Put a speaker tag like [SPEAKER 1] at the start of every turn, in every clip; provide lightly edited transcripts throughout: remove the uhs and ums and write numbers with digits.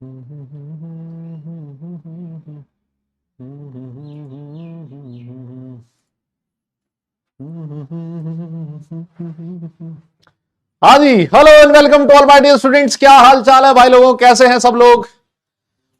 [SPEAKER 1] हाँ जी, hello and welcome to all my dear students. क्या हाल चाल है भाई लोगों, कैसे हैं सब लोग।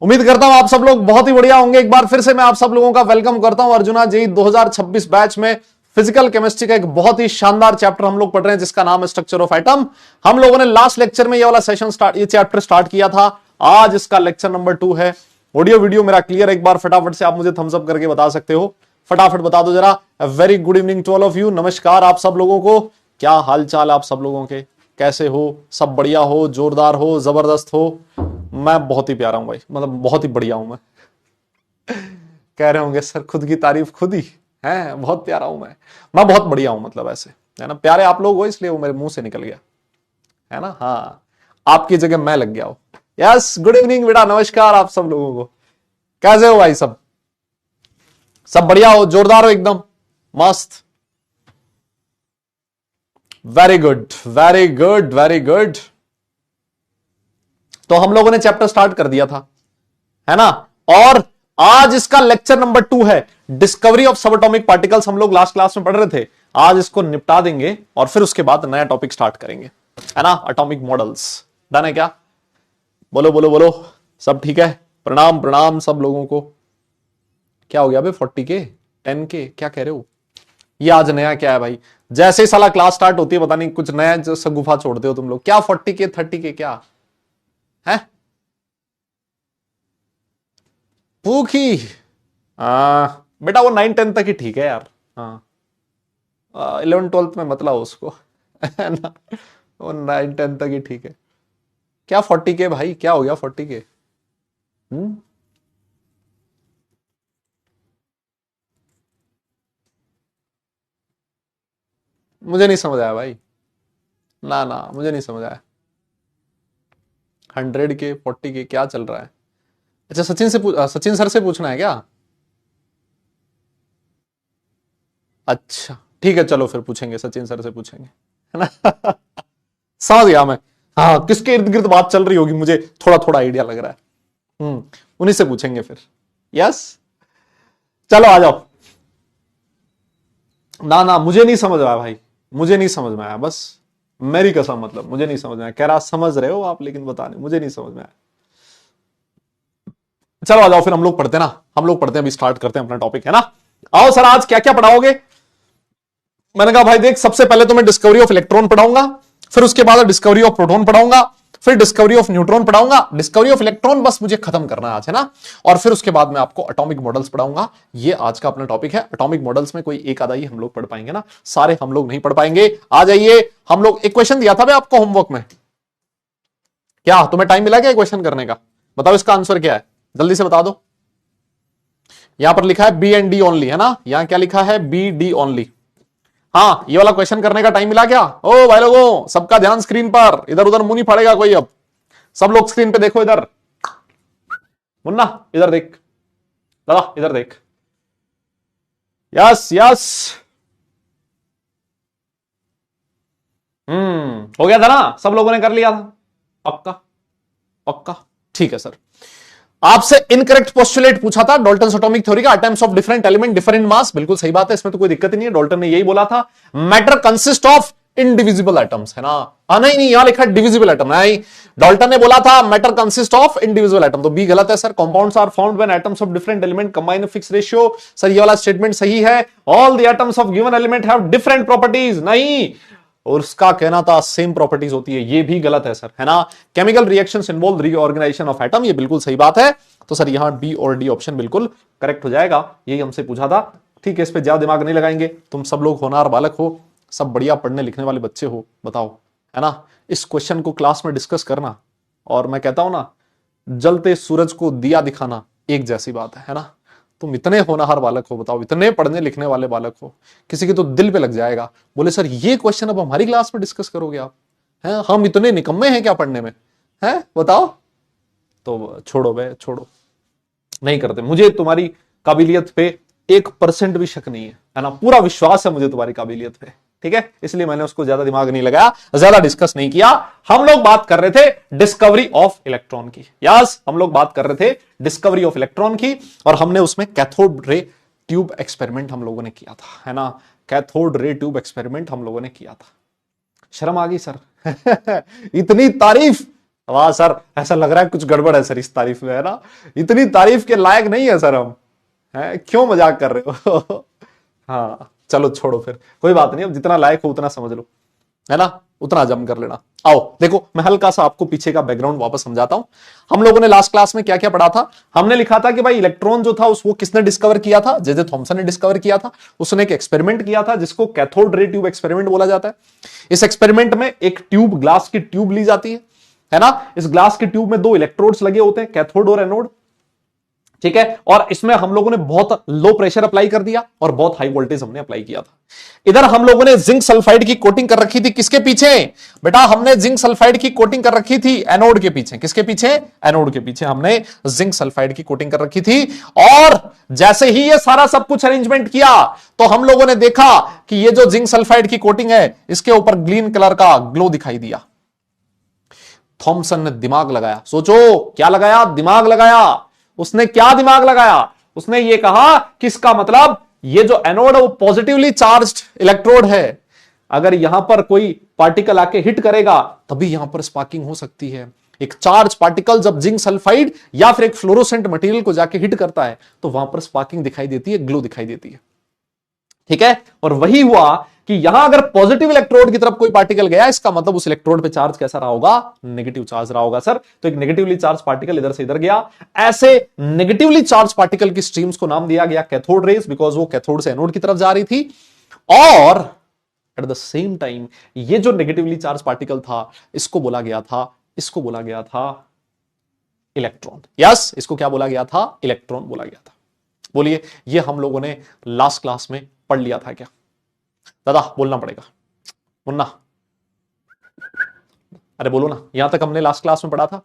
[SPEAKER 1] उम्मीद करता हूं आप सब लोग बहुत ही बढ़िया होंगे। एक बार फिर से मैं आप सब लोगों का वेलकम करता हूं अर्जुना जेई 2026 बैच में। फिजिकल केमिस्ट्री का एक बहुत ही शानदार चैप्टर हम लोग पढ़ रहे हैं जिसका नाम है स्ट्रक्चर ऑफ एटम। हम लोगों ने लास्ट लेक्चर में ये वाला सेशन स्टार्ट, ये चैप्टर स्टार्ट किया था। आज इसका लेक्चर नंबर 2 है। ऑडियो वीडियो मेरा क्लियर, एक बार फटाफट से आप मुझे थम्स अप करके बता सकते हो। फटाफट बता दो जरा। Very good evening to all of you. नमस्कार आप सब लोगों को। क्या हाल चाल आप सब लोगों के, कैसे हो? सब बढ़िया हो, जोरदार हो, जबरदस्त हो? मैं बहुत ही प्यारा हूं भाई, मतलब बहुत ही बढ़िया हूं मैं। कह रहे होंगे सर खुद की तारीफ खुद ही है, बहुत प्यारा हूं मैं बहुत बढ़िया हूं, मतलब ऐसे है ना। प्यारे आप लोग हो इसलिए वो मेरे मुंह से निकल गया है ना। हाँ, आपकी जगह मैं लग गया हूं। यस, गुड इवनिंग बेटा, नमस्कार आप सब लोगों को। कैसे हो भाई सब? सब बढ़िया हो, जोरदार हो, एकदम मस्त। Very good very good very good. तो हम लोगों ने चैप्टर स्टार्ट कर दिया था, है ना। और आज इसका लेक्चर नंबर 2 है, डिस्कवरी ऑफ सब एटॉमिक पार्टिकल्स। हम लोग लास्ट क्लास में पढ़ रहे थे, आज इसको निपटा देंगे और फिर उसके बाद नया टॉपिक स्टार्ट करेंगे, है ना। एटॉमिक मॉडल्स डन है क्या? बोलो बोलो बोलो, सब ठीक है? प्रणाम प्रणाम सब लोगों को। क्या हो गया भाई? 40 के 10 के क्या कह रहे हो? ये आज नया क्या है भाई? जैसे ही साला क्लास स्टार्ट होती है पता नहीं कुछ नया गुफा छोड़ते हो तुम लोग। क्या 40 के 30 के क्या है? भूखी? बेटा वो 9-10 तक ही ठीक है यार। हाँ, 11-12 में मत लाओ उसको। है ना, वो 9-10 तक ही ठीक है। क्या 40 के भाई, क्या हो गया 40 के? हम्म, मुझे नहीं समझ आया भाई। ना ना, मुझे नहीं समझ आया। 100 के 40 के क्या चल रहा है? अच्छा सचिन से सचिन सर से पूछना है क्या? अच्छा ठीक है, चलो फिर पूछेंगे, सचिन सर से पूछेंगे, है ना। समझ गया मैं। हाँ, किसके इर्द गिर्द बात चल रही होगी मुझे थोड़ा थोड़ा आइडिया लग रहा है। उन्हीं से पूछेंगे फिर। यस, चलो आ जाओ। ना ना, मुझे नहीं समझ आया भाई, मुझे नहीं समझ में आया बस। मेरी कसम, मतलब मुझे नहीं समझ में आया। कह रहा समझ रहे हो आप, लेकिन बता नहीं, मुझे नहीं समझ में आया। चलो आ जाओ फिर, हम लोग पढ़ते हैं ना, हम लोग पढ़ते हैं, अभी स्टार्ट करते हैं अपना टॉपिक, है ना। आओ सर, आज क्या क्या पढ़ाओगे? मैंने कहा भाई देख, सबसे पहले तो मैं डिस्कवरी ऑफ इलेक्ट्रॉन पढ़ाऊंगा, फिर उसके बाद डिस्कवरी ऑफ प्रोटॉन पढ़ाऊंगा, फिर डिस्कवरी ऑफ न्यूट्रॉन पढ़ाऊंगा। डिस्कवरी ऑफ इलेक्ट्रॉन बस मुझे खत्म करना है आज, है ना। और फिर उसके बाद मैं आपको एटॉमिक मॉडल्स पढ़ाऊंगा। ये आज का अपना टॉपिक है। एटॉमिक मॉडल्स में कोई एक आधा ही हम लोग पढ़ पाएंगे ना, सारे हम लोग नहीं पढ़ पाएंगे। आ जाइए, हम लोग एक क्वेश्चन दिया था भाई आपको होमवर्क में। क्या तुम्हें टाइम मिला क्या क्वेश्चन करने का? बताओ इसका आंसर क्या है, जल्दी से बता दो। यहां पर लिखा है बी एंड डी ओनली, है ना। यहां क्या लिखा है? B D only. हाँ, ये वाला क्वेश्चन करने का टाइम मिला क्या? ओ भाई लोगों, सबका ध्यान स्क्रीन पर, इधर उधर मुंह नहीं पड़ेगा कोई अब। सब लोग स्क्रीन पे देखो, इधर मुन्ना इधर देख, दादा इधर देख। Yes yes. हो गया था ना, सब लोगों ने कर लिया था? पक्का? पक्का? ठीक है सर। आपसे इनकरेक्ट पोस्टुलेट पूछा था डाल्टन एटॉमिक थ्योरी का, atoms of different element different mass. बिल्कुल सही बात है, इसमें तो कोई दिक्कत ही नहीं है, डाल्टन ने यही बोला था। Matter consist of indivisible atoms, है ना। नहीं नहीं, यहां लिखा है डिविजिबल एटम, नहीं। डाल्टन ने बोला था matter consist of indivisible atom, तो बी गलत है सर। Compounds are found when atoms of different element combine fix ratio, sir ये वाला स्टेटमेंट सही है। All the atoms of given element have different properties, नहीं। और उसका कहना था सेम प्रॉपर्टीज होती है, ये भी गलत है सर, है ना। Chemical reactions involve reorganisation of atom, ये बिल्कुल सही बात है। तो सर यहां बी और डी ऑप्शन बिल्कुल करेक्ट हो जाएगा, यही हमसे पूछा था। ठीक है, इस पे ज्यादा दिमाग नहीं लगाएंगे, तुम सब लोग होनहार बालक हो, सब बढ़िया पढ़ने लिखने वाले बच्चे हो, बताओ, है ना। इस क्वेश्चन को क्लास में डिस्कस करना और मैं कहता हूं ना, जलते सूरज को दिया दिखाना एक जैसी बात है ना। तुम इतने होनहार बालक हो, बताओ, इतने पढ़ने लिखने वाले बालक हो, किसी के तो दिल पे लग जाएगा। बोले सर ये क्वेश्चन अब हमारी क्लास में डिस्कस करोगे आप? हैं, हम इतने निकम्मे हैं क्या पढ़ने में? हैं, बताओ। तो छोड़ो बे, छोड़ो, नहीं करते। मुझे तुम्हारी काबिलियत पे 1% भी शक नहीं है ना। पूरा विश्वास है मुझे तुम्हारी काबिलियत पे, ठीक है, इसलिए मैंने उसको ज्यादा दिमाग नहीं लगाया, ज्यादा डिस्कस नहीं किया। हम लोग बात कर रहे थे डिस्कवरी ऑफ इलेक्ट्रॉन की। यस, हम लोग बात कर रहे थे डिस्कवरी ऑफ इलेक्ट्रॉन की, और हमने उसमें कैथोड रे ट्यूब एक्सपेरिमेंट हम लोगों ने किया था, है ना। कैथोड रे ट्यूब एक्सपेरिमेंट हम लोगों ने किया था। शर्म आ गई सर? इतनी तारीफ, वाह सर, ऐसा लग रहा है कुछ गड़बड़ है सर इस तारीफ में, है ना। इतनी तारीफ के लायक नहीं है सर हम, है क्यों मजाक कर रहे हो? हाँ चलो छोड़ो फिर, कोई बात नहीं, अब जितना लायक हो उतना समझ लो, है ना, उतना जम कर लेना। आओ देखो, मैं हल्का सा आपको पीछे का बैकग्राउंड वापस समझाता हूं। हम लोगों ने लास्ट क्लास में क्या क्या पढ़ा था। हमने लिखा था कि भाई इलेक्ट्रॉन जो था उसको किसने डिस्कवर किया था? जे जे थॉमसन ने डिस्कवर किया था। उसने एक एक्सपेरिमेंट किया था जिसको कैथोड रे ट्यूब एक्सपेरिमेंट बोला जाता है। इस एक्सपेरिमेंट में एक ट्यूब, ग्लास की ट्यूब ली जाती है ना। इस ग्लास की ट्यूब में दो इलेक्ट्रोड्स लगे होते हैं, कैथोड और एनोड, ठीक है। और इसमें हम लोगों ने बहुत लो प्रेशर अप्लाई कर दिया और बहुत हाई वोल्टेज हमने अप्लाई किया था। इधर हम लोगों ने जिंक सल्फाइड की कोटिंग कर रखी थी, किसके पीछे बेटा? हमने जिंक सल्फाइड की कोटिंग कर रखी थी एनोड के पीछे। किसके पीछे? एनोड के पीछे हमने जिंक सल्फाइड की कोटिंग कर रखी थी। और जैसे ही ये सारा सब कुछ अरेंजमेंट किया तो हम लोगों ने देखा कि ये जो जिंक सल्फाइड की कोटिंग है इसके ऊपर ग्रीन कलर का ग्लो दिखाई दिया। थॉमसन ने दिमाग लगाया, सोचो क्या लगाया? दिमाग लगाया। उसने क्या दिमाग लगाया? उसने ये कहा कि इसका मतलब ये जो एनोड है वो पॉजिटिवली चार्ज्ड इलेक्ट्रोड है। अगर यहां पर कोई पार्टिकल आके हिट करेगा तभी यहां पर स्पार्किंग हो सकती है। एक चार्ज पार्टिकल जब जिंक सल्फाइड या फिर एक फ्लोरोसेंट मटेरियल को जाके हिट करता है तो वहां पर स्पार्किंग दिखाई देती है, ग्लो दिखाई देती है, ठीक है। और वही हुआ कि यहां अगर पॉजिटिव इलेक्ट्रोड की तरफ कोई पार्टिकल गया, इसका मतलब उस इलेक्ट्रोड पे चार्ज कैसा रहा होगा? नेगेटिव चार्ज रहा होगा सर। तो एक नेगेटिवली चार्ज पार्टिकल इधर से इधर गया। ऐसे नेगेटिवली चार्ज पार्टिकल की स्ट्रीम्स को नाम दिया गया कैथोड रेज, बिकॉज वो कैथोड से एनोड की तरफ जा रही थी। और एट द सेम टाइम ये जो नेगेटिवली चार्ज पार्टिकल था इसको बोला गया था इलेक्ट्रॉन। यस, इसको क्या बोला गया था? इलेक्ट्रॉन बोला गया था। बोलिए, ये हम लोगों ने लास्ट क्लास में पढ़ लिया था क्या? दादा बोलना पड़ेगा, मुन्ना अरे बोलो ना, यहां तक हमने लास्ट क्लास में पढ़ा था,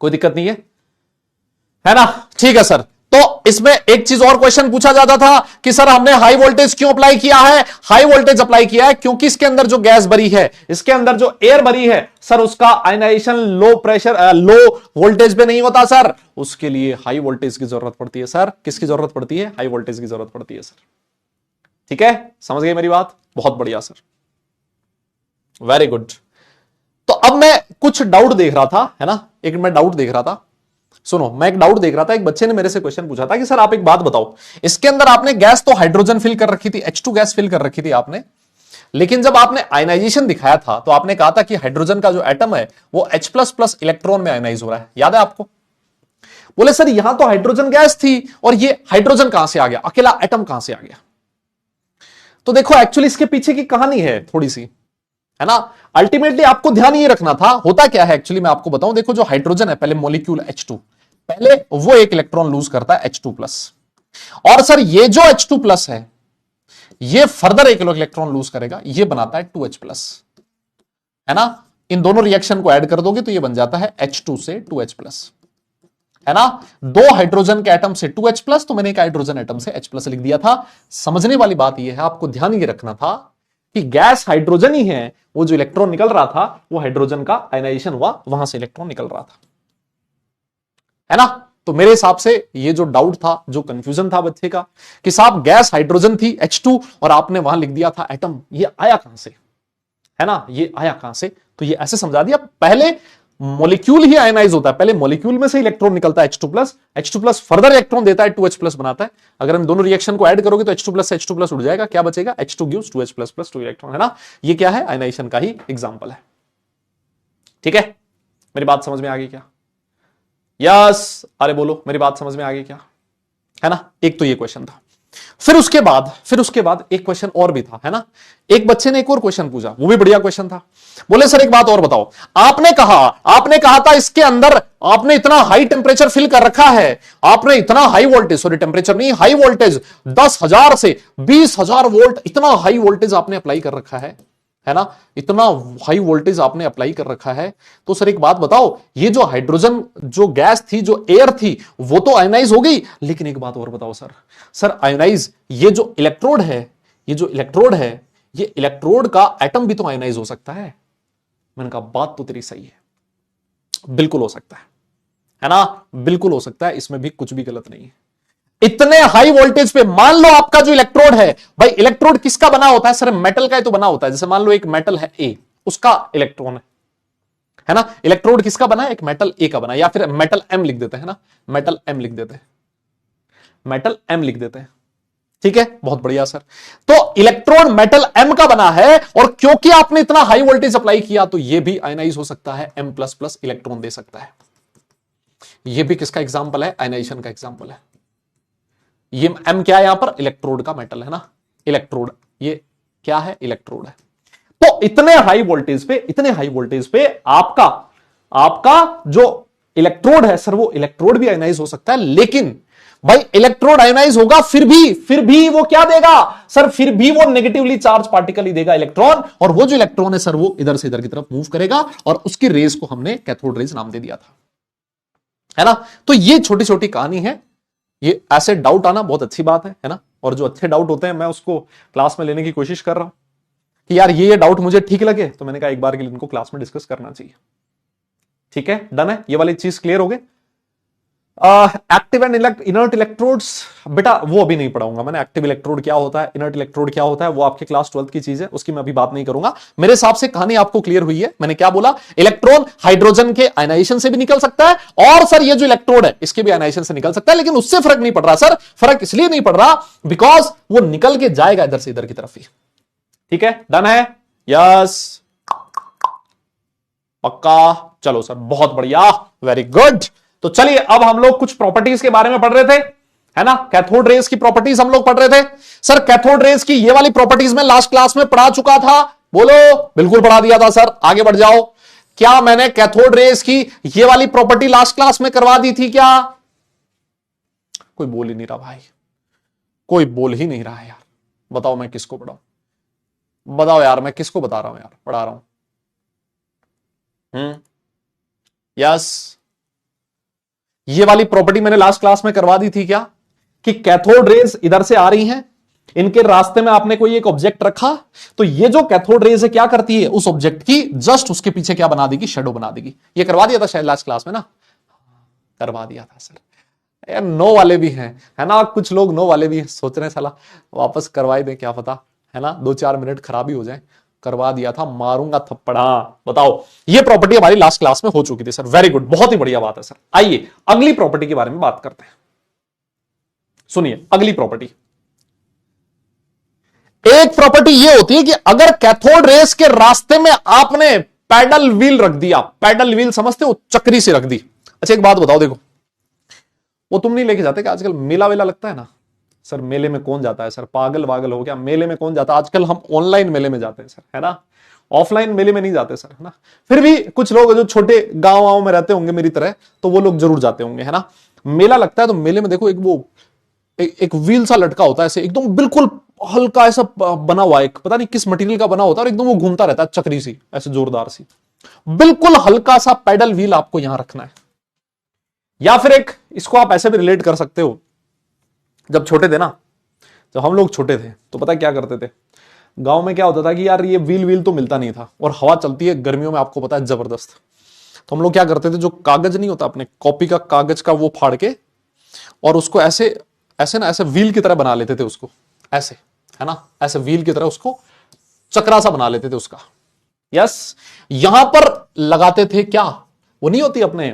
[SPEAKER 1] कोई दिक्कत नहीं है ना? ठीक है सर। तो इसमें एक चीज और क्वेश्चन पूछा जाता था कि सर हमने हाई वोल्टेज क्यों अप्लाई किया है? हाई वोल्टेज अप्लाई किया है क्योंकि इसके अंदर जो गैस भरी है, इसके अंदर जो एयर भरी है सर, उसका ionisation low pressure low voltage पे नहीं होता सर, उसके लिए हाई वोल्टेज की जरूरत पड़ती है सर। किसकी जरूरत पड़ती है? हाई वोल्टेज की जरूरत पड़ती है सर, ठीक है। समझ गए मेरी बात? बहुत बढ़िया सर, वेरी गुड। तो अब मैं कुछ डाउट देख रहा था, है ना, एक मैं डाउट देख रहा था, सुनो, मैं एक डाउट देख रहा था। एक बच्चे ने मेरे से क्वेश्चन पूछा था कि सर आप एक बात बताओ, इसके अंदर आपने गैस तो हाइड्रोजन फिल कर रखी थी, H2 गैस फिल कर रखी थी आपने, लेकिन जब आपने आयनाइजेशन दिखाया था तो आपने कहा था कि हाइड्रोजन का जो एटम है वो H++ इलेक्ट्रॉन में आयनाइज हो रहा है, याद है आपको? बोले सर यहां तो हाइड्रोजन गैस थी और ये हाइड्रोजन कहां से आ गया, अकेला एटम कहां से आ गया? तो देखो एक्चुअली इसके पीछे की कहानी है थोड़ी सी, है ना। अल्टीमेटली आपको ध्यान ये रखना था, होता क्या है एक्चुअली मैं आपको बताऊं। देखो जो हाइड्रोजन है, पहले मॉलिक्यूल H2, पहले वो एक इलेक्ट्रॉन लूज करता है H2+, और सर ये जो H2+ है ये फर्दर एक इलेक्ट्रॉन लूज करेगा, ये बनाता है 2H+, है ना। इन दोनों रिएक्शन को ऐड कर दोगे तो ये बन जाता है H2 से 2H+, है ना। दो हाइड्रोजन के एटम से 2H+, तो मैंने एक हाइड्रोजन एटम से H+ लिख दिया था। समझने वाली बात यह है, आपको ध्यान ये रखना था कि गैस हाइड्रोजन ही है, वो जो इलेक्ट्रॉन निकल रहा था वो हाइड्रोजन का आयनाइजेशन हुआ, वहां से इलेक्ट्रॉन निकल रहा था, है ना। तो मेरे हिसाब से ये जो डाउट था, जो कंफ्यूजन था बच्चे का कि साहब गैस हाइड्रोजन थी H2 और आपने वहां लिख दिया था एटम, ये आया कहां से, है ना, ये आया कहां से? तो ये ऐसे समझा दिया, पहले मॉलिक्यूल ही आयनाइज होता है, पहले मॉलिक्यूल में से इलेक्ट्रॉन निकलता है H2+, फर्दर इलेक्ट्रॉन देता है 2H+ बनाता है। अगर हम दोनों रिएक्शन को ऐड करोगे तो H2+ से H2+ उड़ जाएगा, क्या बचेगा? H2 gives 2H++ 2 इलेक्ट्रॉन, है ना। ये क्या है? आयनाइजेशन का ही एग्जांपल है, ठीक है। मेरी बात समझ में आ गई क्या? यस, अरे बोलो, मेरी बात समझ में आ गई क्या, है ना। एक तो ये क्वेश्चन था। फिर उसके बाद एक क्वेश्चन और भी था, है ना। एक बच्चे ने एक और क्वेश्चन पूछा, वो भी बढ़िया क्वेश्चन था। बोले सर एक बात और बताओ, आपने कहा था इसके अंदर आपने इतना हाई टेम्परेचर फिल कर रखा है, आपने इतना हाई वोल्टेज, सॉरी टेम्परेचर नहीं, हाई वोल्टेज 10,000 से 20,000 वोल्ट, इतना हाई वोल्टेज आपने अप्लाई कर रखा है ना, इतना हाई वोल्टेज आपने अप्लाई कर रखा है। तो सर एक बात बताओ, ये जो हाइड्रोजन जो गैस थी, जो एयर थी, वो तो आयनाइज हो गई, लेकिन एक बात और बताओ सर आयनाइज ये जो इलेक्ट्रोड है ये इलेक्ट्रोड का एटम भी तो आयनाइज हो सकता है। मैंने कहा बात तो तेरी सही है, बिल्कुल हो सकता है ना, बिल्कुल हो सकता है, इसमें भी कुछ भी गलत नहीं है। इतने हाई वोल्टेज पे मान लो आपका जो इलेक्ट्रोड है, भाई इलेक्ट्रोड किसका बना होता है सर, मेटल का ही तो बना होता है। जैसे मान लो एक मेटल है ए, उसका इलेक्ट्रॉन है ना, इलेक्ट्रोड किसका बना है, एक मेटल ए का बना है, या फिर मेटल एम लिख देते हैं ना, मेटल एम लिख देते हैं, मेटल एम लिख देते हैं, ठीक है, बहुत बढ़िया सर। तो इलेक्ट्रोड मेटल एम का बना है, और क्योंकि आपने इतना हाई वोल्टेज अप्लाई किया तो यह भी आयनाइज हो सकता है, एम प्लस प्लस इलेक्ट्रॉन दे सकता है। यह भी किसका एग्जाम्पल है, आयनाइजेशन का एग्जाम्पल है। ये एम क्या है यहां पर, इलेक्ट्रोड का मेटल है ना, इलेक्ट्रोड, ये क्या है, इलेक्ट्रोड है। तो इतने हाई वोल्टेज पे, इतने हाई वोल्टेज पे आपका जो इलेक्ट्रोड है सर, वो इलेक्ट्रोड भी आयनाइज हो सकता है। लेकिन भाई इलेक्ट्रोड आयनाइज होगा, फिर भी वो क्या देगा सर, फिर भी वो नेगेटिवली चार्ज पार्टिकल ही देगा, इलेक्ट्रॉन, और वो जो इलेक्ट्रॉन है सर वो इधर से इधर की तरफ मूव करेगा, और उसकी रेस को हमने कैथोड रेस नाम दे दिया था, है ना। तो ये छोटी छोटी कहानी है, ये ऐसे डाउट आना बहुत अच्छी बात है ना। और जो अच्छे डाउट होते हैं मैं उसको क्लास में लेने की कोशिश कर रहा हूं कि यार ये डाउट मुझे ठीक लगे, तो मैंने कहा एक बार के लिए इनको क्लास में डिस्कस करना चाहिए। ठीक है, डन है, ये वाली चीज क्लियर हो गई। एक्टिव एंड इनर्ट इलेक्ट्रोड्स, बेटा वो अभी नहीं पढ़ाऊंगा मैंने, एक्टिव इलेक्ट्रोड क्या होता है, इनर्ट इलेक्ट्रोड क्या होता है, वो आपके क्लास 12th की चीज है, उसकी मैं अभी बात नहीं करूंगा। मेरे हिसाब से कहानी आपको क्लियर हुई है। मैंने क्या बोला, इलेक्ट्रॉन हाइड्रोजन के आयनाइजेशन से भी निकल सकता है, और सर ये जो इलेक्ट्रोड है इसके भी आयनाइजेशन से निकल सकता है, लेकिन उससे फर्क नहीं पड़ रहा सर। फर्क इसलिए नहीं पड़ रहा बिकॉज वो निकल के जाएगा इधर से इधर की तरफ ही। ठीक है, डन है, यस, पक्का, चलो सर, बहुत बढ़िया, वेरी गुड। तो चलिए अब हम लोग कुछ प्रॉपर्टीज के बारे में पढ़ रहे थे, है ना, कैथोड रेस की प्रॉपर्टीज हम लोग पढ़ रहे थे। सर कैथोड रेस की ये वाली प्रॉपर्टीज में लास्ट क्लास में पढ़ा चुका था, बोलो, बिल्कुल पढ़ा दिया था सर, आगे बढ़ जाओ। क्या मैंने कैथोड रेस की ये वाली प्रॉपर्टी लास्ट क्लास में करवा दी थी क्या? कोई बोल ही नहीं रहा भाई, कोई बोल ही नहीं रहा है यार, बताओ मैं किसको पढ़ाऊं, बताओ यार मैं किसको बता रहा हूं यार, पढ़ा रहा हूं। यस, ये वाली प्रॉपर्टी मैंने लास्ट क्लास में करवा दी थी क्या, कि कैथोड रेज इधर से आ रही हैं, इनके रास्ते में आपने कोई एक ऑब्जेक्ट रखा, तो ये जो कैथोड रेज है क्या करती है, उस ऑब्जेक्ट की जस्ट उसके पीछे क्या बना देगी, शेडो बना देगी। ये करवा दिया था शायद लास्ट क्लास में ना, करवा दिया था सर। यार नो वाले भी हैं, है ना, कुछ लोग नो वाले भी हैं, सोच रहे हैं साला वापस करवाई दे, क्या पता, है ना, 2-4 मिनट खराबी हो जाए। करवा दिया था, मारूंगा थप्पड़ा। बताओ, ये प्रॉपर्टी हमारी लास्ट क्लास में हो चुकी थी सर, वेरी गुड, बहुत ही बढ़िया बात है सर। आइए अगली प्रॉपर्टी के बारे में बात करते हैं। सुनिए अगली प्रॉपर्टी, एक प्रॉपर्टी ये होती है कि अगर कैथोड रेस के रास्ते में आपने पैडल व्हील रख दिया, पैडल व्हील समझते हो, चक्री से रख दी। अच्छा एक बात बताओ, देखो वो तुम नहीं लेके जाते कि आजकल मेला वेला लगता है ना सर, मेले में कौन जाता है सर, पागल वागल हो गया, मेले में कौन जाता है आजकल, हम ऑनलाइन मेले में जाते हैं सर, है ना, ऑफलाइन मेले में नहीं जाते सर, है ना। फिर भी कुछ लोग जो छोटे गांव में रहते होंगे मेरी तरह, तो वो लोग जरूर जाते होंगे, है ना। मेला लगता है तो मेले में देखो एक वो एक व्हील सा लटका होता है ऐसे, एकदम बिल्कुल हल्का ऐसा बना हुआ, एक पता नहीं किस मटेरियल का बना होता है, और एकदम वो घूमता रहता है चक्री सी, ऐसे जोरदार सी, बिल्कुल हल्का सा पैडल व्हील आपको यहां रखना है। या फिर एक इसको आप ऐसे भी रिलेट कर सकते हो, जब छोटे थे ना, जब हम लोग छोटे थे तो पता क्या करते थे, गांव में क्या होता था कि यार ये व्हील तो मिलता नहीं था, और हवा चलती है गर्मियों में आपको पता है जबरदस्त, तो हम लोग क्या करते थे, जो कागज नहीं होता अपने कॉपी का कागज का, वो फाड़ के और उसको ऐसे ऐसे ना ऐसे व्हील की तरह बना लेते थे उसको, ऐसे, है ना, ऐसे व्हील की तरह उसको चक्रा सा बना लेते थे उसका। यस, यहां पर लगाते थे क्या, वो नहीं होती अपने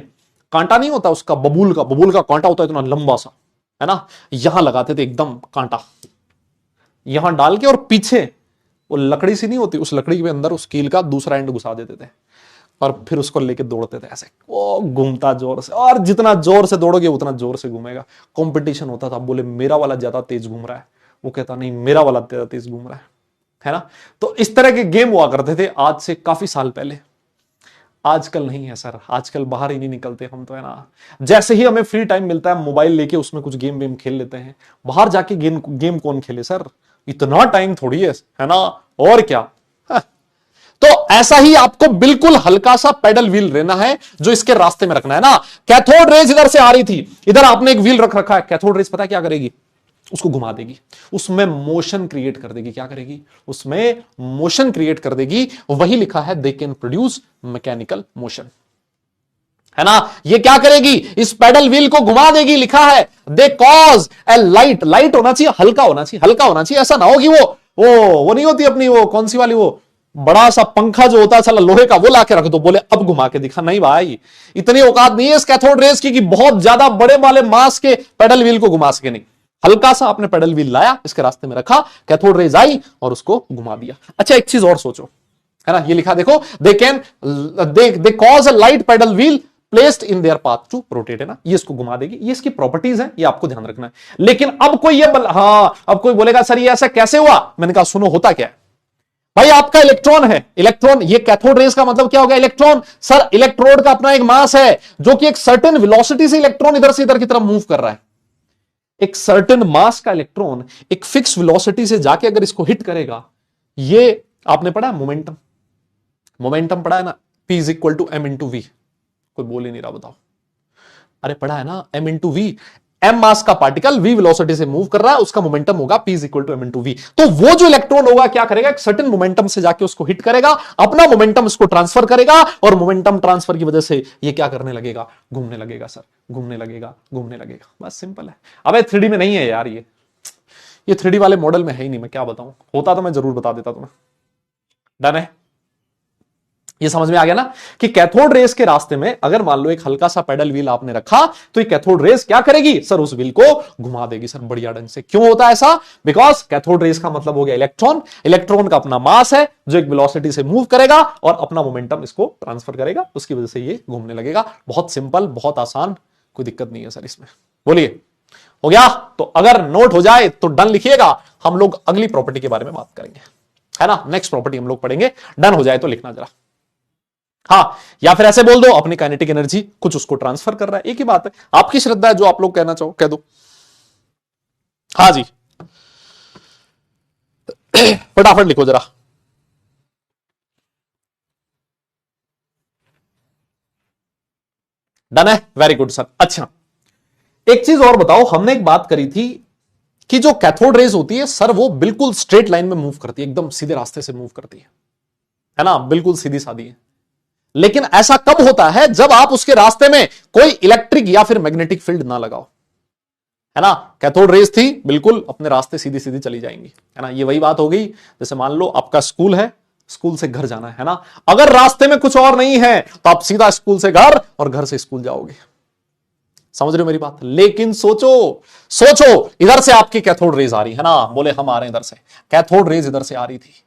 [SPEAKER 1] कांटा नहीं होता उसका, बबूल का कांटा होता है इतना लंबा सा, है ना, यहां लगाते थे एकदम कांटा, यहां डाल के, और पीछे वो लकड़ी सी नहीं होती, उस लकड़ी के अंदर उस कील का दूसरा एंड घुसा देते थे, और फिर उसको लेके दौड़ते थे ऐसे, वो घूमता जोर से, और जितना जोर से दौड़ोगे उतना जोर से घूमेगा। कंपटीशन होता था, बोले मेरा वाला ज्यादा तेज घूम रहा है, वो कहता नहीं मेरा वाला ज्यादा तेज घूम रहा है ना। तो इस तरह के गेम हुआ करते थे आज से काफी साल पहले। आजकल नहीं है सर, आजकल बाहर ही नहीं निकलते हम तो, है ना, जैसे ही हमें फ्री टाइम मिलता है मोबाइल लेके उसमें कुछ गेम वेम खेल लेते हैं। बाहर जाके गेम कौन खेले सर, इतना टाइम थोड़ी है ना, और क्या। तो ऐसा ही आपको बिल्कुल हल्का सा पैडल व्हील लेना है, जो इसके रास्ते में रखना है ना। कैथोड रेज इधर से आ रही थी, इधर आपने एक व्हील रख रखा है, कैथोड रेज पता क्या करेगी, उसको घुमा देगी, उसमें मोशन क्रिएट कर देगी। क्या करेगी? उसमें मोशन क्रिएट कर देगी। वही लिखा है they can produce mechanical motion, है ना। ये क्या करेगी? इस पेडल व्हील को घुमा देगी। लिखा है they cause A light, light होना चाहिए, हल्का होना चाहिए, हल्का होना चाहिए। ऐसा ना हो कि वो नहीं होती अपनी वो कौन सी वाली, वो बड़ा सा पंखा जो होता है साला लोहे का, वो लाके रख दो, बोले अब घुमा के दिखा। नहीं भाई, इतनी औकात नहीं है इस कैथोड रेस की कि बहुत ज्यादा बड़े वाले मास के पेडल व्हील को घुमा सके। नहीं, हल्का सा आपने पेडल व्हील लाया, इसके रास्ते में रखा, कैथोड रेज आई और उसको घुमा दिया। अच्छा, एक चीज और सोचो, है ना। ये लिखा देखो, they cause a light paddle wheel placed in their path to rotate, है ना। ये इसको घुमा देगी, ये इसकी प्रॉपर्टीज है, ये आपको ध्यान रखना है। लेकिन अब कोई अब कोई बोलेगा सर ये ऐसा कैसे हुआ? मैंने कहा सुनो, होता क्या है भाई, आपका इलेक्ट्रॉन है, इलेक्ट्रॉन, ये कैथोड रेस का मतलब क्या हो गया? इलेक्ट्रॉन। सर इलेक्ट्रोड का अपना एक मास है जो कि एक सर्टेन वेलोसिटी से इलेक्ट्रॉन इधर से इधर की तरफ मूव कर रहा है। एक सर्टेन मास का इलेक्ट्रॉन एक फिक्स वेलोसिटी से जाके अगर इसको हिट करेगा, ये आपने पढ़ा है मोमेंटम, मोमेंटम पढ़ा है ना, P is equal to M into v. कोई बोल ही नहीं रहा, बताओ। अरे पढ़ा है ना, M into v. M mass का पार्टिकल V वेलोसिटी से मूव कर रहा है, उसका मोमेंटम होगा P is equal to M into v. तो वो जो इलेक्ट्रॉन होगा क्या करेगा? एक सर्टेन मोमेंटम से जाके उसको हिट करेगा, अपना मोमेंटम इसको ट्रांसफर करेगा, और मोमेंटम ट्रांसफर की वजह से ये क्या करने लगेगा? घूमने लगेगा सर, घूमने लगेगा, घूमने लगेगा। बस सिंपल है। अब 3D में नहीं है यार, ये 3D वाले मॉडल में है ही नहीं। मैं क्या बताऊं, होता तो मैं जरूर बता देता तुम्हें। डन है? ये समझ में आ गया ना कि कैथोड रेस के रास्ते में अगर मान लो एक हल्का सा पेडल व्हील आपने रखा, तो ये कैथोड रेस क्या करेगी? सर उस व्हील को घुमा देगी सर, बढ़िया ढंग से। क्यों होता है ऐसा? बिकॉज कैथोड रेस का मतलब हो गया इलेक्ट्रॉन, इलेक्ट्रॉन का अपना मास है जो एक वेलोसिटी से मूव करेगा और अपना मोमेंटम इसको ट्रांसफर करेगा, उसकी वजह से ये घूमने लगेगा। बहुत सिंपल, बहुत आसान, कोई दिक्कत नहीं है सर इसमें। बोलिए, हो गया? तो अगर नोट हो जाए तो डन लिखिएगा, हम लोग अगली प्रॉपर्टी के बारे में बात करेंगे, है ना। नेक्स्ट प्रॉपर्टी हम लोग पढ़ेंगे। डन हो जाए तो लिखना जरा। हाँ, या फिर ऐसे बोल दो, अपनी काइनेटिक एनर्जी कुछ उसको ट्रांसफर कर रहा है, एक ही बात है। आपकी श्रद्धा है, जो आप लोग कहना चाहो कह दो। हाँ जी, फटाफट लिखो जरा। डन है? Very good sir. अच्छा, एक चीज और बताओ, हमने एक बात करी थी कि जो कैथोड रेज होती है सर, वो बिल्कुल स्ट्रेट लाइन में मूव करती है, एकदम सीधे रास्ते से मूव करती है ना, बिल्कुल सीधी सादी है। लेकिन ऐसा कब होता है? जब आप उसके रास्ते में कोई इलेक्ट्रिक या फिर मैग्नेटिक फील्ड ना लगाओ, है ना। कैथोड रेज थी, बिल्कुल अपने रास्ते सीधी सीधी चली जाएंगी, है ना। ये वही बात हो गई, जैसे मान लो आपका स्कूल है, स्कूल से घर जाना है ना, अगर रास्ते में कुछ और नहीं है तो आप सीधा स्कूल से घर और घर से स्कूल जाओगे। समझ रहे हो मेरी बात? लेकिन सोचो, सोचो, इधर से आपकी कैथोड रेज आ रही है ना, बोले हम आ रहे हैं इधर से, कैथोड रेज इधर से आ रही थी,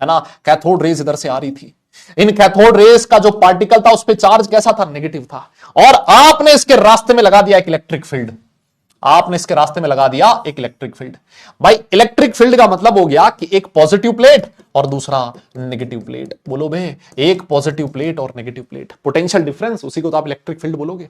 [SPEAKER 1] है ना, कैथोड रेज इधर से आ रही थी। इन कैथोड रेस का जो पार्टिकल था उस पे चार्ज कैसा था? नेगेटिव था। और आपने इसके रास्ते में लगा दिया एक इलेक्ट्रिक फील्ड, आपने इसके रास्ते में लगा दिया एक इलेक्ट्रिक फील्ड। भाई इलेक्ट्रिक फील्ड का मतलब हो गया कि एक पॉजिटिव प्लेट और दूसरा नेगेटिव प्लेट। बोलो बे, एक पॉजिटिव प्लेट और नेगेटिव प्लेट, पोटेंशियल डिफरेंस, उसी को तो आप इलेक्ट्रिक फील्ड बोलोगे।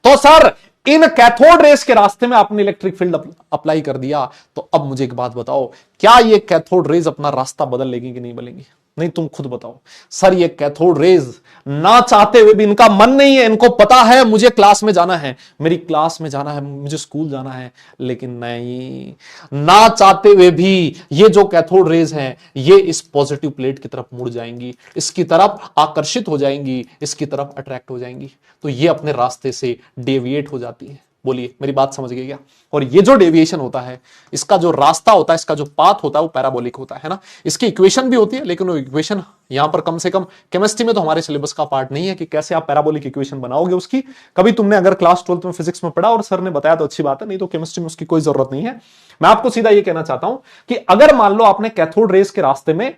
[SPEAKER 1] तो सर इन कैथोड रेस के रास्ते में आपने इलेक्ट्रिक फील्ड अप्लाई कर दिया, तो अब मुझे एक बात बताओ, क्या ये कैथोड रेज अपना रास्ता बदल लेगी कि नहीं बदलेंगी? नहीं, तुम खुद बताओ। सर ये कैथोड रेज ना चाहते हुए भी, इनका मन नहीं है, इनको पता है मुझे क्लास में जाना है, मेरी क्लास में जाना है, मुझे स्कूल जाना है, लेकिन नहीं, ना चाहते हुए भी ये जो कैथोड रेज हैं ये इस पॉजिटिव प्लेट की तरफ मुड़ जाएंगी, इसकी तरफ आकर्षित हो जाएंगी, इसकी तरफ अट्रैक्ट हो जाएंगी, तो ये अपने रास्ते से डेविएट हो जाती है। बोलिए, मेरी बात समझ गए क्या? और ये जो डेविएशन होता है, इसका जो रास्ता होता है, इसका जो पाथ होता है, वो पैराबोलिक होता है ना। इसकी इक्वेशन भी होती है, लेकिन वो इक्वेशन यहां पर कम से कम केमिस्ट्री में तो हमारे सिलेबस का पार्ट नहीं है कि कैसे आप पैराबोलिक इक्वेशन बनाओगे उसकी। कभी तुमने अगर क्लास 12th में फिजिक्स में पढ़ा और सर ने बताया तो अच्छी बात है, नहीं तो केमिस्ट्री में उसकी कोई जरूरत नहीं है। मैं आपको सीधा ये कहना चाहता हूं कि अगर मान लो आपने कैथोड रेस के रास्ते में,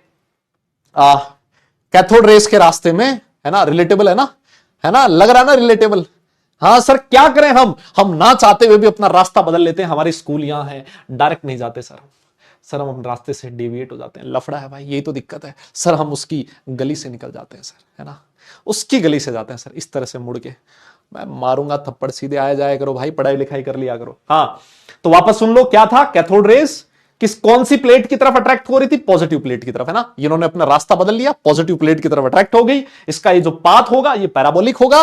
[SPEAKER 1] कैथोड रेस के रास्ते में, है ना, रिलेटेबल है ना, लग रहा है ना रिलेटेबल। हाँ सर, क्या करें हम ना चाहते हुए भी अपना रास्ता बदल लेते हैं। हमारी स्कूल यहां है, डायरेक्ट नहीं जाते सर हम अपने रास्ते से डेविएट हो जाते हैं। लफड़ा है भाई, यही तो दिक्कत है सर, हम उसकी गली से निकल जाते हैं सर, है ना, उसकी गली से जाते हैं सर, इस तरह से मुड़ के। मैं मारूंगा थप्पड़, सीधे आया जाया करो भाई, पढ़ाई लिखाई कर लिया करो। हाँ, तो वापस सुन लो, क्या था? कैथोड रेस कौन सी प्लेट की तरफ अट्रैक्ट हो रही थी? पॉजिटिव प्लेट की तरफ, है ना। इन्होंने अपना रास्ता बदल लिया, पॉजिटिव प्लेट की तरफ अट्रैक्ट हो गई। इसका ये जो पाथ होगा ये पैराबोलिक होगा,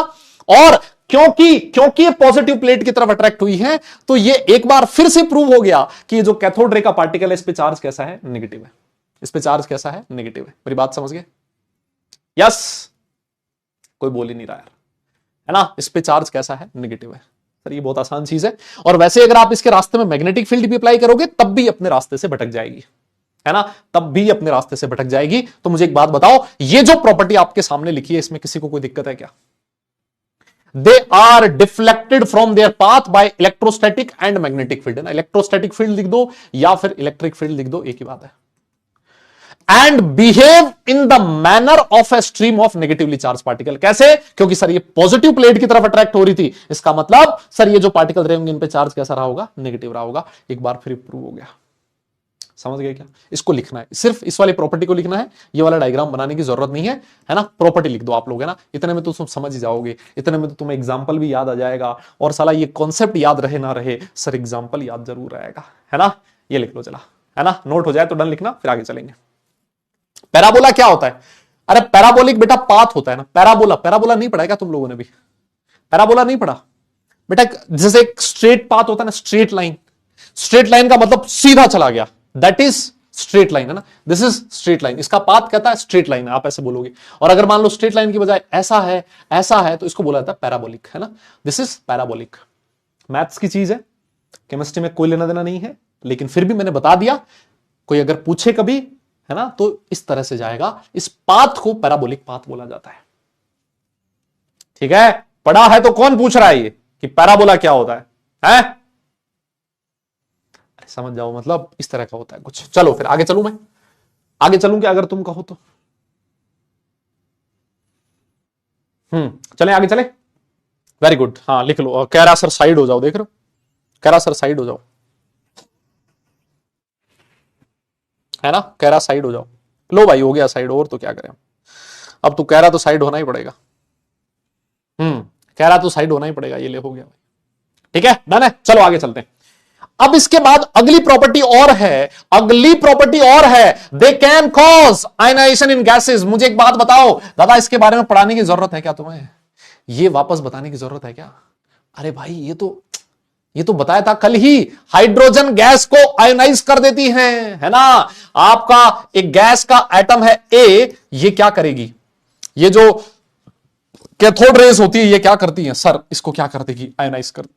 [SPEAKER 1] और क्योंकि क्योंकि ये पॉजिटिव प्लेट की तरफ अट्रैक्ट हुई है, तो ये एक बार फिर से प्रूव हो गया कि ये जो कैथोड रे का पार्टिकल है, इस पे चार्ज कैसा है, नेगेटिव है। इस पे चार्ज कैसा है, नेगेटिव है। मेरी बात समझ गए? यस, कोई बोल ही नहीं रहा यार, है ना। इस पे चार्ज कैसा है, नेगेटिव है। सर ये बहुत आसान चीज है। और वैसे अगर आप इसके रास्ते में मैग्नेटिक फील्ड भी अप्लाई करोगे तब भी अपने रास्ते से भटक जाएगी, है ना, तब भी अपने रास्ते से भटक जाएगी। तो मुझे एक बात बताओ, ये जो प्रॉपर्टी आपके सामने लिखी है, इसमें किसी को कोई दिक्कत है क्या? They are deflected from their path by electrostatic and magnetic field, है ना। इलेक्ट्रोस्टैटिक फील्ड लिख दो या फिर इलेक्ट्रिक फील्ड लिख दो, एक ही बात है। And behave in the manner of a stream of negatively charge particle. कैसे? क्योंकि सर ये पॉजिटिव प्लेट की तरफ अट्रैक्ट हो रही थी, इसका मतलब सर ये जो पार्टिकल रहे होंगे इन पे चार्ज कैसा रहा होगा, नेगेटिव रहा होगा। एक बार फिर प्रूव हो गया। समझ गए क्या? इसको लिखना है, सिर्फ इस वाली प्रॉपर्टी को लिखना है, ये वाला डायग्राम बनाने की जरूरत नहीं है ना। प्रॉपर्टी लिख दो आप लोग, है ना। इतने में तो तुम समझ ही जाओगे, इतने में तो तुम्हें एग्जांपल भी याद आ जाएगा। और साला ये कॉन्सेप्ट याद रहे ना रहे, सर एग्जांपल याद जरूर रहेगा, है ना। ये लिख लो चला, है ना। नोट हो जाए तो डन लिखना, फिर आगे चलेंगे। पैराबोला क्या होता है? अरे पैराबोलिक बेटा पाथ होता है ना। पैराबोला, पैराबोला नहीं पढ़ा क्या तुम लोगों ने भी? पैराबोला नहीं पढ़ा बेटा? जैसे एक स्ट्रेट पाथ होता है ना, स्ट्रेट लाइन। स्ट्रेट लाइन का मतलब सीधा चला गया, दैट इज स्ट्रेट लाइन, है ना। दिस इज स्ट्रेट लाइन, इसका पाथ कहता है स्ट्रेट लाइन, आप ऐसे बोलोगे। और अगर मान लो स्ट्रेट लाइन की बजाय ऐसा है तो इसको बोला जाता है पैराबोलिक, है ना। This is parabolic. मैथ्स की चीज है, केमिस्ट्री में कोई लेना देना नहीं है, लेकिन फिर भी मैंने बता दिया। कोई अगर पूछे कभी, है ना, तो इस तरह से जाएगा। इस पाथ को पैराबोलिक पाथ बोला जाता है। ठीक है, पढ़ा है तो कौन पूछ रहा है ये कि पैराबोला क्या होता है? अरे समझ जाओ, मतलब इस तरह का होता है कुछ। चलो फिर आगे चलूं, मैं आगे चलूं क्या, अगर तुम कहो तो। चले आगे चले। वेरी गुड, हाँ लिख लो। कह रहा सर साइड हो जाओ, देख रहे हो, कह रहा सर साइड हो जाओ, है ना। कह रहा साइड हो जाओ। लो भाई हो गया साइड, और तो क्या करें अब। तू कह रहा तो साइड होना ही पड़ेगा। कह रहा तो साइड होना ही पड़ेगा। ये ले हो गया भाई, ठीक है, डन है। चलो आगे चलते हैं। अब इसके बाद अगली प्रॉपर्टी और है, अगली प्रॉपर्टी और है, they can cause ionisation in gases. मुझे एक बात बताओ दादा, इसके बारे में पढ़ाने की जरूरत है क्या तुम्हें? ये वापस बताने की जरूरत है क्या? अरे भाई ये तो बताया था कल ही, हाइड्रोजन गैस को आयोनाइज कर देती है ना। आपका एक गैस का एटम है ए, ये क्या करेगी? ये जो कैथोड रेज होती है ये क्या करती है सर? इसको क्या कर देगी? आयोनाइज कर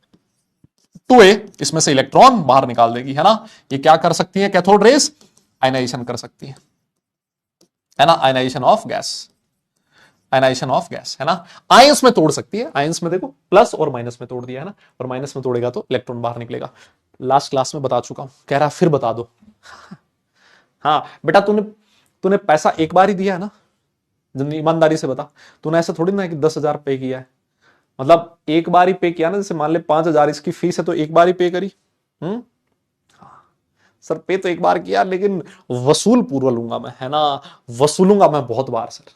[SPEAKER 1] 2a, इसमें से इलेक्ट्रॉन बाहर निकाल देगी, है ना। ये क्या कर सकती है कैथोड रेज? आयनाइजेशन कर सकती है ना। Ionisation of gas, ionisation of gas, है ना। आयंस में तोड़ सकती है। आयंस में देखो प्लस और माइनस में तोड़ दिया, है ना। और माइनस में तोड़ेगा तो इलेक्ट्रॉन बाहर निकलेगा। लास्ट क्लास में बता चुका हूं, कह रहा फिर बता दो। हाँ बेटा, तूने पैसा एक बार ही दिया है ना, ईमानदारी से बता। तूने ऐसा थोड़ी ना कि 10,000 पे किया है, मतलब एक बार ही पे किया ना। जैसे मान ले 5,000 इसकी फीस है तो एक बार ही पे करी। सर पे तो एक बार किया, लेकिन वसूल पूर्व लूंगा मैं, है ना। वसूलूंगा मैं बहुत बार सर,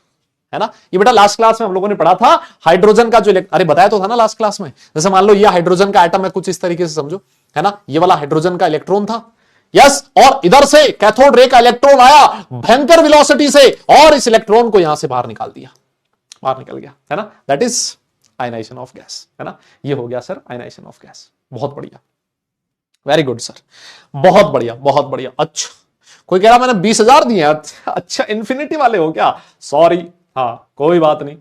[SPEAKER 1] है ना। ये बेटा लास्ट क्लास में हम लोगों ने पढ़ा था हाइड्रोजन का जो अरे बताया तो था ना लास्ट क्लास में। जैसे मान लो ये हाइड्रोजन का एटम है, कुछ इस तरीके से समझो, है ना। ये वाला हाइड्रोजन का इलेक्ट्रॉन था, यस। और इधर से कैथोड रे का इलेक्ट्रॉन आया भयंकर वेलोसिटी से, और इस इलेक्ट्रॉन को यहां से बाहर निकाल दिया, बाहर निकल गया, है ना। That is ionisation of gas, है ना। ये हो गया सर आयनाइजेशन ऑफ गैस। बहुत बढ़िया, वेरी गुड सर, बहुत बढ़िया बहुत बढ़िया। अच्छा, कोई कह रहा मैंने 20,000 दिए। अच्छा इन्फिनिटी वाले हो क्या? सॉरी, हाँ कोई बात नहीं।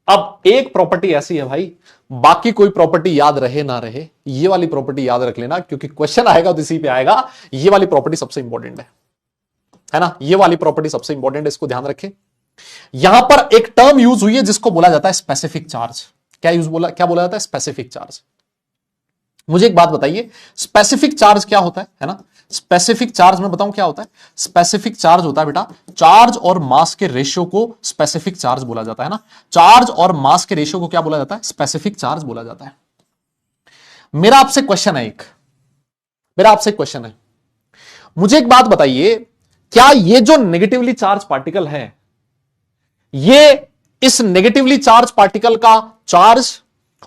[SPEAKER 1] अब एक प्रॉपर्टी ऐसी है भाई, बाकी कोई प्रॉपर्टी याद रहे ना रहे, ये वाली प्रॉपर्टी याद रख लेना, क्योंकि क्वेश्चन आएगा तो इसी पे आएगा। ये वाली प्रॉपर्टी सबसे इंपॉर्टेंट है ना। ये वाली प्रॉपर्टी सबसे इंपॉर्टेंट है, इसको ध्यान रखें। यहां पर एक टर्म यूज हुई है जिसको बोला जाता है स्पेसिफिक चार्ज। क्या बोला जाता है? Specific charge. मुझे एक बात बताइए, स्पेसिफिक चार्ज क्या होता है ना। स्पेसिफिक चार्ज मैं बताऊं क्या होता है? स्पेसिफिक चार्ज होता है बेटा, चार्ज और मास के रेशियो को स्पेसिफिक चार्ज बोला जाता है ना। चार्ज और मास के रेशियो को क्या बोला जाता है? स्पेसिफिक चार्ज बोला जाता है। मेरा आपसे क्वेश्चन है, मुझे एक बात बताइए, क्या ये जो नेगेटिवली चार्ज पार्टिकल है, ये इस नेगेटिवली चार्ज पार्टिकल का चार्ज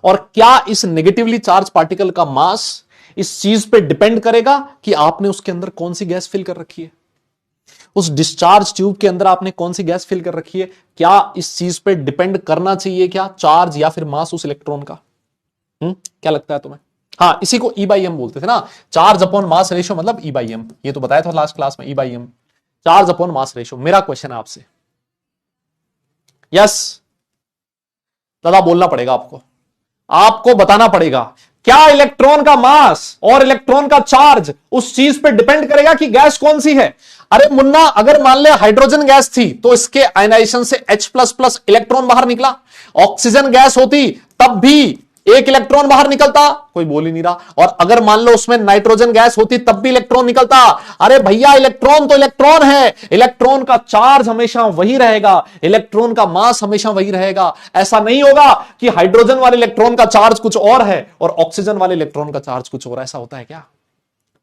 [SPEAKER 1] और क्या इस नेगेटिवली चार्ज पार्टिकल का मास इस चीज पे डिपेंड करेगा कि आपने उसके अंदर कौन सी गैस फिल कर रखी है? उस डिस्चार्ज ट्यूब के अंदर आपने कौन सी गैस फिल कर रखी है? क्या इस चीज पे डिपेंड करना चाहिए क्या चार्ज या फिर मास उस इलेक्ट्रॉन का? क्या लगता है तुम्हें? हाँ, इसी को ई बाई एम बोलते थे ना, चार्ज अपॉन मास रेशियो मतलब ई बाई एम, ये तो बताया था लास्ट क्लास में, e by m, charge upon mass ratio. मेरा क्वेश्चन है आपसे, यस दादा बोलना पड़ेगा आपको, आपको बताना पड़ेगा, क्या इलेक्ट्रॉन का मास और इलेक्ट्रॉन का चार्ज उस चीज पे डिपेंड करेगा कि गैस कौन सी है? अरे मुन्ना, अगर मान ले हाइड्रोजन गैस थी तो इसके आयनाइजेशन से H++ इलेक्ट्रॉन बाहर निकला, ऑक्सीजन गैस होती तब भी एक इलेक्ट्रॉन बाहर निकलता, कोई बोल ही नहीं रहा, और अगर मान लो उसमें नाइट्रोजन गैस होती तब भी इलेक्ट्रॉन निकलता। अरे भैया, इलेक्ट्रॉन तो इलेक्ट्रॉन है, इलेक्ट्रॉन का चार्ज हमेशा वही रहेगा, इलेक्ट्रॉन का मास हमेशा वही रहेगा। ऐसा नहीं होगा कि हाइड्रोजन वाले इलेक्ट्रॉन का चार्ज कुछ और है और ऑक्सीजन वाले इलेक्ट्रॉन का चार्ज कुछ और, ऐसा होता है क्या?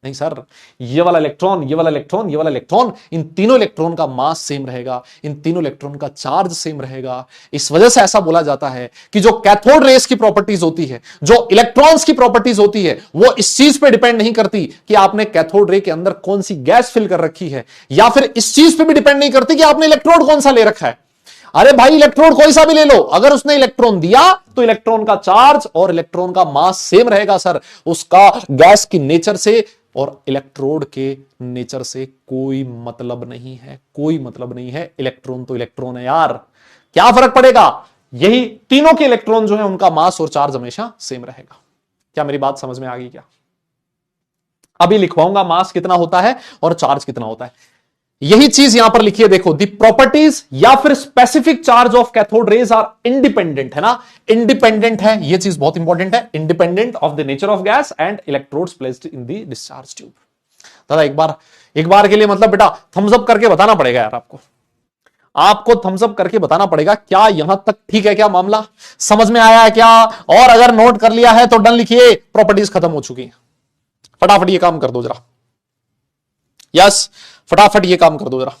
[SPEAKER 1] नहीं सर, ये वाला इलेक्ट्रॉन, ये वाला इलेक्ट्रॉन, ये वाला इलेक्ट्रॉन, इन तीनों इलेक्ट्रॉन का मास सेम रहेगा, इन तीनों इलेक्ट्रॉन का चार्ज सेम रहेगा। इस वजह से ऐसा बोला जाता है कि जो कैथोड रेस की प्रॉपर्टीज होती है, जो इलेक्ट्रॉन्स की प्रॉपर्टीज होती है, वो इस चीज पे डिपेंड नहीं करती कि आपने कैथोड रे के अंदर कौन सी गैस फिल कर रखी है, या फिर इस चीज पे भी डिपेंड नहीं करती कि आपने इलेक्ट्रोड कौन सा ले रखा है। अरे भाई, इलेक्ट्रॉन कोई सा भी ले लो, अगर उसने इलेक्ट्रॉन दिया तो इलेक्ट्रॉन का चार्ज और इलेक्ट्रॉन का मास सेम रहेगा सर, उसका गैस की नेचर से और इलेक्ट्रोड के नेचर से कोई मतलब नहीं है, कोई मतलब नहीं है। इलेक्ट्रॉन तो इलेक्ट्रॉन है यार, क्या फर्क पड़ेगा? यही तीनों के इलेक्ट्रॉन जो है उनका मास और चार्ज हमेशा सेम रहेगा। क्या मेरी बात समझ में आ गई क्या? अभी लिखवाऊंगा मास कितना होता है और चार्ज कितना होता है, यही चीज यहां पर लिखी है, देखो, दी प्रॉपर्टीज या फिर specific charge of cathode rays are independent, है ना, इंडिपेंडेंट है, ये चीज बहुत इंपॉर्टेंट है, independent of the nature of gas and electrodes placed in the discharge tube. दादा एक बार के लिए मतलब बेटा थम्स अप करके बताना पड़ेगा यार, आपको थम्स अप करके बताना पड़ेगा, क्या यहां तक ठीक है? क्या मामला समझ में आया है क्या? और अगर नोट कर लिया है तो डन लिखिए, प्रॉपर्टीज खत्म हो चुकी है। फटाफट ये काम कर दो जरा, यस फटाफट ये काम कर दो जरा,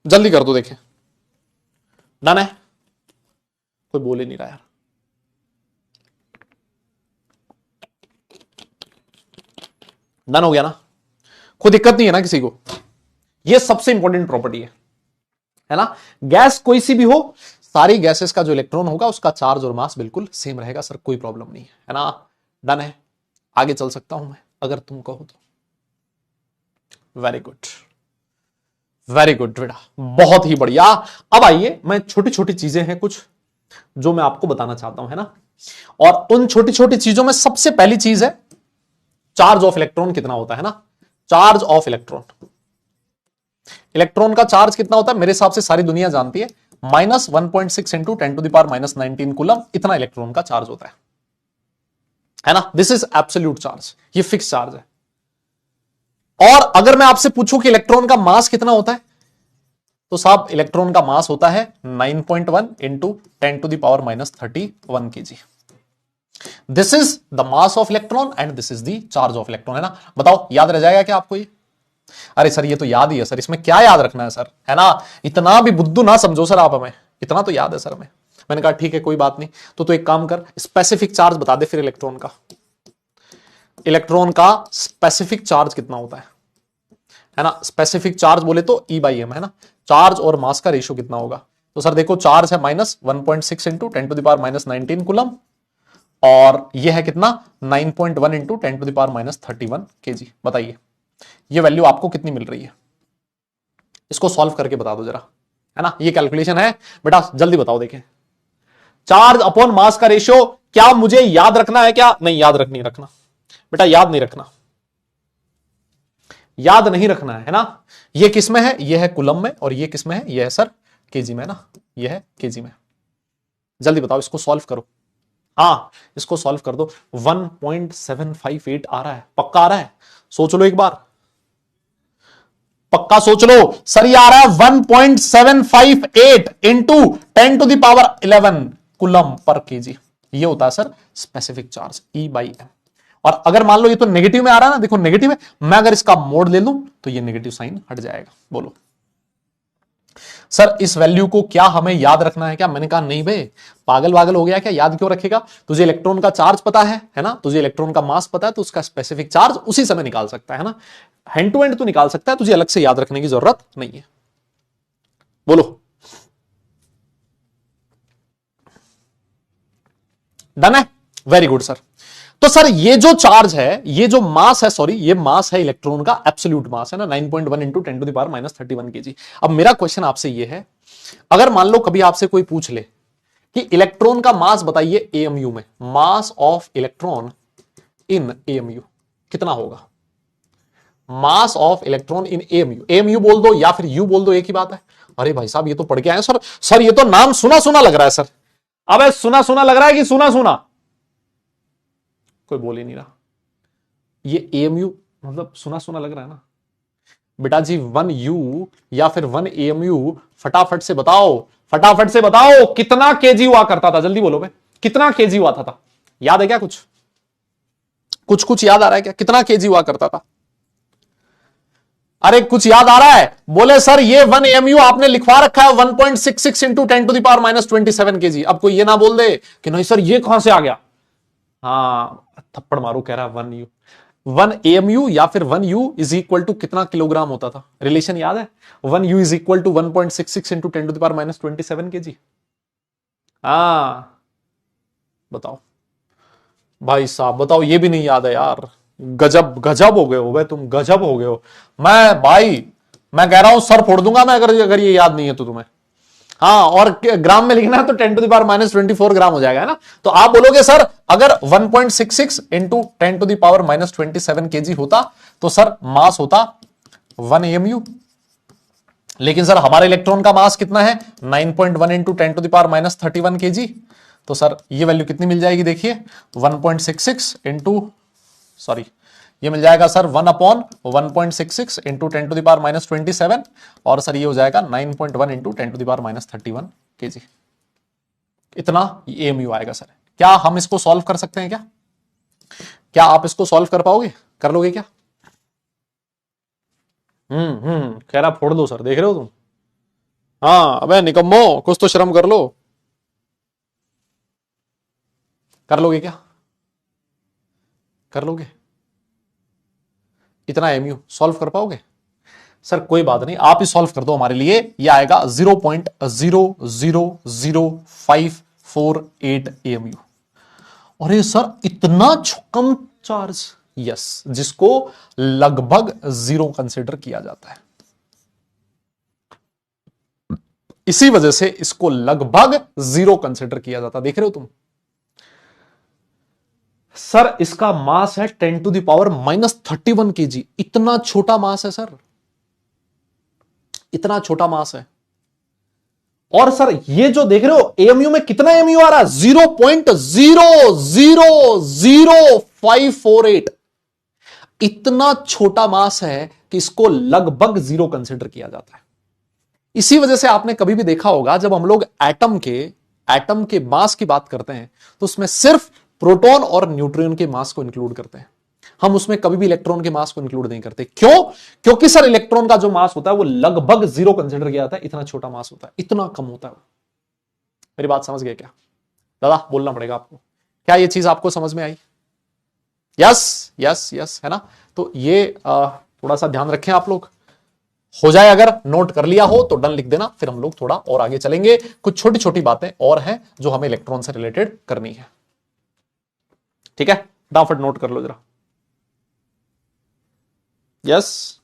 [SPEAKER 1] जल्दी कर दो। देखें डन है, कोई बोल ही नहीं रहा यार। डन हो गया ना? कोई दिक्कत नहीं है ना किसी को? ये सबसे इंपॉर्टेंट प्रॉपर्टी है ना। गैस कोई सी भी हो, सारी गैसेस का जो इलेक्ट्रॉन होगा उसका चार्ज और मास बिल्कुल सेम रहेगा सर, कोई प्रॉब्लम नहीं है ना। डन है, आगे चल सकता हूं मैं अगर तुम कहो तो। वेरी गुड, वेरी गुड बेटा, बहुत ही बढ़िया। अब आइए, मैं छोटी छोटी चीजें हैं कुछ जो मैं आपको बताना चाहता हूं, है ना। और उन छोटी छोटी चीजों में सबसे पहली चीज है चार्ज ऑफ इलेक्ट्रॉन कितना होता है ना। चार्ज ऑफ इलेक्ट्रॉन, इलेक्ट्रॉन का चार्ज कितना होता है मेरे हिसाब से सारी दुनिया जानती है, -1.6 इंटू 10⁻⁻19 कूलम, इतना इलेक्ट्रॉन का चार्ज होता है ना। दिस इज एब्सोल्यूट चार्ज, ये फिक्स चार्ज है। और अगर मैं आपसे पूछूं कि इलेक्ट्रॉन का मास कितना होता है, तो साहब इलेक्ट्रॉन का मास होता है 9.1 into 10⁻31 kg। This is the mass of electron and this is the charge of electron, है ना। बताओ याद रह जाएगा क्या आपको ये? अरे सर ये तो याद ही है सर, इसमें क्या याद रखना है सर, है ना। इतना भी बुद्धू ना समझो सर आप हमें, इतना तो याद है सर हमें। मैंने कहा ठीक है कोई बात नहीं, तो एक काम कर, स्पेसिफिक चार्ज बता दे फिर इलेक्ट्रॉन का। इलेक्ट्रॉन का स्पेसिफिक चार्ज कितना होता है ना। स्पेसिफिक चार्ज बोले तो E/m, है ना। चार्ज और मास का रेशियो कितना होगा? तो सर देखो, चार्ज है -1.6 इंटू 10⁻⁻19 कूलम, और यह है कितना 9.1 इंटू 10⁻31 kg। बताइए ये वैल्यू आपको कितनी मिल रही है? इसको सॉल्व करके बता दो जरा, है ना। ये कैलकुलेशन है बेटा, जल्दी बताओ। देखें, चार्ज अपॉन मास का रेशियो क्या मुझे याद रखना है क्या? नहीं, याद रखना बेटा, याद नहीं रखना, याद नहीं रखना है ना। ये किस में है? ये है कुलम में, और ये किस में है? ये है सर केजी में ना, ये है केजी में। जल्दी बताओ, इसको सॉल्व करो। हाँ, इसको सॉल्व कर दो। 1.758 आ रहा है, पक्का आ रहा है? सोच लो एक बार, पक्का सोच लो सर। ये आ रहा है 1.758 इंटू 10⁻11 कुलम पर केजी। ये होता है सर स्पेसिफिक चार्ज E/m। और अगर मान लो ये तो नेगेटिव में आ रहा है ना, देखो नेगेटिव है, मैं अगर इसका मोड ले लूं तो ये नेगेटिव साइन हट जाएगा। बोलो सर इस वैल्यू को क्या हमें याद रखना है क्या? मैंने कहा नहीं भाई, पागल हो गया क्या, याद क्यों रखेगा? तुझे इलेक्ट्रॉन का चार्ज पता है ना, तुझे इलेक्ट्रॉन का मास पता है, तो उसका स्पेसिफिक चार्ज उसी समय निकाल सकता है ना, हैंड टू हैंड तो निकाल सकता है, तुझे अलग से याद रखने की जरूरत नहीं है। बोलो डन है? Very good sir. तो सर ये जो चार्ज है, ये जो मास है, सॉरी ये मास है इलेक्ट्रॉन का, एब्सोल्यूट मास है ना, 9.1 into 10 to the power minus 31 KG. अब मेरा क्वेश्चन आपसे ये है, अगर मान लो कभी आपसे कोई पूछ ले कि इलेक्ट्रॉन का मास बताइए एएमयू में, मास ऑफ इलेक्ट्रॉन इन एएमयू कितना होगा? मास of electron in AMU, AMU बोल दो या फिर यू बोल दो, एक ही बात है। अरे भाई साहब ये तो पढ़ के आए सर, सर ये तो नाम सुना सुना लग रहा है सर। अबे सुना सुना लग रहा है कि सुना सुना? कोई बोल ही नहीं रहा। ये एएमयू मतलब सुना सुना लग रहा है ना बेटा जी। 1U या फिर 1 एएमयू, फटाफट से बताओ, फटाफट से बताओ कितना केजी हुआ करता था, जल्दी बोलो भाई, कितना केजी हुआ था? याद है क्या? कुछ याद आ रहा है क्या? कितना केजी हुआ करता था? अरे कुछ याद आ रहा है? बोले सर ये 1 एएमयू आपने लिखवा रखा है 1.66 into 10 to the power minus 27 KG. अब कोई ये ना बोल दे कि नहीं सर ये कहां से आ गया। हाँ थप्पड़ मारो, कह रहा 1 एएमयू या फिर 1U इज इक्वल टू कितना किलोग्राम होता था? रिलेशन याद है? 1U is equal to 1.66 into 10 to the power minus 27 KG. हाँ बताओ भाई साहब, बताओ, ये भी नहीं याद है यार। गजब गजब हो गए हो भाई तुम, गजब हो गए हो। मैं कह रहा हूं सर फोड़ दूंगा मैं, अगर ये याद नहीं है तो तुम्हें। हाँ और ग्राम में लिखना है तो 10 टू द पावर माइनस 24 ग्राम हो जाएगा, है ना। तो आप बोलोगे सर अगर 1.66 into 10 to the power minus 27 KG होता तो सर मास होता 1 एएमयू। लेकिन सर हमारे इलेक्ट्रॉन का मास कितना है? 9.1 into 10 to the power minus 31 KG. तो सर ये वैल्यू कितनी मिल जाएगी? देखिए 1.66 इंटू, सॉरी ये मिल जाएगा sir 1 upon 1.66 into 10 to the power minus 27, और सर ये हो जाएगा 9.1 into 10 to the power minus 31 KG. इतना एएमयू आएगा सर। क्या हम इसको सॉल्व कर सकते हैं क्या? क्या आप इसको सॉल्व कर पाओगे? कर लोगे क्या? कह रहा फोड़ दो सर, देख रहे हो तुम। हाँ अबे निकम्मो, कुछ तो शर्म कर लो। कर लोगे क्या? कर लोगे? इतना एमयू सॉल्व कर पाओगे? सर कोई बात नहीं, आप ही सॉल्व कर दो हमारे लिए। ये आएगा 0.00548 एमयू। अरे सर इतना कम चार्ज? यस, जिसको लगभग जीरो कंसिडर किया जाता है, इसी वजह से इसको लगभग जीरो कंसिडर किया जाता है। देख रहे हो तुम सर, इसका मास है 10 to the power minus 31 KG. इतना छोटा मास है सर, इतना छोटा मास है। और सर ये जो देख रहे हो एएमयू में कितना एमयू आ रहा है? 0.000548। इतना छोटा मास है कि इसको लगभग जीरो कंसिडर किया जाता है। इसी वजह से आपने कभी भी देखा होगा जब हम लोग एटम के मास की बात करते हैं तो उसमें सिर्फ प्रोटॉन और न्यूट्रॉन के मास को इंक्लूड करते हैं, हम उसमें कभी भी इलेक्ट्रॉन के मास को इंक्लूड नहीं करते। क्यों? क्योंकि सर इलेक्ट्रॉन का जो मास होता है वो लगभग जीरो कंसिडर किया जाता है, इतना छोटा मास होता है, इतना कम होता है। मेरी बात समझ गए क्या? दादा बोलना पड़ेगा आपको, क्या ये चीज आपको समझ में आई? यस यस यस, है ना। तो ये थोड़ा सा ध्यान रखें आप लोग। हो जाए, अगर नोट कर लिया हो तो डन लिख देना, फिर हम लोग थोड़ा और आगे चलेंगे। कुछ छोटी छोटी बातें और हैं जो हमें इलेक्ट्रॉन से रिलेटेड करनी है, ठीक है। फटाफट नोट कर लो जरा। यस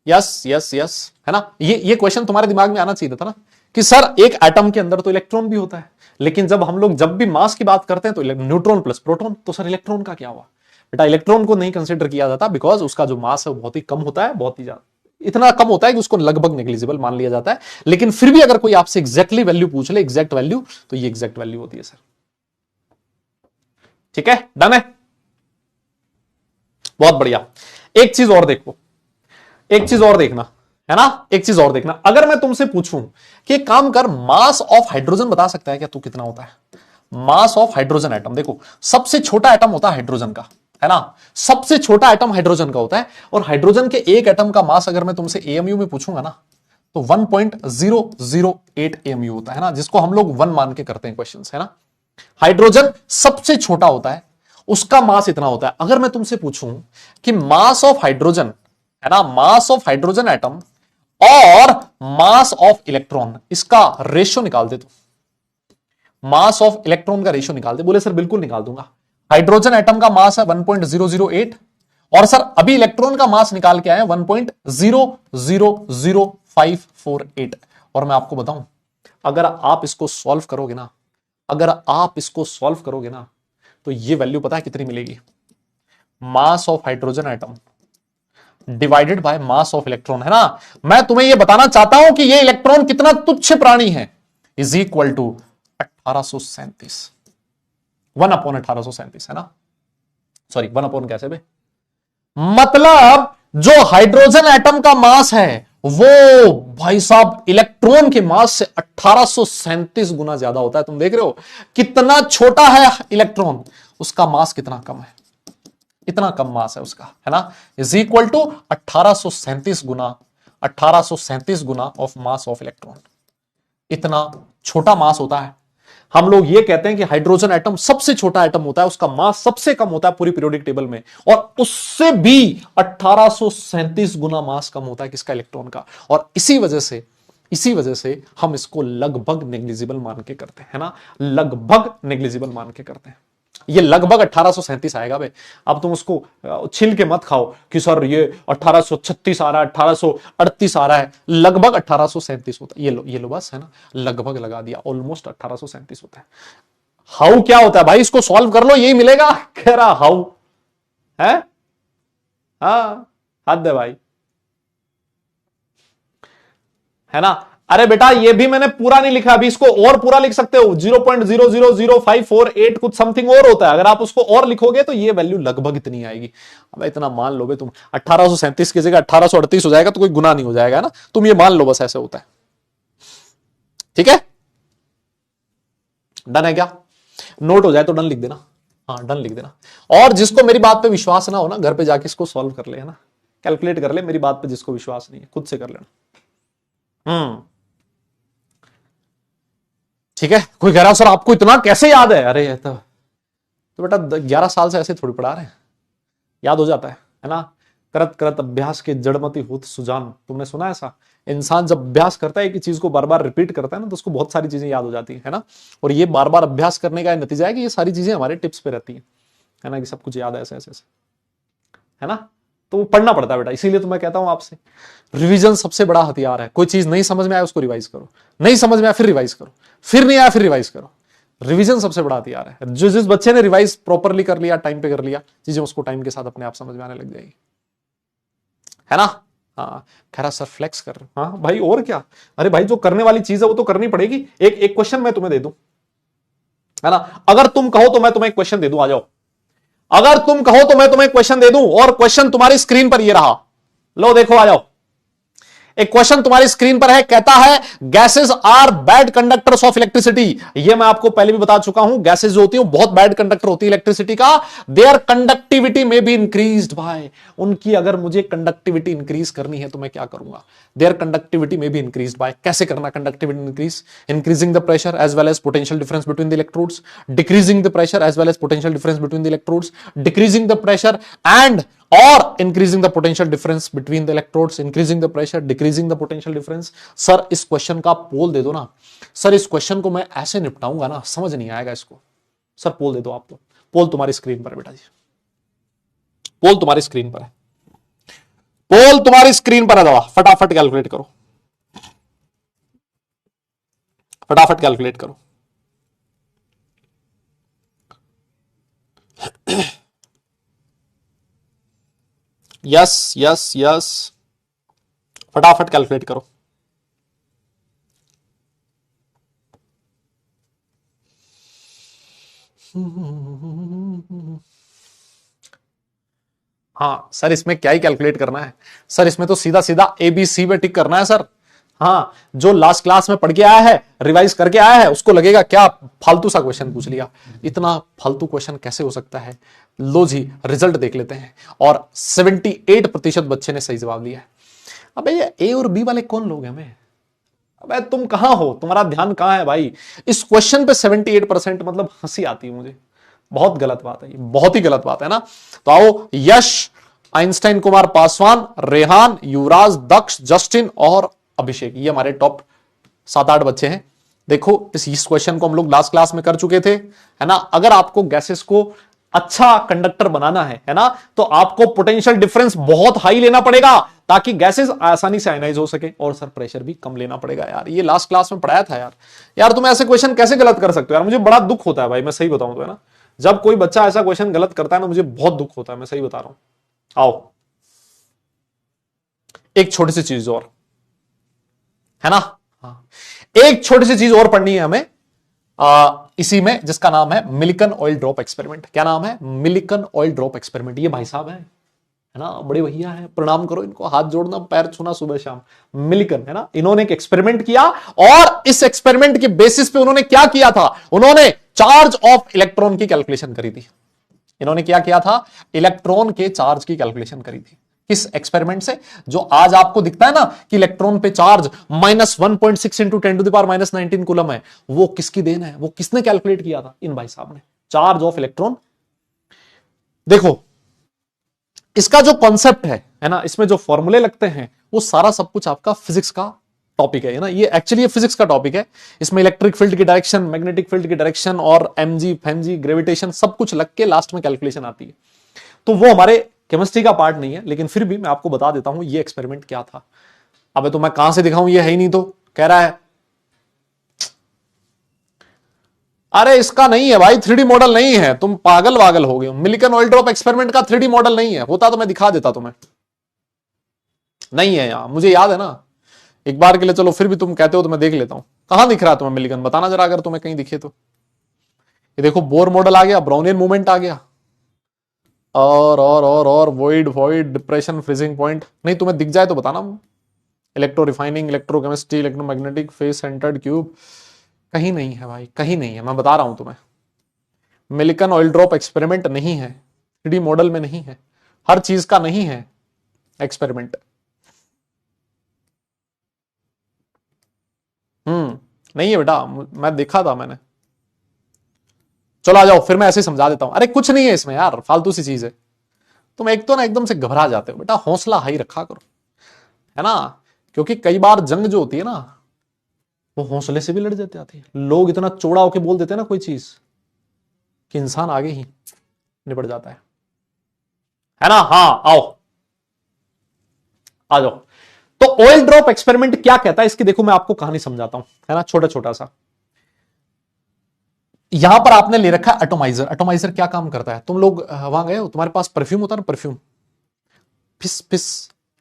[SPEAKER 1] यस यस यस, है ना। ये क्वेश्चन तुम्हारे दिमाग में आना चाहिए था ना कि सर एक एटम के अंदर तो इलेक्ट्रॉन भी होता है, लेकिन जब हम लोग जब भी मास की बात करते हैं तो न्यूट्रॉन प्लस प्रोटॉन, तो सर इलेक्ट्रॉन का क्या हुआ? बेटा इलेक्ट्रॉन को नहीं कंसीडर किया जाता बिकॉज उसका जो मास है वो बहुत ही कम होता है, बहुत ही ज्यादा, इतना कम होता है कि उसको लगभग नेग्लिजिबल मान लिया जाता है। लेकिन फिर भी अगर कोई आपसे एग्जैक्टली वैल्यू पूछ ले, एग्जैक्ट वैल्यू, तो ये एग्जैक्ट वैल्यू होती है सर, ठीक है। डन है, बहुत बढ़िया। एक चीज और देखो, एक चीज और देखना, है ना, एक चीज और देखना। अगर मैं तुमसे पूछूं कि काम कर, मास ऑफ हाइड्रोजन बता सकता है क्या तू कितना होता है? मास ऑफ हाइड्रोजन एटम, देखो सबसे छोटा एटम होता है हाइड्रोजन का, है ना। सबसे छोटा एटम हाइड्रोजन का होता है, और हाइड्रोजन के एक एटम का मास अगर मैं तुमसे एएमयू में पूछूंगा ना, तो 1.008 एएमयू होता है ना, जिसको हम लोग 1 मान के करते हैं क्वेश्चंस, है ना। हाइड्रोजन सबसे छोटा होता है, उसका मास इतना होता है। अगर मैं तुमसे पूछूं कि मास ऑफ हाइड्रोजन, है ना, मास ऑफ हाइड्रोजन एटम और मास ऑफ इलेक्ट्रॉन, इसका रेशियो निकाल दे, तो मास ऑफ इलेक्ट्रॉन का रेशियो निकाल दे। बोले सर बिल्कुल निकाल दूंगा। हाइड्रोजन एटम का मास है 1.008, और सर अभी इलेक्ट्रॉन का मास निकाल के आए 1.000548। और मैं आपको बताऊं, अगर आप इसको सॉल्व करोगे ना, अगर आप इसको सॉल्व करोगे ना, तो ये वैल्यू पता है कितनी मिलेगी? Mass of hydrogen atom divided by mass of electron, है ना। मैं तुम्हें यह बताना चाहता हूं कि ये इलेक्ट्रॉन कितना तुच्छ प्राणी है, इज इक्वल टू 1837, 1/1837, है ना। सॉरी 1 कैसे बे, मतलब जो हाइड्रोजन एटम का मास है वो भाई साहब इलेक्ट्रॉन के मास से 1837 गुना ज्यादा होता है। तुम देख रहे हो कितना छोटा है इलेक्ट्रॉन, उसका मास कितना कम है, इतना कम मास है उसका, है ना। इज इक्वल टू 1837 गुना ऑफ मास ऑफ इलेक्ट्रॉन, इतना छोटा मास होता है। हम लोग ये कहते हैं कि हाइड्रोजन एटम सबसे छोटा एटम होता है, उसका मास सबसे कम होता है पूरी पीरियोडिक टेबल में, और उससे भी 1837 गुना मास कम होता है किसका, इलेक्ट्रॉन का। और इसी वजह से हम इसको लगभग नेग्लिजिबल मान के करते हैं ना, लगभग नेग्लिजिबल मान के करते हैं। ये लगभग 1837 आएगा भाई। अब तुम उसको छिल के मत खाओ कि सर ये 1836 आ रहा है, 1838 आ रहा है, लगभग 1837 होता है। ये लो बस, है ना, लगभग लगा दिया, ऑलमोस्ट 1837 होता है। हाउ क्या होता है भाई, इसको सॉल्व कर लो, यही मिलेगा। कह रहा हाउ है, हाँ हद है भाई, है ना। अरे बेटा ये भी मैंने पूरा नहीं लिखा, अभी इसको और पूरा लिख सकते हो, 0.000548 कुछ समथिंग और होता है। अगर आप उसको और लिखोगे तो ये वैल्यू लगभग इतनी आएगी। अब इतना मान लो भाई तुम, 1837 की जगह 1838 हो जाएगा तो कोई गुना नहीं हो जाएगा ना, तुम ये मान लो बस, ऐसे होता है। ठीक है, डन है क्या? नोट हो जाए तो डन लिख देना, हाँ डन लिख देना। और जिसको मेरी बात पे विश्वास ना हो ना, घर पे जाके इसको सॉल्व कर ले, है ना, कैलकुलेट कर ले। मेरी बात पे जिसको विश्वास नहीं है खुद से कर लेना। ठीक है। कोई कह रहा सर आपको इतना कैसे याद है? अरे तो बेटा 11 साल से ऐसे थोड़ी पढ़ा रहे हैं, याद हो जाता है ना। करत करत अभ्यास के जड़मति होत सुजान, तुमने सुना ऐसा? इंसान जब अभ्यास करता है कि चीज को बार बार रिपीट करता है ना, तो उसको बहुत सारी चीजें याद हो जाती है ना। और ये बार बार अभ्यास करने का नतीजा है कि ये सारी चीजें हमारे टिप्स पे रहती है ना, कि सब कुछ याद है ऐसे ऐसे, है ना। तो वो पढ़ना पड़ता है बेटा, इसीलिए तो मैं कहता हूं आपसे, रिवीजन सबसे बड़ा हथियार है। कोई चीज नहीं समझ में आया उसको रिवाइज करो, नहीं समझ में आया फिर रिवाइज करो, फिर नहीं आया फिर रिवाइज करो। रिवीजन सबसे बड़ा हथियार है। जो जिस बच्चे ने रिवाइज प्रॉपरली कर लिया, टाइम पे कर लिया, चीजें उसको टाइम के साथ अपने आप समझ में आने लग जाएगी, है ना। हाँ खैर सर फ्लेक्स कर, हाँ भाई और क्या। अरे भाई जो करने वाली चीज है वो तो करनी पड़ेगी। एक क्वेश्चन मैं तुम्हें दे दूं, है ना, अगर तुम कहो तो मैं तुम्हें एक क्वेश्चन दे दूं, आ जाओ। अगर तुम कहो तो मैं तुम्हें क्वेश्चन दे दूं, और क्वेश्चन तुम्हारी स्क्रीन पर ये रहा, लो देखो आ जाओ। एक क्वेश्चन तुम्हारी स्क्रीन पर है, कहता है gases are bad conductors of electricity. ये मैं आपको पहले भी बता चुका हूं, गैसेस जो होती हैं बहुत बैड कंडक्टर होती है इलेक्ट्रिसिटी का। देयर कंडक्टिविटी में बी इंक्रीज्ड बाय, उनकी अगर मुझे कंडक्टिविटी इंक्रीज करनी है तो मैं क्या करूंगा? देयर कंडक्टिविटी में बी इंक्रीज्ड बाय, कैसे करना conductivity increase? Increasing the pressure as well as potential difference between the electrodes, decreasing the pressure as well as potential difference between the electrodes, decreasing the pressure and or increasing the potential difference between the electrodes, increasing the pressure, decreasing the potential difference। Sir इस question का पोल दे दो ना। Sir इस question को मैं ऐसे निपटाऊंगा ना, समझ नहीं आएगा इसको। सर पोल दे दो आप, तो पोल तुम्हारी स्क्रीन पर है बेटा जी, पोल तुम्हारी स्क्रीन पर है, पोल तुम्हारी स्क्रीन पर है। दवा फटाफट कैलकुलेट करो, फटाफट कैलकुलेट करो। यस यस यस, फटाफट कैलकुलेट करो। हाँ सर इसमें क्या ही कैलकुलेट करना है सर, इसमें तो सीधा सीधा ABC पे टिक करना है सर। हाँ, जो लास्ट क्लास में पढ़ के आया है, रिवाइज करके आया है, उसको लगेगा क्या फालतू सा क्वेश्चन पूछ लिया, इतना फालतू क्वेश्चन कैसे हो सकता है। लो जी, रिजल्ट देख लेते हैं, और 78% बच्चे ने सही जवाब दिया है। अबे ये ए और बी वाले कौन लोग हैं हमें? अबे तुम कहां हो, तुम्हारा ध्यान कहां है भाई? इस क्वेश्चन पे 78%, मतलब हंसी आती है मुझे। बहुत गलत बात है, ये बहुत ही गलत बात है ना। तो आओ, यश, आइंस्टाइन कुमार पासवान, रेहान, युवराज, दक्ष, जस्टिन और अभिषेक, ये हमारे टॉप 7-8 बच्चे हैं। देखो इस क्वेश्चन को हम लोग लास्ट क्लास में कर चुके थे, है ना। अगर आपको गैसेस को अच्छा कंडक्टर बनाना है ना, तो आपको पोटेंशियल डिफरेंस बहुत हाई लेना पड़ेगा ताकि गैसेस आसानी से आयनाइज हो सके, और सर प्रेशर भी कम लेना पड़ेगा। यार ये लास्ट क्लास में पढ़ाया था यार। यार तुम ऐसे क्वेश्चन कैसे गलत कर सकते हो यार? मुझे बड़ा दुख होता है भाई, मैं सही बताऊं तो, है ना। जब कोई बच्चा ऐसा क्वेश्चन गलत करता है ना, मुझे बहुत दुख होता है, मैं सही बता रहा हूं। आओ, एक छोटी सी चीज और, है ना। हाँ, एक छोटी सी चीज और पढ़नी है हमें इसी में, जिसका नाम है मिलिकन ऑयल ड्रॉप एक्सपेरिमेंट। क्या नाम है? Millikan oil drop experiment. ये भाई साहब है ना, बड़े भैया है, प्रणाम करो इनको, हाथ जोड़ना, पैर छूना सुबह शाम। मिलिकन, है ना, इन्होंने एक एक्सपेरिमेंट किया, और इस एक्सपेरिमेंट के बेसिस पे उन्होंने क्या किया था? उन्होंने चार्ज ऑफ इलेक्ट्रॉन की कैलकुलेशन करी थी। इन्होंने क्या किया था? इलेक्ट्रॉन के चार्ज की कैलकुलेशन करी थी। किस एक्सपेरिमेंट से? जो आज आपको दिखता है ना कि इलेक्ट्रॉन पे चार्ज -1.6 इंटू 10⁻⁻19 कूलम है, वो किसकी देन है? वो किसने कैलकुलेट किया था? इन भाई साहब ने। Charge of electron. देखो इसका जो कॉन्सेप्ट है ना, इसमें जो फॉर्मूले लगते हैं, वो सारा सब कुछ आपका फिजिक्स का टॉपिक है ना। ये एक्चुअली फिजिक्स का टॉपिक है। इसमें इलेक्ट्रिक फील्ड की डायरेक्शन, मैग्नेटिक फील्ड की डायरेक्शन, और एमजी, फेमजी, ग्रेविटेशन, सब कुछ लग के लास्ट में कैलकुलेशन आती है। तो वो हमारे केमिस्ट्री का पार्ट नहीं है, लेकिन फिर भी मैं आपको बता देता हूं ये एक्सपेरिमेंट क्या था। अबे तो मैं कहां से दिखाऊं, ये है ही नहीं, तो कह रहा है अरे इसका नहीं है भाई, 3D मॉडल नहीं है। तुम पागल वागल हो गए हो। मिलिकन ऑयल ड्रॉप एक्सपेरिमेंट का 3D मॉडल नहीं है, होता तो मैं दिखा देता तुम्हें। नहीं है यार, मुझे याद है ना। एक बार के लिए चलो, फिर भी तुम कहते हो तो मैं देख लेता हूं। कहां दिख रहा है तुम्हें मिलिकन? बताना जरा, अगर तुम्हें कहीं दिखे तो। ये देखो, बोर मॉडल आ गया, ब्राउनियन मूवमेंट आ गया, और void void depression, freezing point. नहीं तुम्हें दिख जाए तो बताना। Electro refining, electrochemistry, electromagnetic, face centred cube, कहीं नहीं है भाई, कहीं नहीं है। मैं बता रहा हूं तुम्हें, मिलिकन ऑयल ड्रॉप एक्सपेरिमेंट नहीं है, 3D मॉडल में नहीं है, हर चीज का नहीं है एक्सपेरिमेंट। नहीं है बेटा, मैं देखा था मैंने। चलो आ जाओ, फिर मैं ऐसे ही समझा देता हूं। अरे कुछ नहीं है इसमें यार, फालतू सी चीज है। तुम एक तो ना एकदम से घबरा जाते हो बेटा, हौसला हाई रखा करो, है ना। क्योंकि कई बार जंग जो होती है ना, वो हौसले से भी लड़ जाती आती है। लोग इतना चौड़ा होके बोल देते हैं ना कोई चीज, कि इंसान आगे ही निपट जाता है ना। हाँ आओ, आ जाओ। तो ऑयल ड्रॉप एक्सपेरिमेंट क्या कहता है इसकी, देखो मैं आपको कहानी समझाता हूं, है ना, छोटा छोटा सा। यहां पर आपने ले रखा है एटोमाइजर। एटोमाइजर क्या काम करता है? तुम लोग वहां गए हो, तुम्हारे पास परफ्यूम होता है ना, परफ्यूम, फिस फिस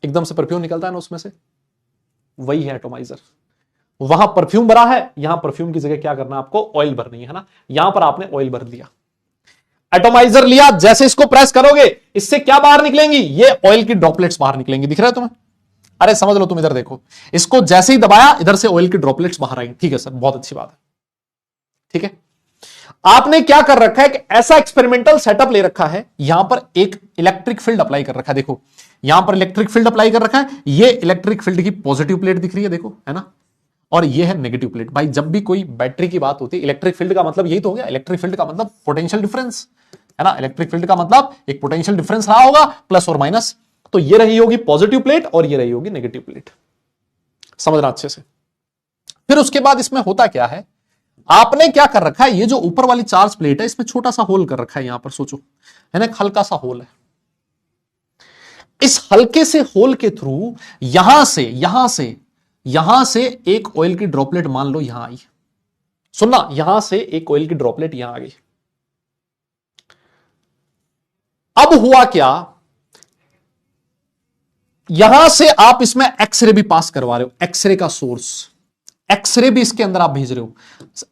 [SPEAKER 1] एकदम से परफ्यूम निकलता है ना उसमें से, वही है एटोमाइजर। वहां परफ्यूम भरा है, यहां परफ्यूम की जगह क्या करना है आपको? ऑयल भरनी है ना। यहां पर आपने ऑयल भर दिया, एटोमाइजर लिया, जैसे इसको प्रेस करोगे, इससे क्या बाहर निकलेंगी? ये ऑयल की ड्रॉपलेट्स बाहर निकलेंगी। दिख रहा है तुम्हें? अरे समझ लो, तुम इधर देखो, इसको जैसे ही दबाया, इधर से ऑयल की ड्रॉपलेट्स बाहर आई। ठीक है सर, बहुत अच्छी बात है। ठीक है, आपने क्या कर रखा है कि ऐसा एक्सपेरिमेंटल सेटअप ले रखा है, यहां पर एक इलेक्ट्रिक फील्ड अप्लाई कर रखा है। देखो यहां पर इलेक्ट्रिक फील्ड अप्लाई कर रखा है, ये इलेक्ट्रिक फील्ड की पॉजिटिव प्लेट दिख रही है, देखो, है ना, और ये है नेगेटिव प्लेट। भाई जब भी कोई बैटरी की बात होती है, इलेक्ट्रिक फील्ड का मतलब यही तो हो गया। इलेक्ट्रिक फील्ड का मतलब पोटेंशियल डिफरेंस, है ना। इलेक्ट्रिक फील्ड का मतलब एक पोटेंशियल डिफरेंस रहा होगा, प्लस और माइनस। तो ये रही होगी पॉजिटिव प्लेट और ये रही होगी नेगेटिव प्लेट, समझना अच्छे से। फिर उसके बाद इसमें होता क्या है, आपने क्या कर रखा है, ये जो ऊपर वाली चार्ज प्लेट है, इसमें छोटा सा होल कर रखा है। यहां पर सोचो, है ना, एक हल्का सा होल है। इस हल्के से होल के थ्रू यहां से एक ऑयल की ड्रॉपलेट मान लो यहां आई। सुनना, यहां से एक ऑयल की ड्रॉपलेट यहां आ गई। अब हुआ क्या, यहां से आप इसमें एक्सरे भी पास करवा रहे हो, एक्सरे का सोर्स, एक्सरे भी इसके अंदर आप भेज रहे हो।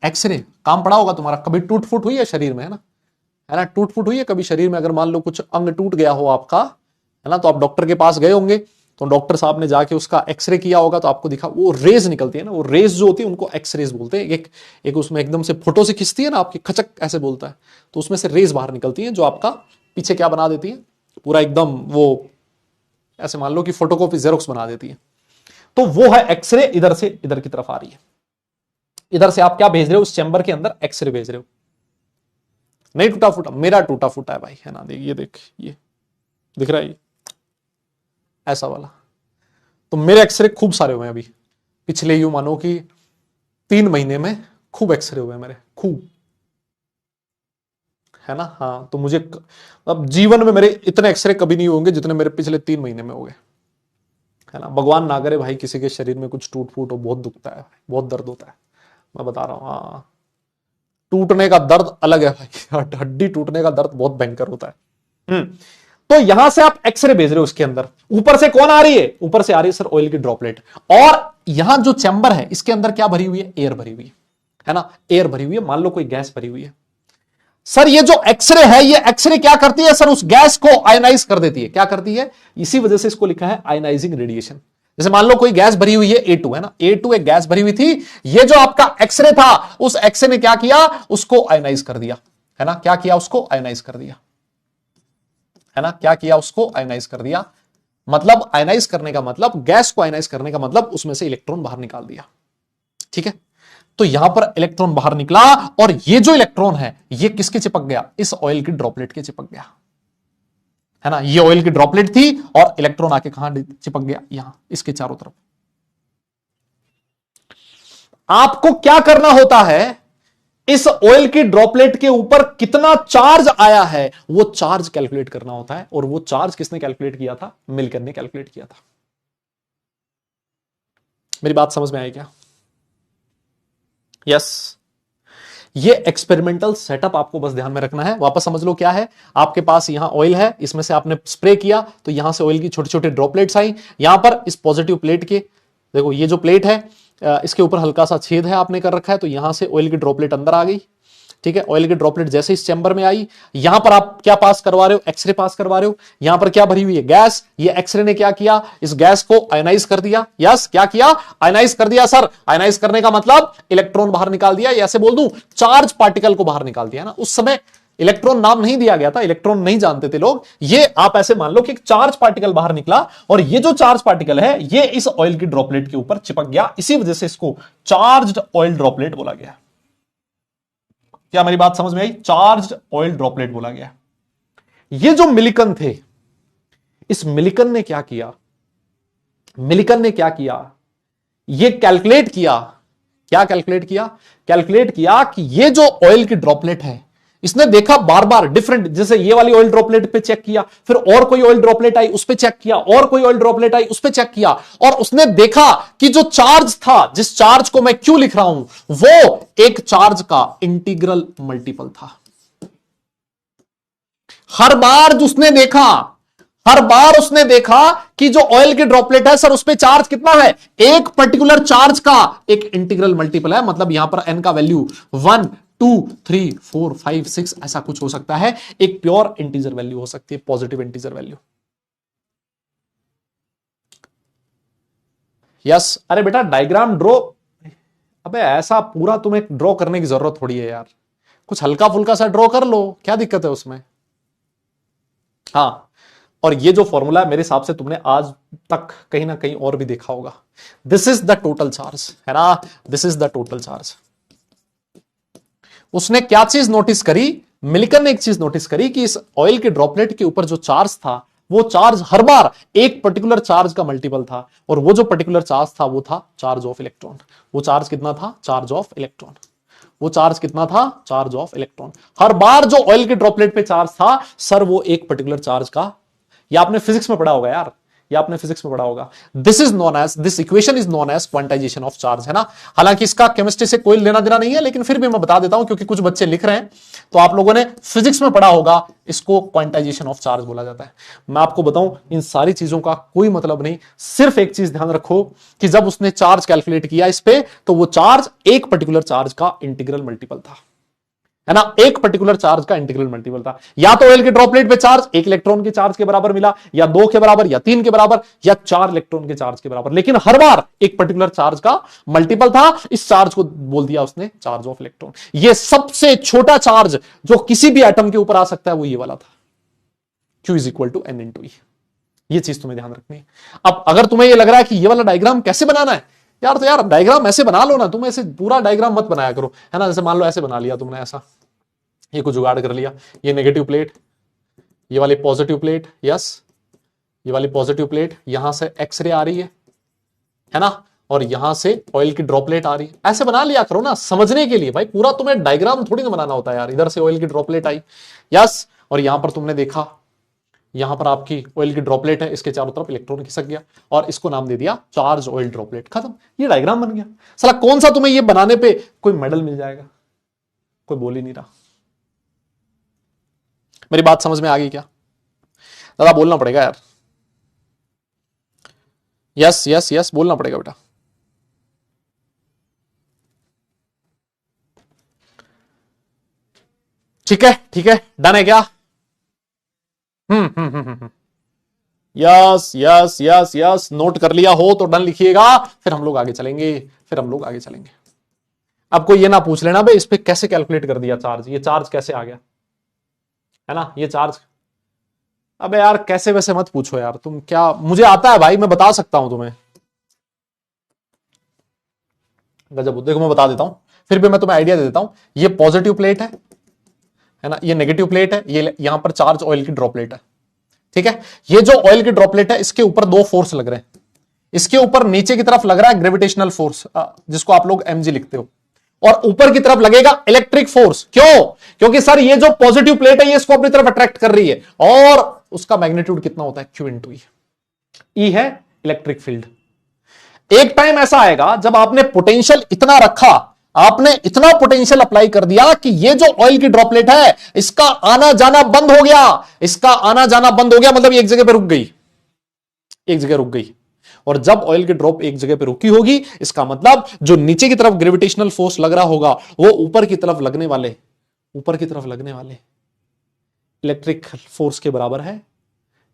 [SPEAKER 1] एक्सरे काम पड़ा होगा तुम्हारा, कभी टूट फूट हुई है शरीर में, है ना, टूट फूट हुई है कभी शरीर में। अगर मान लो कुछ अंग टूट गया हो आपका, है ना, तो आप डॉक्टर के पास गए होंगे, तो डॉक्टर साहब ने जाके उसका एक्सरे किया होगा तो आपको दिखा वो रेज निकलती है ना, वो रेज जो होती है उनको एक्सरेज बोलते हैं। एक उसमें एकदम से फोटो से खिंचती है ना आपकी, खचक ऐसे बोलता है, तो उसमें से रेज बाहर निकलती है जो आपका पीछे क्या बना देती है, पूरा एकदम वो ऐसे मान लो कि फोटोकॉपी जेरोक्स बना देती है। तो वो है एक्सरे, इधर से इधर की तरफ आ रही है। इधर से आप क्या भेज रहे हो, उस चैम्बर के अंदर एक्सरे भेज रहे हो। नहीं टूटा फूटा, मेरा टूटा फूटा है भाई, है ना, देख ये देख, ये दिख रहा है, ये ऐसा वाला। तो मेरे एक्सरे खूब सारे हुए हैं अभी पिछले, यूं मानो कि 3 महीने में खूब एक्सरे हुए हैं मेरे, खूब, है ना। हाँ, तो मुझे अब जीवन में मेरे इतने एक्सरे कभी नहीं होंगे जितने मेरे पिछले 3 महीने में हो गए, है ना। भगवान ना करे भाई किसी के शरीर में कुछ टूट फूट हो, बहुत दुखता है, बहुत दर्द होता है, मैं बता रहा हूं। हाँ, टूटने का दर्द अलग है भाई, हड्डी टूटने का दर्द बहुत भयंकर होता है। तो यहां से आप एक्सरे भेज रहे हो, उसके अंदर ऊपर से कौन आ रही है, ऊपर से आ रही है सर ऑयल की ड्रॉपलेट। और यहां जो चैम्बर है इसके अंदर क्या भरी हुई है, एयर भरी हुई है ना, एयर भरी हुई है, मान लो कोई गैस भरी हुई है। सर ये जो एक्सरे है, ये एक्सरे क्या करती है सर, उस गैस को आयनाइज कर देती है। क्या करती है, इसी वजह से इसको लिखा है आयनाइजिंग रेडिएशन। जैसे मान लो कोई गैस भरी हुई है A2, है ना, A2 एक गैस भरी हुई थी, ये जो आपका एक्सरे था उस एक्सरे ने क्या किया, उसको आयनाइज कर दिया, है ना, क्या किया, उसको आयनाइज कर दिया, है ना, क्या किया, उसको आयनाइज कर दिया। मतलब आयनाइज करने का मतलब, गैस को आयनाइज करने का मतलब उसमें से इलेक्ट्रॉन बाहर निकाल दिया, ठीक है। तो यहां पर इलेक्ट्रॉन बाहर निकला और ये जो इलेक्ट्रॉन है ये किसके चिपक गया, इस ऑयल की ड्रॉपलेट के चिपक गया, है ना। ये ऑयल की ड्रॉपलेट थी और इलेक्ट्रॉन आके कहां चिपक गया, यहां इसके चारों तरफ। आपको क्या करना होता है, इस ऑयल की ड्रॉपलेट के ऊपर कितना चार्ज आया है वो चार्ज कैलकुलेट करना होता है। और वो चार्ज किसने कैलकुलेट किया था, मिल्कन ने कैलकुलेट किया था। मेरी बात समझ में आई क्या? यस। ये एक्सपेरिमेंटल सेटअप आपको बस ध्यान में रखना है। वापस समझ लो क्या है, आपके पास यहां ऑयल है, इसमें से आपने स्प्रे किया तो यहां से ऑयल की छोटे छोटे ड्रॉपलेट्स आई। यहां पर इस पॉजिटिव प्लेट के, देखो ये जो प्लेट है इसके ऊपर हल्का सा छेद है आपने कर रखा है, तो यहां से ऑयल की ड्रॉपलेट अंदर आ गई, ठीक है। ऑयल की ड्रॉपलेट जैसे इस चैम्बर में आई, यहां पर आप क्या पास करवा रहे हो, एक्सरे पास करवा रहे हो। यहां पर क्या भरी हुई है, गैस। ये एक्सरे ने क्या किया, इस गैस को आयनाइज कर दिया। यस, क्या किया, आयनाइज कर दिया सर। आयनाइज करने का मतलब इलेक्ट्रॉन बाहर निकाल दिया, या ऐसे बोल दूं चार्ज पार्टिकल को बाहर निकाल दिया ना। उस समय इलेक्ट्रॉन नाम नहीं दिया गया था, इलेक्ट्रॉन नहीं जानते थे लोग। ये आप ऐसे मान लो कि एक चार्ज पार्टिकल बाहर निकला और ये जो चार्ज पार्टिकल है ये इस ऑयल की ड्रॉपलेट के ऊपर चिपक गया, इसी वजह से इसको चार्ज्ड ऑयल ड्रॉपलेट बोला गया। क्या मेरी बात समझ में आई? चार्ज्ड ऑयल ड्रॉपलेट बोला गया। ये जो मिलिकन थे, इस मिलिकन ने क्या किया, मिलिकन ने क्या किया, ये कैलकुलेट किया। क्या कैलकुलेट किया, कैलकुलेट किया कि ये जो ऑयल की ड्रॉपलेट है, इसने देखा बार बार डिफरेंट, जैसे ये वाली ऑयल ड्रॉपलेट पे चेक किया, फिर और कोई ऑयल ड्रॉपलेट आई उस पे चेक किया, और कोई ऑयल ड्रॉपलेट आई उस पे चेक किया, और उसने देखा कि जो चार्ज था, जिस चार्ज को मैं क्यों लिख रहा हूं, वो एक चार्ज का इंटीग्रल मल्टीपल था। हर बार उसने देखा, हर बार उसने देखा कि जो ऑयल की ड्रॉपलेट है सर उस पे चार्ज कितना है, एक पर्टिकुलर चार्ज का एक इंटीग्रल मल्टीपल है। मतलब यहां पर एन का वैल्यू 1 2 3 4 5 6 ऐसा कुछ हो सकता है। एक प्योर इंटीजर वैल्यू हो सकती है, पॉजिटिव इंटीजर वैल्यू। यस। अरे बेटा डायग्राम ड्रॉ, अबे ऐसा पूरा तुम्हें ड्रॉ करने की जरूरत थोड़ी है यार, कुछ हल्का फुल्का सा ड्रॉ कर लो, क्या दिक्कत है उसमें। हाँ, और ये जो फॉर्मूला है मेरे हिसाब से तुमने आज तक कहीं ना कहीं और भी देखा होगा। This is the total charge, है ना, this is the total charge. उसने क्या चीज नोटिस करी, मिल्कन ने एक चीज नोटिस करी कि इस ऑयल के ड्रॉपलेट के ऊपर जो चार्ज था, वो चार्ज हर बार एक पर्टिकुलर चार्ज का मल्टीपल था, और वो जो पर्टिकुलर चार्ज था वो था चार्ज ऑफ इलेक्ट्रॉन। वो चार्ज कितना था, चार्ज ऑफ इलेक्ट्रॉन। वो चार्ज कितना था, चार्ज ऑफ इलेक्ट्रॉन। हर बार जो ऑयल के ड्रॉपलेट पे चार्ज था सर वो एक पर्टिकुलर चार्ज का, या आपने फिजिक्स में पढ़ा होगा यार, या आपने फिजिक्स में पढ़ा होगा, this is known as, this equation is known as quantization of charge, है ना। हालांकि इसका केमिस्ट्री से कोई लेना देना नहीं है, लेकिन फिर भी मैं बता देता हूं क्योंकि कुछ बच्चे लिख रहे हैं, तो आप लोगों ने फिजिक्स में पढ़ा होगा, इसको क्वांटाइजेशन ऑफ चार्ज बोला जाता है। मैं आपको बताऊं इन सारी चीजों का कोई मतलब नहीं, सिर्फ एक चीज ध्यान रखो कि जब उसने चार्ज कैलकुलेट किया इस पे, तो वो चार्ज एक पर्टिकुलर चार्ज का इंटीग्रल मल्टीपल था, है ना, एक पर्टिकुलर चार्ज का इंटीग्रल मल्टीपल था। या तो ऑयल के ड्रॉपलेट पे चार्ज एक इलेक्ट्रॉन के चार्ज के बराबर मिला, या 2 के बराबर, या 3 के बराबर, या 4 इलेक्ट्रॉन के चार्ज के बराबर, लेकिन हर बार एक पर्टिकुलर चार्ज का मल्टीपल था। इस चार्ज को बोल दिया उसने चार्ज ऑफ इलेक्ट्रॉन। यह सबसे छोटा चार्ज जो किसी भी एटम के ऊपर आ सकता है वो ये वाला था, Q is equal to N into E। ये चीज तुम्हें ध्यान रखनी है। अब अगर तुम्हें ये लग रहा है कि ये वाला डायग्राम कैसे बनाना है यार, तो यार डायग्राम ऐसे बना लो ना, तुम ऐसे पूरा डायग्राम मत बनाया करो, है ना। जैसे मान लो ऐसे बना लिया तुमने, ऐसा ये कुछ जुगाड़ कर लिया, ये नेगेटिव प्लेट, ये वाली पॉजिटिव प्लेट, यस, ये वाली पॉजिटिव प्लेट, यहां से एक्सरे आ रही है ना, और यहां से ऑयल की ड्रॉपलेट आ रही है। ऐसे बना लिया करो ना समझने के लिए, भाई पूरा तुम्हें डायग्राम थोड़ी ना बनाना होता है यार। इधर से ऑयल की ड्रॉपलेट आई, यस, और यहां पर तुमने देखा, यहां पर आपकी ऑयल की ड्रॉपलेट है, इसके चारों तरफ इलेक्ट्रॉन खिसक गया और इसको नाम दे दिया चार्ज ऑयल ड्रॉपलेट, खत्म, ये डायग्राम बन गया। साला कौन सा तुम्हें ये बनाने पे कोई मेडल मिल जाएगा? कोई बोल ही नहीं रहा। मेरी बात समझ में आ गई क्या? दादा बोलना पड़ेगा यार, यस यस यस बोलना पड़ेगा बेटा। ठीक है ठीक है, डन है क्या? Yes yes yes yes, note कर लिया हो तो डन लिखिएगा, फिर हम लोग आगे चलेंगे, फिर हम लोग आगे चलेंगे। अब कोई ये ना पूछ लेना भाई इस पे कैसे कैलकुलेट कर दिया चार्ज, ये चार्ज कैसे आ गया, है ना, ये चार्ज। अबे यार कैसे वैसे मत पूछो यार तुम, क्या मुझे आता है भाई, मैं बता सकता हूं तुम्हें। गजब, देखो मैं बता देता हूं, फिर भी मैं तुम्हें आइडिया दे देता हूं। ये पॉजिटिव प्लेट है ना, ये नेगेटिव प्लेट है, ये यहां पर चार्ज ऑयल की ड्रॉपलेट है, ठीक है। ये जो ऑयल की ड्रॉपलेट है इसके ऊपर 2 फोर्स लग रहे हैं। इसके ऊपर नीचे की तरफ लग रहा है ग्रेविटेशनल फोर्स, जिसको आप लोग mg लिखते हो, और ऊपर की तरफ लगेगा इलेक्ट्रिक फोर्स। क्यों? क्योंकि सर ये जो पॉजिटिव प्लेट है ये इसको अपनी तरफ अट्रैक्ट कर रही है, और उसका मैग्नीट्यूड कितना होता है? Q इंटू ई। ई है इलेक्ट्रिक फील्ड। एक टाइम ऐसा आएगा जब आपने पोटेंशियल इतना रखा, आपने इतना पोटेंशियल अप्लाई कर दिया कि ये जो ऑयल की ड्रॉपलेट है इसका आना जाना बंद हो गया, इसका आना जाना बंद हो गया, मतलब ये एक जगह पे रुक गई, एक जगह रुक गई। और जब ऑयल की ड्रॉप एक जगह पे रुकी होगी, इसका मतलब जो नीचे की तरफ ग्रेविटेशनल फोर्स लग रहा होगा वो ऊपर की तरफ लगने वाले, ऊपर की तरफ लगने वाले इलेक्ट्रिक फोर्स के बराबर है।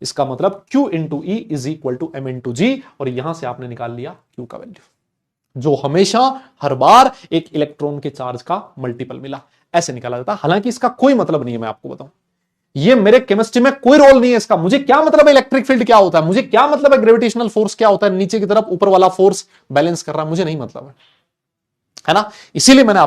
[SPEAKER 1] इसका मतलब Q into e is equal to M into g, और यहां से आपने निकाल लिया Q का वैल्यू, जो हमेशा हर बार एक इलेक्ट्रॉन के चार्ज का मल्टीपल मिला, ऐसे निकाला जाता। हालांकि इसका कोई मतलब नहीं है, मैं आपको बताऊं, ये मेरे केमिस्ट्री में कोई रोल नहीं है इसका। मुझे क्या मतलब है इलेक्ट्रिक फील्ड क्या होता है, मुझे क्या मतलब है ग्रेविटेशनल फोर्स क्या होता है, नीचे की तरफ ऊपर वाला फोर्स बैलेंस कर रहा है, मुझे नहीं मतलब है ना। इसीलिए मैंने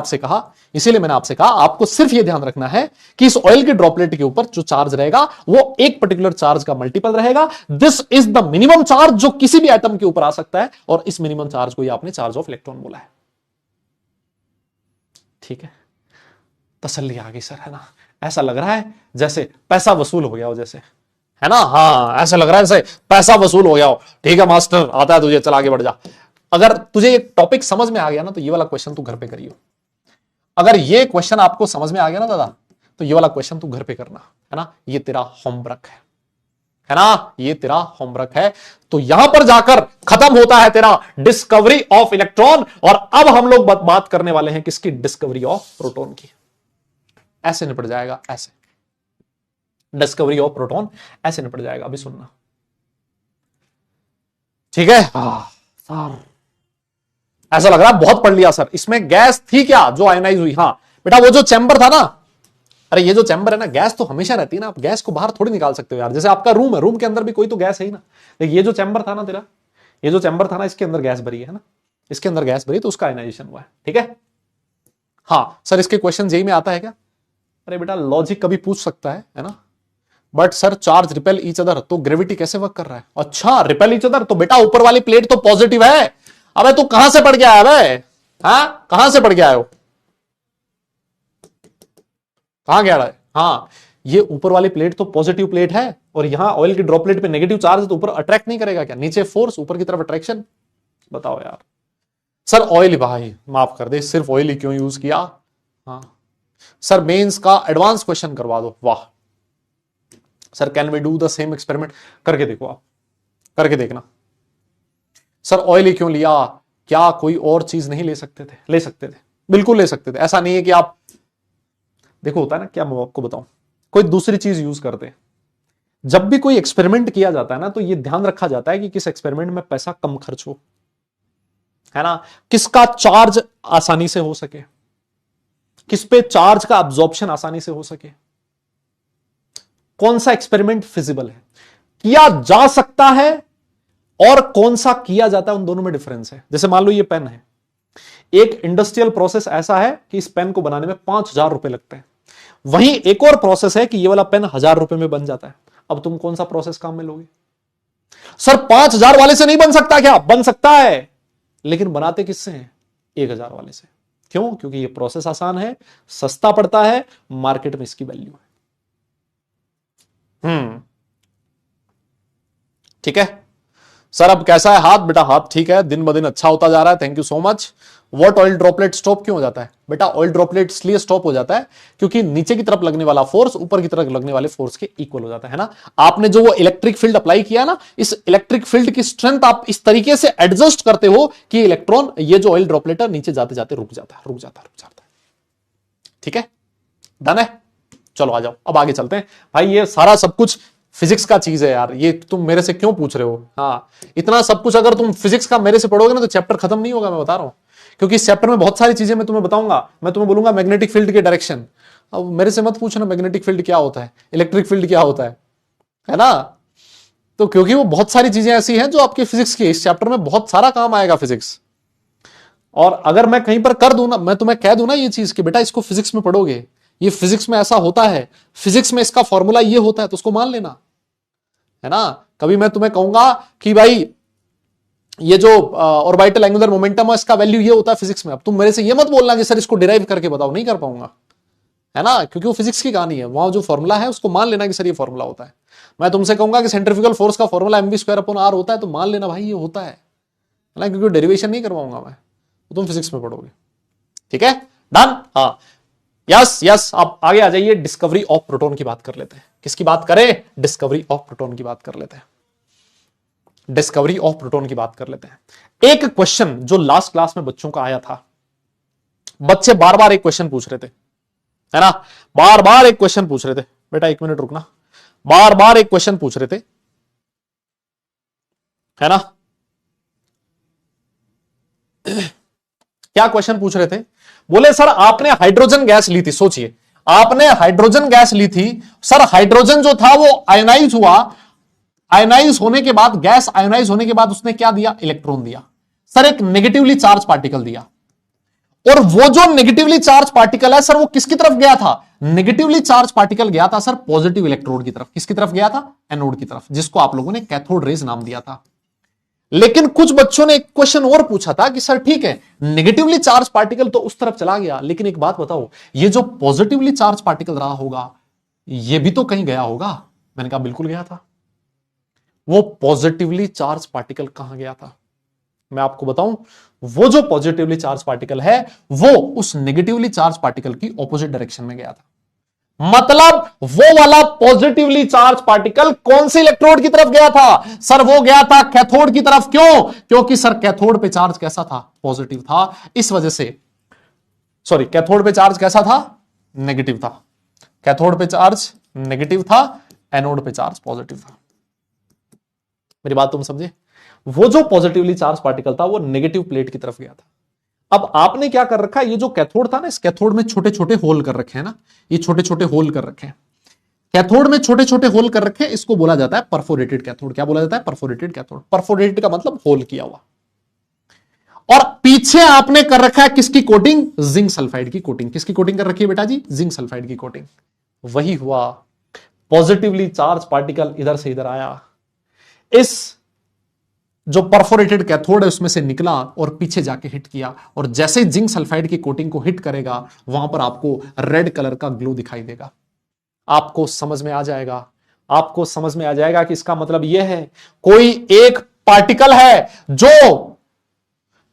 [SPEAKER 1] आपसे कहा आपको सिर्फ यह ध्यान रखना है कि इस ऑयल के ड्रॉपलेट के ऊपर जो चार्ज रहेगा वो एक पर्टिकुलर चार्ज का मल्टीपल रहेगा। This is the minimum charge जो किसी भी एटम के ऊपर आ सकता है, और इस मिनिमम चार्ज को ही आपने चार्ज ऑफ इलेक्ट्रॉन बोला है। ठीक है, तसल्ली आ गई सर, है ना। ऐसा लग रहा है जैसे पैसा वसूल हो गया हो, जैसे, है ना, हाँ ऐसा लग रहा है जैसे पैसा वसूल हो गया हो। ठीक है मास्टर, आता है तुझे, चल आगे बढ़ जा। अगर तुझे ये टॉपिक समझ में आ गया ना तो ये वाला क्वेश्चन तू घर पे करियो। अगर ये क्वेश्चन आपको समझ में आ गया ना दादा, तो ये वाला क्वेश्चन तू घर पे करना, है ना। ये तेरा होमवर्क है ना, ये तेरा होमवर्क है। तो यहां पर जाकर खत्म होता है तेरा डिस्कवरी ऑफ इलेक्ट्रॉन, और अब हम लोग बात करने वाले हैं किसकी? डिस्कवरी ऑफ प्रोटॉन की। ऐसे निपट जाएगा, ऐसे डिस्कवरी ऑफ प्रोटॉन ऐसे निपट जाएगा। अभी सुनना, ठीक है। सर ऐसा लग रहा है बहुत पढ़ लिया सर, इसमें गैस थी क्या जो आयनाइज हुई? हाँ बेटा, वो जो चैम्बर था ना, अरे ये जो चैम्बर है ना, गैस तो हमेशा रहती है ना, आप गैस को बाहर थोड़ी निकाल सकते हो यार। जैसे आपका रूम है, रूम के अंदर भी कोई तो गैस है ही ना। लेकिन ये जो चैम्बर था ना तेरा, ये जो चैम्बर था ना, इसके अंदर गैस भरी है ना, इसके अंदर गैस भरी, तो उसका आयनाइजेशन हुआ है। ठीक है, हाँ सर इसके क्वेश्चन जेई में आता है क्या? अरे बेटा लॉजिक कभी पूछ सकता है ना। But sir charge repel each other, तो ग्रेविटी कैसे वर्क कर रहा है? अच्छा रिपेल ईच अदर, तो बेटा ऊपर वाली प्लेट तो पॉजिटिव है। अबे तू कहां से पढ़ के आया बे? हाँ कहां से पढ़ के आए हो? कहां गया है? हाँ ये ऊपर वाली प्लेट तो पॉजिटिव प्लेट है, और यहां ऑयल की ड्रॉपलेट पे नेगेटिव चार्ज है, तो ऊपर अट्रैक्ट नहीं करेगा क्या? नीचे फोर्स, ऊपर की तरफ अट्रैक्शन। बताओ यार। सर ऑयल, भाई माफ कर दे, सिर्फ ऑयल ही क्यों यूज किया? हाँ सर मेंस का एडवांस क्वेश्चन करवा दो। वाह sir, can we do the same experiment? करके देखो, आप करके देखना। सर ऑयल ही क्यों लिया? क्या कोई और चीज नहीं ले सकते थे? ले सकते थे, बिल्कुल ले सकते थे। ऐसा नहीं है कि आप देखो होता है ना, क्या मैं आपको बताऊं, कोई दूसरी चीज यूज करते हैं। जब भी कोई एक्सपेरिमेंट किया जाता है ना, तो यह ध्यान रखा जाता है कि किस एक्सपेरिमेंट में पैसा कम खर्च हो, है ना, किसका चार्ज आसानी से हो सके, किस पे चार्ज का अब्जॉर्प्शन आसानी से हो सके, कौन सा एक्सपेरिमेंट फिजिबल है, किया जा सकता है, और कौन सा किया जाता है, उन दोनों में डिफरेंस है। जैसे मान लो ये पेन है, एक इंडस्ट्रियल प्रोसेस ऐसा है कि इस पेन को बनाने में 5,000 रुपए लगते हैं, वहीं एक और प्रोसेस है कि ये वाला पेन 1,000 रुपए में बन जाता है। अब तुम कौन सा प्रोसेस काम में लोगे? सर 5,000 वाले से नहीं बन सकता क्या? बन सकता है, लेकिन बनाते किससे हैं? 1,000 वाले से। क्यों? क्योंकि ये प्रोसेस आसान है, सस्ता पड़ता है, मार्केट में इसकी वैल्यू है। ठीक है सर, अब कैसा है हाथ? बेटा हाथ ठीक है, दिन ब दिन अच्छा होता जा रहा है, thank you so much. What oil droplet stop क्यों हो जाता है? बेटा ऑयल ड्रॉपलेट इसलिए स्टॉप हो जाता है क्योंकि नीचे की तरफ लगने वाला फोर्स ऊपर की तरफ लगने वाले फोर्स के इक्वल हो जाता है ना। आपने जो वो इलेक्ट्रिक फील्ड अप्लाई किया ना, इस इलेक्ट्रिक फील्ड की स्ट्रेंथ आप इस तरीके से एडजस्ट करते हो कि इलेक्ट्रॉन, ये जो ऑयल ड्रॉपलेट है, नीचे जाते जाते रुक जाता है। ठीक है, डन है। चलो आ जाओ, अब आगे चलते हैं। भाई ये सारा सब कुछ फिजिक्स का चीज है यार, ये तुम मेरे से क्यों पूछ रहे हो? हाँ, इतना सब कुछ अगर तुम फिजिक्स का मेरे से पढ़ोगे ना तो चैप्टर खत्म नहीं होगा, मैं बता रहा हूं। क्योंकि इस चैप्टर में बहुत सारी चीजें मैं तुम्हें बताऊंगा। मैं तुम्हें बोलूंगा मैग्नेटिक फील्ड के डायरेक्शन, अब मेरे से मत पूछना मैग्नेटिक फील्ड क्या होता है, इलेक्ट्रिक फील्ड क्या होता है ना। तो क्योंकि वो बहुत सारी चीजें ऐसी हैं जो आपके फिजिक्स की, इस चैप्टर में बहुत सारा काम आएगा फिजिक्स। और अगर मैं कहीं पर कर दूं ना, मैं तुम्हें कह दूं ना ये चीज कि बेटा इसको फिजिक्स में पढ़ोगे, ये फिजिक्स में ऐसा होता है, फिजिक्स में इसका फॉर्मूला ये होता है, तो उसको मान लेना, है ना। कभी मैं तुम्हें कहूंगा कि भाई ये जो ऑर्बिटल एंगुलर मोमेंटम है, इसका वैल्यू ये होता है फिजिक्स में, अब तुम मेरे से ये मत बोलना कि सर इसको डिराइव करके बताओ, नहीं कर पाऊंगा, है ना, क्योंकि वो फिजिक्स की कहानी है। वहां जो फॉर्मूला है उसको मान लेना कि सर ये फॉर्मूला होता है। मैं तुमसे कहूंगा कि सेंट्रीफ्यूगल फोर्स का फॉर्मूला mv²/r होता है, तो मान लेना भाई ये होता है ना, क्योंकि डेरिवेशन नहीं करवाऊंगा मैं, तो तुम फिजिक्स में पढ़ोगे। ठीक है, डन। हाँ, यस, आप आगे आ जाइए। डिस्कवरी ऑफ प्रोटॉन की बात कर लेते हैं। किसकी बात करें? डिस्कवरी ऑफ प्रोटॉन की बात कर लेते हैं। डिस्कवरी ऑफ प्रोटॉन की बात कर लेते हैं। एक क्वेश्चन जो लास्ट क्लास में बच्चों का आया था, बच्चे बार बार एक क्वेश्चन पूछ रहे थे, है ना, बार बार एक क्वेश्चन पूछ रहे थे। बेटा एक मिनट रुकना, बार बार एक क्वेश्चन पूछ रहे थे, है ना। क्या क्वेश्चन पूछ रहे थे? बोले सर आपने हाइड्रोजन गैस ली थी, सोचिए आपने हाइड्रोजन गैस ली थी, सर हाइड्रोजन जो था वो आयोनाइज हुआ, आयोनाइज होने के बाद, गैस आयोनाइज होने के बाद उसने क्या दिया? इलेक्ट्रॉन दिया। सर एक नेगेटिवली चार्ज पार्टिकल दिया, और वो जो नेगेटिवली चार्ज पार्टिकल है सर वो किसकी तरफ गया था? नेगेटिवली चार्ज पार्टिकल गया था सर पॉजिटिव इलेक्ट्रोड की तरफ। किसकी तरफ गया था? एनोड की तरफ, जिसको आप लोगों ने कैथोड रेज नाम दिया था। लेकिन कुछ बच्चों ने एक क्वेश्चन और पूछा था कि सर ठीक है, नेगेटिवली चार्ज पार्टिकल तो उस तरफ चला गया, लेकिन एक बात बताओ, ये जो पॉजिटिवली चार्ज पार्टिकल रहा होगा ये भी तो कहीं गया होगा। मैंने कहा बिल्कुल गया था। वो पॉजिटिवली चार्ज पार्टिकल कहां गया था? मैं आपको बताऊं, वो जो पॉजिटिवली चार्ज पार्टिकल है वो उस नेगेटिवली चार्ज पार्टिकल की ऑपोजिट डायरेक्शन में गया था। मतलब वो वाला पॉजिटिवली चार्ज पार्टिकल कौन से इलेक्ट्रोड की तरफ गया था? सर वो गया था कैथोड की तरफ। क्यों? क्योंकि सर कैथोड पे चार्ज कैसा था? पॉजिटिव था। इस वजह से, सॉरी, कैथोड पे चार्ज कैसा था? नेगेटिव था। कैथोड पे चार्ज नेगेटिव था, एनोड पे चार्ज पॉजिटिव था। मेरी बात तुम समझे? वो जो पॉजिटिवली चार्ज पार्टिकल था वो नेगेटिव प्लेट की तरफ गया था। अब आपने क्या कर रखा है, ये जो कैथोड था ना, इस कैथोड में छोटे छोटे होल कर रखे हैं ना, ये छोटे छोटे होल कर रखे हैं। कैथोड में छोटे छोटे होल कर रखे हैं, इसको बोला जाता है परफोरेटेड कैथोड। क्या बोला जाता है? Perforated cathode. परफोरेटेड का मतलब होल किया हुआ। और पीछे आपने कर रखा है किसकी कोटिंग? जिंक सल्फाइड की कोटिंग। किसकी कोटिंग कर रखी है बेटा जी? जिंक सल्फाइड की कोटिंग। वही हुआ, पॉजिटिवली चार्ज पार्टिकल इधर से इधर आया, इस जो परफोरेटेड कैथोड है उसमें से निकला और पीछे जाके हिट किया, और जैसे जिंक सल्फाइड की कोटिंग को हिट करेगा वहां पर आपको रेड कलर का ग्लो दिखाई देगा। आपको समझ में आ जाएगा, आपको समझ में आ जाएगा कि इसका मतलब यह है कोई एक पार्टिकल है जो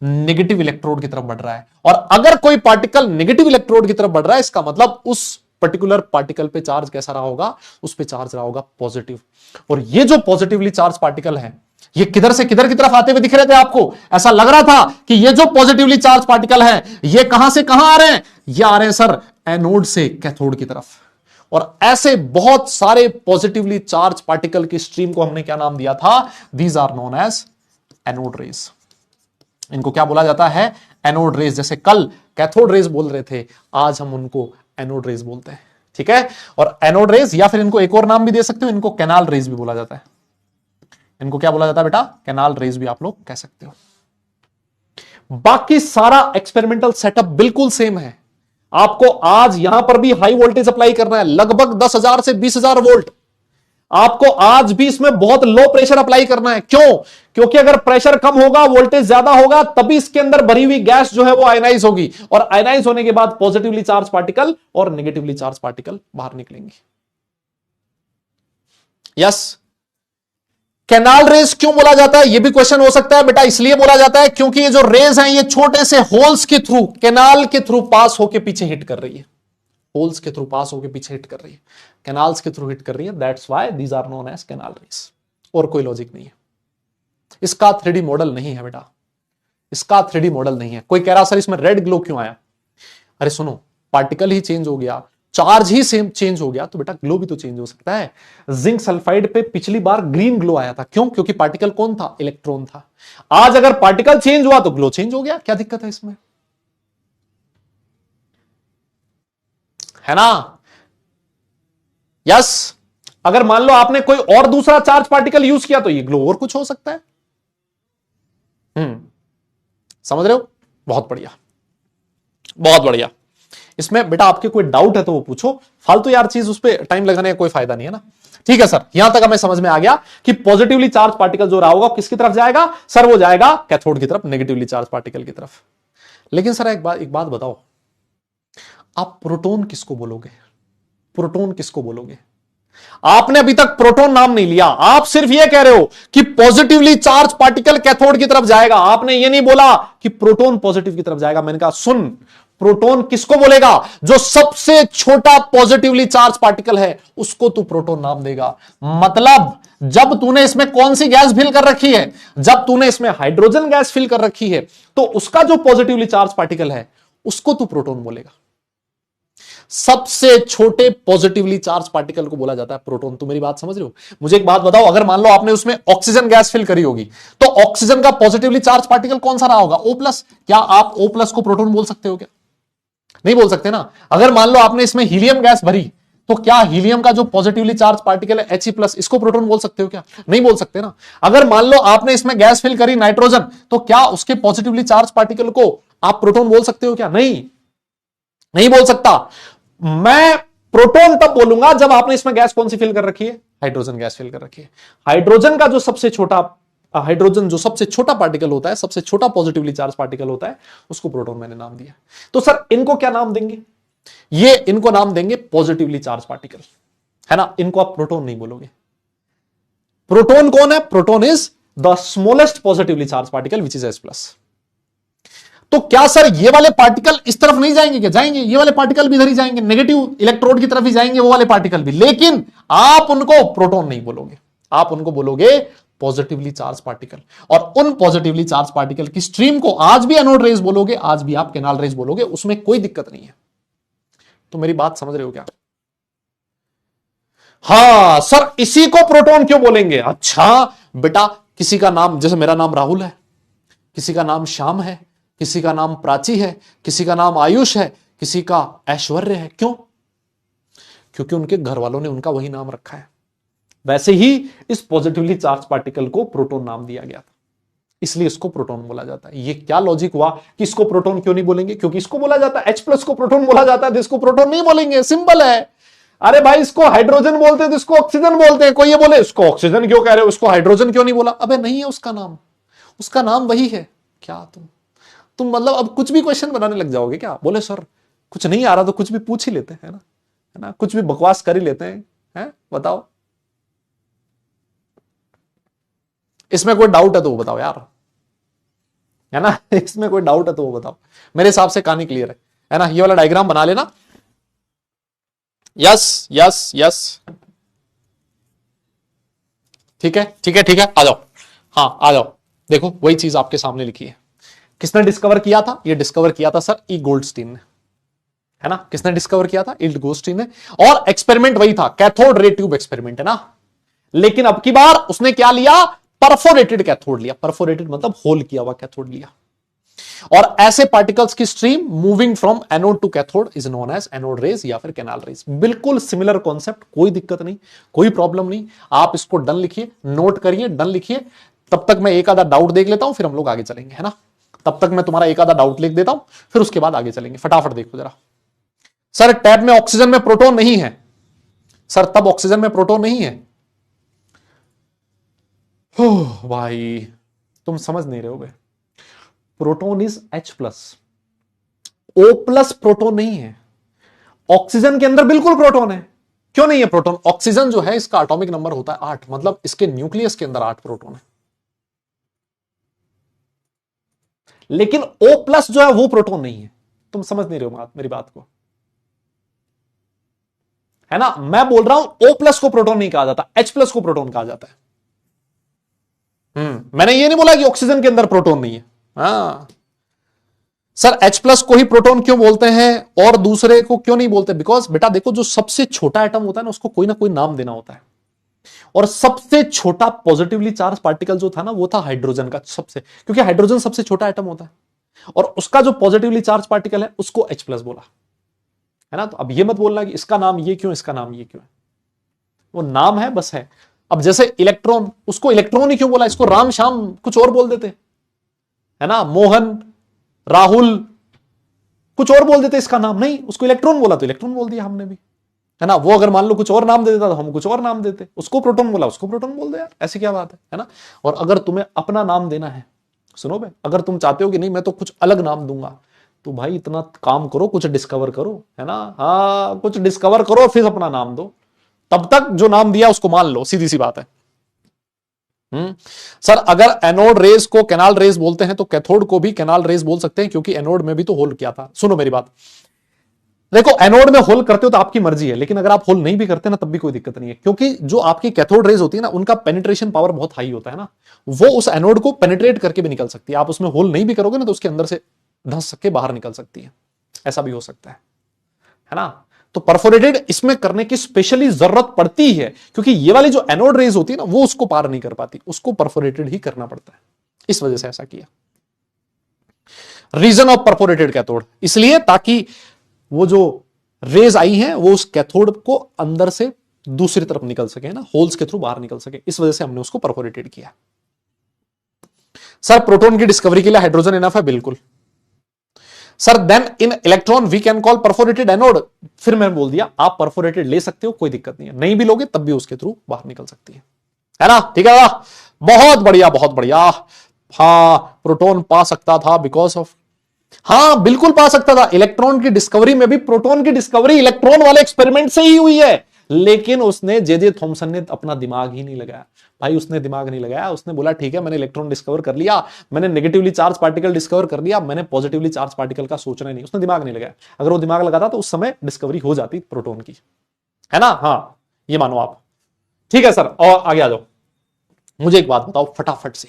[SPEAKER 1] नेगेटिव इलेक्ट्रोड की तरफ बढ़ रहा है, और अगर कोई पार्टिकल नेगेटिव इलेक्ट्रोड की तरफ बढ़ रहा है इसका मतलब उस पर्टिकुलर पार्टिकल पे चार्ज कैसा रहा होगा? उस पे चार्ज रहा होगा पॉजिटिव। और ये जो पॉजिटिवली चार्ज पार्टिकल है ये किधर से किधर की तरफ आते हुए दिख रहे थे आपको? ऐसा लग रहा था कि ये जो पॉजिटिवली चार्ज पार्टिकल है ये कहां से कहां आ रहे हैं? ये आ रहे हैं सर एनोड से कैथोड की तरफ। और ऐसे बहुत सारे पॉजिटिवली चार्ज पार्टिकल की स्ट्रीम को हमने क्या नाम दिया था? These are known as anode rays. इनको क्या बोला जाता है? Anode rays. जैसे कल कैथोड रेज बोल रहे थे, आज हम उनको एनोड रेज बोलते हैं। ठीक है। और एनोड रेज, या फिर इनको एक और नाम भी दे सकते हो, इनको कैनाल रेज भी बोला जाता है। इनको क्या बोला जाता है बेटा? कैनाल रेज भी आप लोग कह सकते हो। बाकी सारा एक्सपेरिमेंटल सेटअप बिल्कुल सेम है। आपको आज यहां पर भी हाई वोल्टेज अप्लाई करना है, लगभग 10,000 से 20,000 वोल्ट। आपको आज भी इसमें बहुत लो प्रेशर अप्लाई करना है। क्यों? क्योंकि अगर प्रेशर कम होगा, वोल्टेज ज्यादा होगा, तभी इसके अंदर भरी हुई गैस जो है वो आयनाइज होगी, और आयनाइज होने के बाद पॉजिटिवली चार्ज पार्टिकल और नेगेटिवली चार्ज पार्टिकल बाहर निकलेंगे। यस। कैनाल रेज क्यों बोला जाता है? यह भी क्वेश्चन हो सकता है बेटा। इसलिए बोला जाता है क्योंकि ये जो रेज हैं, ये छोटे से होल्स के थ्रू, कैनाल के थ्रू पास होके पीछे हिट कर रही है। होल्स के थ्रू पास होके पीछे हिट कर रही है, कैनाल्स के थ्रू हिट कर रही है। That's why these are known as canal rays. और कोई लॉजिक नहीं है। इसका 3D मॉडल नहीं है बेटा, इसका 3D मॉडल नहीं है। कोई कह रहा सर इसमें रेड ग्लो क्यों आया? अरे सुनो, पार्टिकल ही चेंज हो गया, चार्ज ही सेम चेंज हो गया, तो बेटा ग्लो भी तो चेंज हो सकता है। जिंक सल्फाइड पे पिछली बार ग्रीन ग्लो आया था, क्यों? क्योंकि पार्टिकल कौन था? इलेक्ट्रॉन था। आज अगर पार्टिकल चेंज हुआ तो ग्लो चेंज हो गया। क्या दिक्कत है इसमें? है ना? यस। अगर मान लो आपने कोई और दूसरा चार्ज पार्टिकल यूज किया तो ये ग्लो और कुछ हो सकता है। समझ रहे हो? बहुत बढ़िया, बहुत बढ़िया। इसमें बेटा आपके कोई डाउट है तो वो पूछो, फालतू यार चीज उस पर टाइम लगाने का कोई फायदा नहीं है ना। ठीक है सर, यहां तक हमें समझ में आ गया कि पॉजिटिवली चार्ज पार्टिकल जो रहा होगा किसकी तरफ जाएगा? सर वो जाएगा कैथोड की तरफ, नेगेटिवली चार्ज पार्टिकल की तरफ। लेकिन सर एक बात बताओ, आप प्रोटॉन किसको बोलोगे? प्रोटॉन किसको बोलोगे? आपने अभी तक प्रोटॉन नाम नहीं लिया, आप सिर्फ ये कह रहे हो कि पॉजिटिवली चार्ज पार्टिकल कैथोड की तरफ जाएगा। आपने ये नहीं बोला कि प्रोटॉन पॉजिटिव की तरफ जाएगा। मैंने कहा सुन, प्रोटॉन किसको बोलेगा? जो सबसे छोटा पॉजिटिवली चार्ज पार्टिकल है उसको तू प्रोटॉन नाम देगा। मतलब जब तूने इसमें कौन सी गैस फिल कर रखी है? जब तूने इसमें हाइड्रोजन गैस फिल कर रखी है, तो उसका जो पॉजिटिवली चार्ज पार्टिकल है उसको तू प्रोटॉन बोलेगा। सबसे छोटे पॉजिटिवली चार्ज पार्टिकल को बोला जाता है प्रोटॉन। तुम मेरी बात समझ रहे हो? मुझे एक बात बताओ, अगर मान लो आपने उसमें ऑक्सीजन गैस फिल करी होगी, तो ऑक्सीजन का पॉजिटिवली चार्ज पार्टिकल कौन सा रहा होगा? O+। क्या आप O+ को प्रोटॉन बोल सकते हो? क्या नहीं बोल सकते ना। अगर मान लो आपने इसमें हीलियम गैस भरी, तो क्या हीलियम का जो पॉजिटिवली चार्ज पार्टिकल है He+, इसको प्रोटॉन बोल सकते हो? क्या नहीं बोल सकते ना। अगर मान लो आपने इसमें गैस फिल करी नाइट्रोजन, तो क्या उसके पॉजिटिवली चार्ज पार्टिकल को आप प्रोटॉन बोल सकते हो? क्या नहीं बोल सकता। मैं प्रोटॉन तब बोलूंगा जब आपने इसमें गैस कौन सी फिल कर रखी है? हाइड्रोजन गैस फिल कर रखी है। हाइड्रोजन जो सबसे छोटा पार्टिकल होता है, सबसे छोटा पॉजिटिवली चार्ज पार्टिकल होता है, उसको प्रोटॉन मैंने नाम दिया। तो सर इनको क्या नाम देंगे? इनको नाम देंगे पॉजिटिवली चार्ज पार्टिकल, है ना। इनको आप प्रोटॉन नहीं बोलोगे। प्रोटॉन कौन है? Proton is the smallest positively charge particle which is H+। तो क्या सर ये वाले पार्टिकल इस तरफ नहीं जाएंगे? क्या जाएंगे? ये वाले पार्टिकल भी इधर ही जाएंगे, नेगेटिव इलेक्ट्रोड की तरफ ही जाएंगे वो वाले पार्टिकल भी, लेकिन आप उनको प्रोटॉन नहीं बोलोगे, आप उनको बोलोगे पॉजिटिवली चार्ज पार्टिकल। और उन पॉजिटिवली चार्ज पार्टिकल की स्ट्रीम को आज भी एनोड रेज बोलोगे, आज भी आप कैनाल रेज बोलोगे, उसमें कोई दिक्कत नहीं है। तो मेरी बात समझ रहे हो क्या? हाँ सर, इसी को प्रोटॉन क्यों बोलेंगे? अच्छा बेटा, किसी का नाम, जैसे मेरा नाम राहुल है, किसी का नाम श्याम है, किसी का नाम प्राची है, किसी का नाम आयुष है, किसी का ऐश्वर्य है। क्यों? क्योंकि उनके घर वालों ने उनका वही नाम रखा है। वैसे ही इस पॉजिटिवली चार्ज पार्टिकल को प्रोटॉन नाम दिया गया था, इसलिए इसको प्रोटॉन बोला जाता है। ये क्या लॉजिक हुआ कि इसको प्रोटॉन क्यों नहीं बोलेंगे? क्योंकि इसको बोला जाता है H+ को प्रोटॉन बोला जाता है, तो इसको प्रोटॉन नहीं बोलेंगे। सिंपल है। अरे भाई, इसको हाइड्रोजन बोलते हैं तो इसको ऑक्सीजन बोलते हैं। कोई ये बोले इसको ऑक्सीजन क्यों कह रहे हो, उसको हाइड्रोजन क्यों नहीं बोला? अबे नहीं है उसका नाम, उसका नाम वही है। क्या तुम मतलब अब कुछ भी क्वेश्चन बनाने लग जाओगे क्या? बोले सर कुछ नहीं आ रहा तो कुछ भी पूछ ही लेते हैं, है ना, कुछ भी बकवास कर ही लेते हैं, बताओ। इसमें कोई डाउट है तो वो बताओ यार, है ना। इसमें कोई डाउट है तो वो बताओ। मेरे हिसाब से कहानी क्लियर है ना। ये वाला डायग्राम बना लेना। यस यस यस, ठीक है, आ जाओ। हाँ आ जाओ, देखो वही चीज आपके सामने लिखी है। किसने डिस्कवर किया था? ये डिस्कवर किया था सर ई गोल्डस्टीन ने, है ना। किसने डिस्कवर किया था? इल्ड गोस्टी ने। और एक्सपेरिमेंट वही था, कैथोड रे ट्यूब एक्सपेरिमेंट, है ना। लेकिन अब की बार उसने क्या लिया? परफोरेटेड कैथोड लिया। परफोरेटेड मतलब होल किया हुआ कैथोड लिया। और ऐसे पार्टिकल्स की stream moving from anode to cathode is known as anode rays या फिर कैनाल रेज। बिल्कुल सिमिलर कॉन्सेप्ट, कोई दिक्कत नहीं, कोई प्रॉब्लम नहीं। आप इसको डन लिखिए, नोट करिए, डन लिखिए। तब तक मैं एक आधा डाउट देख लेता हूं, फिर हम लोग आगे चलेंगे, है ना। तब तक मैं तुम्हारा एक आधा डाउट लिख देता हूं, फिर उसके बाद आगे चलेंगे। फटाफट देखो जरा। सर टैब में ऑक्सीजन में प्रोटॉन नहीं है। सर तब ऑक्सीजन में प्रोटॉन नहीं है। भाई तुम समझ नहीं रहे हो बे। Proton is H+, O+ proton नहीं है। ऑक्सीजन के अंदर बिल्कुल प्रोटॉन है। क्यों नहीं है प्रोटॉन? ऑक्सीजन जो है इसका एटॉमिक नंबर होता है 8, मतलब इसके न्यूक्लियस के अंदर 8 प्रोटॉन है। लेकिन O+ जो है वो प्रोटॉन नहीं है। तुम समझ नहीं रहे हो मेरी बात को, है ना। मैं बोल रहा हूं O+ को प्रोटॉन नहीं कहा जाता, H+ को प्रोटॉन कहा जाता है। मैंने ये नहीं बोला कि ऑक्सीजन के अंदर प्रोटॉन नहीं है। हाँ सर, H+ को ही प्रोटॉन क्यों बोलते हैं और दूसरे को क्यों नहीं बोलते? बिकॉज बेटा देखो, जो सबसे छोटा एटम होता है ना, उसको कोई ना कोई नाम देना होता है। और सबसे छोटा पॉजिटिवली चार्ज पार्टिकल जो था ना, वो था हाइड्रोजन का सबसे, क्योंकि हाइड्रोजन सबसे छोटा एटम होता है। और उसका जो पॉजिटिवली चार्ज पार्टिकल है उसको H+ बोला, है ना। तो अब ये मत बोलना कि इसका नाम ये क्यों, इसका नाम ये क्यों है। वो नाम है, बस है। अब जैसे इलेक्ट्रॉन, उसको इलेक्ट्रॉन ही क्यों बोला? इसको राम श्याम कुछ और बोल देते, है ना। मोहन, राहुल कुछ और बोल देते इसका नाम, नहीं, उसको इलेक्ट्रॉन बोला तो इलेक्ट्रॉन बोल दिया हमने भी, है ना। वो अगर मान लो कुछ और नाम दे देता तो हम कुछ और नाम देते। उसको प्रोटॉन बोला, उसको प्रोटॉन बोल दे यार, ऐसी क्या बात है ना। और अगर तुम्हें अपना नाम देना है, सुनो भाई, अगर तुम चाहते हो कि नहीं मैं तो कुछ अलग नाम दूंगा, तो भाई इतना काम करो, कुछ डिस्कवर करो, है ना। हाँ, कुछ डिस्कवर करो फिर अपना नाम दो। तब तक जो नाम दिया उसको मान लो, सीधी सी बात है। सर अगर एनोड रेस को कैनाल रेस बोलते हैं तो कैथोड को भी कैनाल रेस बोल सकते हैं, क्योंकि एनोड में भी तो होल किया था। सुनो मेरी बात, देखो एनोड में होल करते हो तो आपकी मर्जी है, लेकिन अगर आप होल नहीं भी करते ना तब भी कोई दिक्कत नहीं है, क्योंकि जो आपकी कैथोड रेज होती है ना, उनका पेनिट्रेशन पावर बहुत हाई होता है ना। वो उस एनोड को पेनिट्रेट करके भी निकल सकती है। आप उसमें होल नहीं भी करोगे ना तो उसके अंदर से धंस के बाहर निकल सकती है, ऐसा भी हो सकता है ना। तो परफोरेटेड इसमें करने की स्पेशली जरूरत पड़ती है, क्योंकि ये वाली जो एनोड रेज होती है ना, वो उसको पार नहीं कर पाती, उसको परफोरेटेड ही करना पड़ता है। इस वजह से ऐसा किया। रीजन ऑफ परफोरेटेड कैथोड इसलिए ताकि वो जो रेज आई हैं वो उस कैथोड को अंदर से दूसरी तरफ निकल सके ना, होल्स के थ्रू बाहर निकल सके, इस वजह से हमने उसको परफोरेटेड किया। सर प्रोटॉन की डिस्कवरी के लिए हाइड्रोजन इनफ है? बिल्कुल सर। Then in electron we can call perforated anode. फिर मैंने बोल दिया आप परफोरेटेड ले सकते हो, कोई दिक्कत नहीं है। नहीं भी लोगे तब भी उसके थ्रू बाहर निकल सकती है ना। ठीक है, बहुत बढ़िया, बहुत बढ़िया। हाँ, प्रोटॉन पा सकता था बिकॉज ऑफ, हाँ बिल्कुल पा सकता था। इलेक्ट्रॉन की डिस्कवरी में भी, प्रोटॉन की डिस्कवरी इलेक्ट्रॉन वाले एक्सपेरिमेंट से ही हुई है, लेकिन उसने जे थॉमसन ने अपना दिमाग ही नहीं लगाया भाई। उसने दिमाग नहीं लगाया, उसने बोला ठीक है मैंने इलेक्ट्रॉन डिस्कवर कर लिया, मैंने नेगेटिवली चार्ज पार्टिकल डिस्कवर कर लिया, मैंने पॉजिटिवली चार्ज पार्टिकल का सोचना ही नहीं। उसने दिमाग नहीं लगाया। अगर वो दिमाग लगाता तो उस समय डिस्कवरी हो जाती प्रोटॉन की, है ना। हाँ ये मानो आप। ठीक है सर, और आगे आ जाओ। मुझे एक बात बताओ फटाफट से,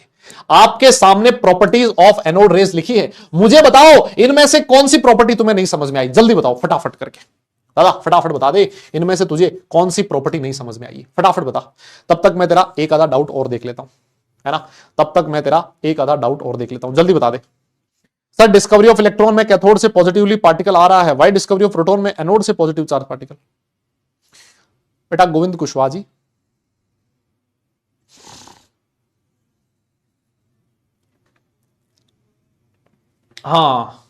[SPEAKER 1] आपके सामने प्रॉपर्टीज ऑफ एनोड रेज लिखी है, मुझे बताओ इनमें से कौन सी प्रॉपर्टी तुम्हें नहीं समझ में आई? जल्दी बताओ फटाफट करके। दादा फटाफट बता दे, इनमें से तुझे कौन सी प्रॉपर्टी नहीं समझ में आई? फटाफट बता, तब तक मैं तेरा एक आधा डाउट और देख लेता हूं, है ना। तब तक मैं तेरा एक आधा डाउट और देख लेता हूं, जल्दी बता दे। सर डिस्कवरी ऑफ इलेक्ट्रॉन में कैथोड से पॉजिटिवली पार्टिकल आ रहा है, वाई डिस्कवरी ऑफ प्रोटॉन में एनोड से पॉजिटिव चार्ज पार्टिकल? बेटा गोविंद कुशवाहा जी, हाँ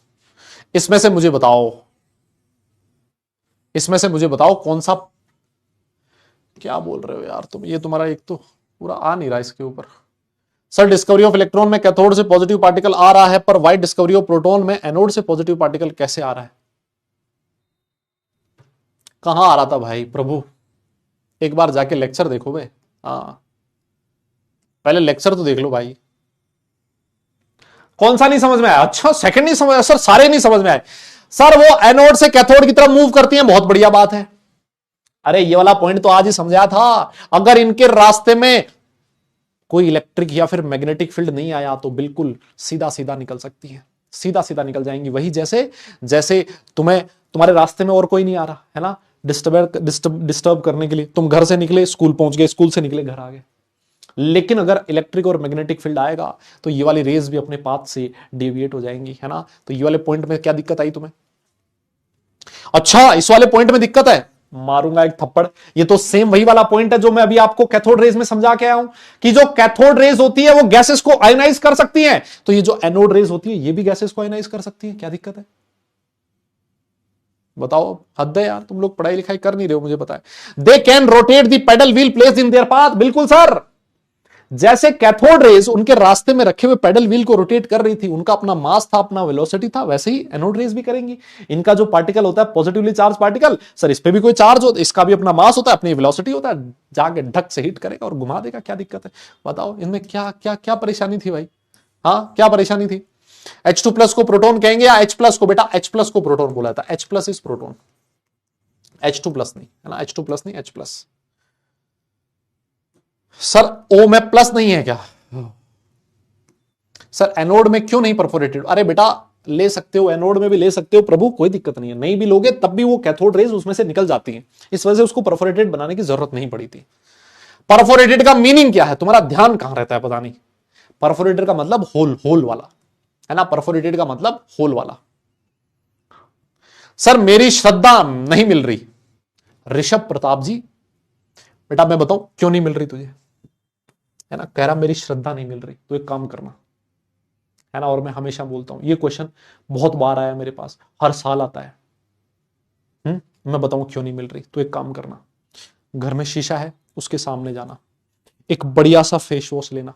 [SPEAKER 1] इसमें से मुझे बताओ, इसमें से मुझे बताओ कौन सा, क्या बोल रहे हो यार तुम, ये तुम्हारा एक तो पूरा आ नहीं रहा इसके ऊपर। सर डिस्कवरी ऑफ इलेक्ट्रॉन में कैथोड से पॉजिटिव पार्टिकल आ रहा है, पर वाई डिस्कवरी ऑफ प्रोटॉन में एनोड से पॉजिटिव पार्टिकल कैसे आ रहा है? कहां आ रहा था भाई प्रभु, एक बार जाके लेक्चर देखो बे। हाँ पहले लेक्चर तो देख लो भाई। कौन सा नहीं समझ में आया? अच्छा सेकंड नहीं समझ आया सर, सारे नहीं समझ में आए। सर वो एनोड से कैथोड की तरफ मूव करती हैं, बहुत बढ़िया बात है। अरे ये वाला पॉइंट तो आज ही समझाया था। अगर इनके रास्ते में कोई इलेक्ट्रिक या फिर मैग्नेटिक फील्ड नहीं आया तो बिल्कुल सीधा सीधा निकल सकती है। सीधा सीधा निकल जाएंगी। वही जैसे जैसे तुम्हारे रास्ते में और कोई नहीं आ रहा है ना, डिस्टर्ब करने के लिए, तुम घर से निकले स्कूल पहुंच गए, स्कूल से निकले घर आ गए। लेकिन अगर इलेक्ट्रिक और मैग्नेटिक फील्ड आएगा तो ये वाली रेज भी अपने पाथ से डेविएट हो जाएंगी, है ना। तो ये वाले पॉइंट में क्या दिक्कत आई तुम्हें? अच्छा, इस वाले पॉइंट में दिक्कत है, मारूंगा एक थप्पड़। ये तो सेम वही वाला पॉइंट है जो मैं अभी आपको कैथोड रेज में समझा के आया हूं, कि जो कैथोड रेज होती है वो गैसेस को आयनाइज कर सकती है, तो ये जो एनोड रेज होती है ये भी गैसेस को आयनाइज कर सकती है। क्या दिक्कत है बताओ? हद है यार, तुम लोग पढ़ाई लिखाई कर नहीं रहे हो, मुझे पता है। They can rotate the pedal wheel placed in their path. बिल्कुल सर, जैसे कैथोड रेज उनके रास्ते में रखे हुए पेडल व्हील को रोटेट कर रही थी, उनका अपना मास था, अपना वेलोसिटी था, वैसे ही एनोड रेज भी करेंगी। इनका जो पार्टिकल होता है पॉजिटिवली चार्ज पार्टिकल, सर इस पे भी कोई चार्ज होता है, इसका भी अपना मास होता है, अपनी वेलोसिटी होता है, जाके ढक से हिट करेगा और घुमा देगा। क्या दिक्कत है बताओ? इनमें क्या क्या क्या परेशानी थी भाई? हाँ, क्या परेशानी थी? H2 प्लस को प्रोटॉन कहेंगे या H प्लस को? बेटा H प्लस को प्रोटॉन बोला था, H plus is proton, H2 plus नहीं, है ना। H2 प्लस नहीं, H प्लस। सर O में प्लस नहीं है क्या? सर एनोड में क्यों नहीं परफोरेटेड? अरे बेटा ले सकते हो, एनोड में भी ले सकते हो प्रभु, कोई दिक्कत नहीं है। नहीं भी लोगे तब भी वो कैथोड रेज उसमें से निकल जाती है, इस वजह से उसको परफोरेटेड बनाने की जरूरत नहीं पड़ी थी। परफोरेटेड का मीनिंग क्या है? तुम्हारा ध्यान कहां रहता है पता नहीं। परफोरेटेड का मतलब होल, होल वाला, है ना। परफोरेटेड का मतलब होल वाला। सर मेरी श्रद्धा नहीं मिल रही। ऋषभ प्रताप जी, बेटा मैं बताऊं क्यों नहीं मिल रही तुझे, है ना। कह रहा मेरी श्रद्धा नहीं मिल रही, तो एक काम करना, है ना। और मैं हमेशा बोलता हूं, ये क्वेश्चन बहुत बार आया मेरे पास, हर साल आता है। मैं बताऊं क्यों नहीं मिल रही, तो एक काम करना, घर में शीशा है, उसके सामने जाना, एक बढ़िया सा फेस वॉश लेना,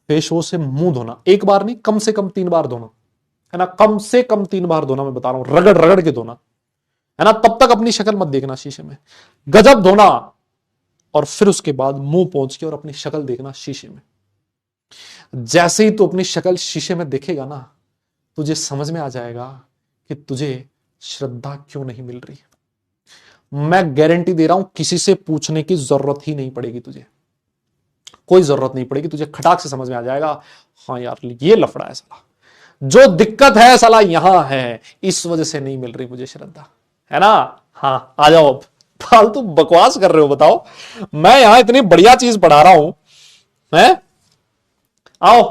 [SPEAKER 1] फेस वॉश से मुंह धोना, एक बार नहीं कम से कम 3 बार धोना, है ना। कम से कम 3 बार धोना, मैं बता रहा हूं, रगड़ रगड़ के धोना, है ना। तब तक अपनी शक्ल मत देखना शीशे में, गजब धोना। और फिर उसके बाद मुंह पहुंच के और अपनी शक्ल देखना शीशे में। जैसे ही तू अपनी शक्ल शीशे में देखेगा ना, तुझे समझ में आ जाएगा कि तुझे श्रद्धा क्यों नहीं मिल रही। मैं गारंटी दे रहा हूं, किसी से पूछने की जरूरत ही नहीं पड़ेगी तुझे, कोई जरूरत नहीं पड़ेगी, तुझे खटाक से समझ में आ जाएगा। हाँ यार ये लफड़ा है साला, जो दिक्कत है साला यहां है, इस वजह से नहीं मिल रही मुझे श्रद्धा, है ना। हाँ आ जाओ, अब फालतू बकवास कर रहे हो बताओ, मैं यहां इतनी बढ़िया चीज पढ़ा रहा हूं, है। आओ।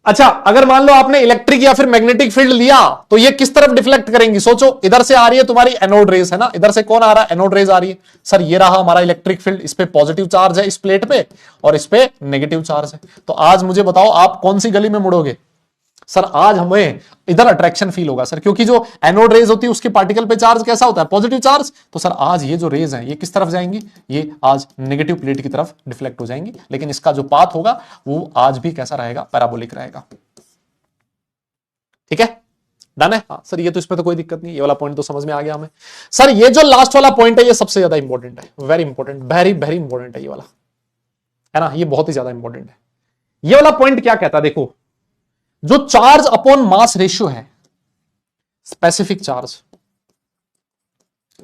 [SPEAKER 1] अच्छा, अगर मान लो आपने इलेक्ट्रिक या फिर मैग्नेटिक फील्ड लिया, तो ये किस तरफ डिफ्लेक्ट करेंगी? सोचो, इधर से आ रही है तुम्हारी एनोड रेज, है ना। इधर से कौन आ रहा है? एनोड रेज आ रही है। सर ये रहा हमारा इलेक्ट्रिक फील्ड, इस पे पॉजिटिव चार्ज है इस प्लेट पे, और इस पे नेगेटिव चार्ज है। तो आज मुझे बताओ आप कौन सी गली में मुड़ोगे? सर आज हमें इधर अट्रैक्शन फील होगा सर, क्योंकि जो एनोड रेज होती है उसके पार्टिकल पे चार्ज कैसा होता है? Positive charge. तो सर आज ये जो रेज है ये किस तरफ जाएंगी? ये आज नेगेटिव प्लेट की तरफ डिफ्लेक्ट हो जाएंगी, लेकिन इसका जो पाथ होगा वो आज भी कैसा रहेगा? पैराबोलिक रहेगा। ठीक है, डन है। हाँ सर ये तो, इसमें तो कोई दिक्कत नहीं, ये वाला पॉइंट तो समझ में आ गया हमें। सर ये जो लास्ट वाला पॉइंट है ये सबसे ज्यादा इंपॉर्टेंट है, very important, very very important है ये वाला, है ना। ये बहुत ही ज्यादा इंपॉर्टेंट है। ये वाला पॉइंट क्या कहता है देखो, जो चार्ज अपॉन मास रेशियो है, स्पेसिफिक चार्ज,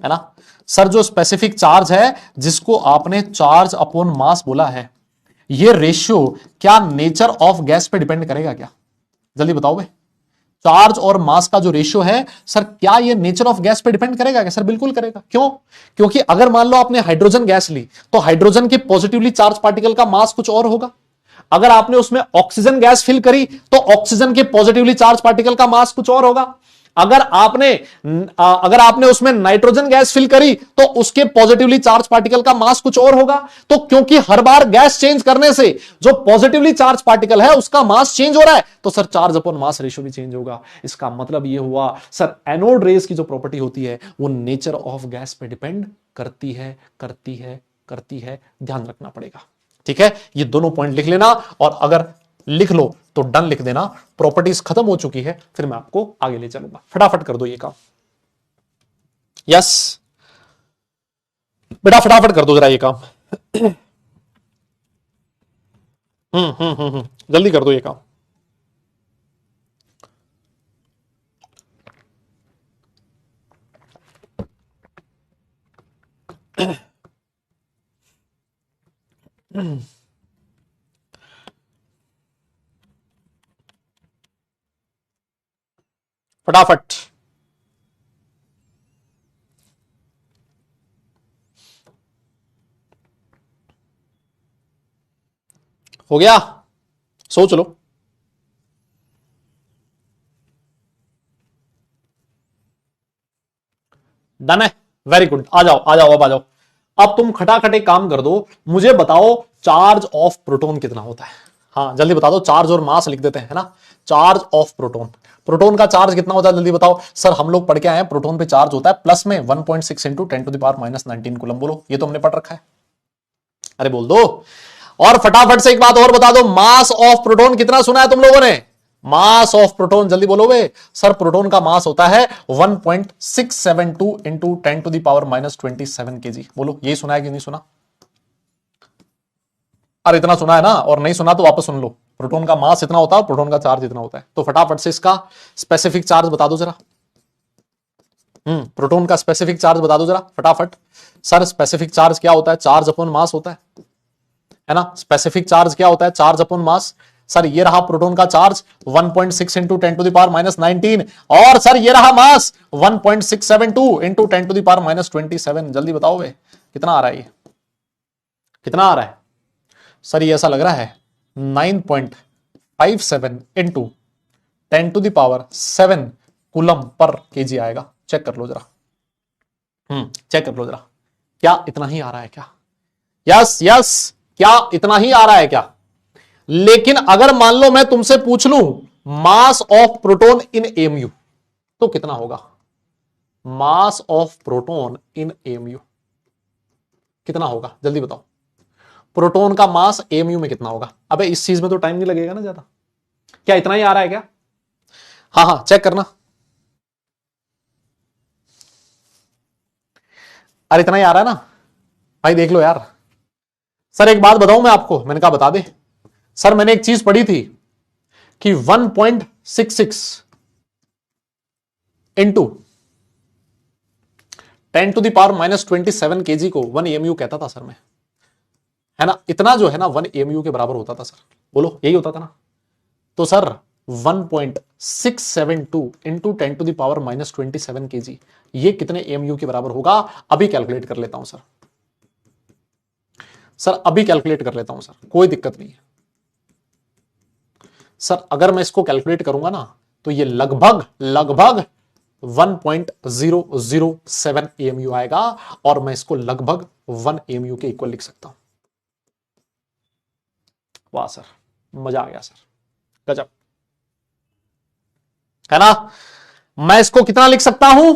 [SPEAKER 1] है ना। सर जो स्पेसिफिक चार्ज है, जिसको आपने चार्ज अपॉन मास बोला है, ये रेशियो क्या नेचर ऑफ गैस पे डिपेंड करेगा क्या? जल्दी बताओ भाई। चार्ज और मास का जो रेशियो है सर, क्या ये नेचर ऑफ गैस पे डिपेंड करेगा क्या? सर बिल्कुल करेगा। क्यों? क्योंकि अगर मान लो आपने हाइड्रोजन गैस ली, तो हाइड्रोजन के पॉजिटिवली चार्ज पार्टिकल का मास कुछ और होगा। अगर आपने उसमें ऑक्सीजन गैस फिल करी, तो ऑक्सीजन के पॉजिटिवली चार्ज पार्टिकल का मास कुछ और होगा। अगर आपने उसमें नाइट्रोजन गैस फिल करी, तो उसके पॉजिटिवली चार्ज पार्टिकल का मास कुछ और होगा। तो क्योंकि हर बार गैस चेंज करने से जो पॉजिटिवली चार्ज पार्टिकल है उसका मास चेंज हो रहा है, तो sir charge upon mass ratio भी चेंज होगा। इसका मतलब यह हुआ सर, एनोड रेज की जो प्रॉपर्टी होती है वो नेचर ऑफ गैस पे डिपेंड करती है, करती है, करती है। ध्यान रखना पड़ेगा। ठीक है, ये दोनों पॉइंट लिख लेना, और अगर लिख लो तो डन लिख देना। प्रॉपर्टीज खत्म हो चुकी है, फिर मैं आपको आगे ले चलूंगा। फटाफट कर दो ये काम। यस बेटा फटाफट कर दो जरा ये काम। जल्दी कर दो ये काम। फटाफट। हो गया, सोच लो। डन है, वेरी गुड। आ जाओ आ जाओ, अब आ जाओ। अब तुम खटाखट एक काम कर दो, मुझे बताओ चार्ज ऑफ प्रोटॉन कितना होता है। हाँ जल्दी बता दो, चार्ज और मास लिख देते हैं, है ना। चार्ज ऑफ प्रोटॉन, प्रोटॉन का चार्ज कितना होता है जल्दी बताओ। सर हम लोग पढ़ के आए हैं, प्रोटॉन पे चार्ज होता है प्लस में 1.6 इंटू 10⁻⁻19 कूलम। बोलो, ये तो हमने पढ़ रखा है। अरे बोल दो। और फटाफट से एक बात और बता दो, मास ऑफ प्रोटॉन कितना सुना है तुम लोगों ने। मास ऑफ प्रोटॉन जल्दी बोलो बे। सर प्रोटॉन का मास होता है 1.672 इंटू 10⁻⁻27 kg। बोलो, यही सुना है कि नहीं सुना। अरे इतना सुना है ना, और नहीं सुना तो वापस सुन लो। प्रोटॉन का मास इतना होता है, प्रोटॉन का चार्ज इतना होता है। तो फटाफट से इसका स्पेसिफिक चार्ज बता दो जरा। प्रोटॉन का स्पेसिफिक चार्ज बता दो जरा फटाफट। सर स्पेसिफिक चार्ज क्या होता है, चार्ज अपॉन मास होता है ना। स्पेसिफिक चार्ज क्या होता है, चार्ज अपॉन मास। सर ये रहा प्रोटॉन का चार्ज 1.6 इंटू 10⁻⁻19, और सर ये रहा मास 1.672 इंटू 10⁻⁻27। जल्दी बताओ वे कितना आ रहा है, ये कितना आ रहा है। सर ये ऐसा लग रहा है 9.57 इंटू 10⁻7 कूलम पर केजी आएगा। चेक कर लो जरा, चेक कर लो जरा, क्या इतना ही आ रहा है क्या। यस यस, क्या इतना ही आ रहा है क्या। लेकिन अगर मान लो मैं तुमसे पूछ लूं मास ऑफ प्रोटॉन इन एमयू, तो कितना होगा। मास ऑफ प्रोटॉन इन एमयू कितना होगा जल्दी बताओ। प्रोटॉन का मास एमयू में कितना होगा। अबे इस चीज में तो टाइम नहीं लगेगा ना ज्यादा। क्या इतना ही आ रहा है क्या। हाँ हाँ चेक करना। अरे इतना ही आ रहा है ना भाई, देख लो यार। सर एक बात बताऊं मैं आपको, मैंने कहा बता दे। सर मैंने एक चीज पढ़ी थी कि 1.66 इंटू 10⁻⁻27 kg को 1 एमयू कहता था सर मैं, है ना। इतना जो है ना 1 एमयू के बराबर होता था सर। बोलो यही होता था ना। तो सर 1.672 इंटू 10⁻⁻27 kg, ये कितने एमयू के बराबर होगा। अभी कैलकुलेट कर लेता हूं सर। सर अभी कैलकुलेट कर लेता हूं सर, कोई दिक्कत नहीं है सर। अगर मैं इसको कैलकुलेट करूंगा ना, तो ये लगभग लगभग 1.007 एमयू आएगा, और मैं इसको लगभग 1 एमयू के इक्वल लिख सकता हूं। वाह सर, मजा आ गया सर, गजब, है ना। मैं इसको कितना लिख सकता हूं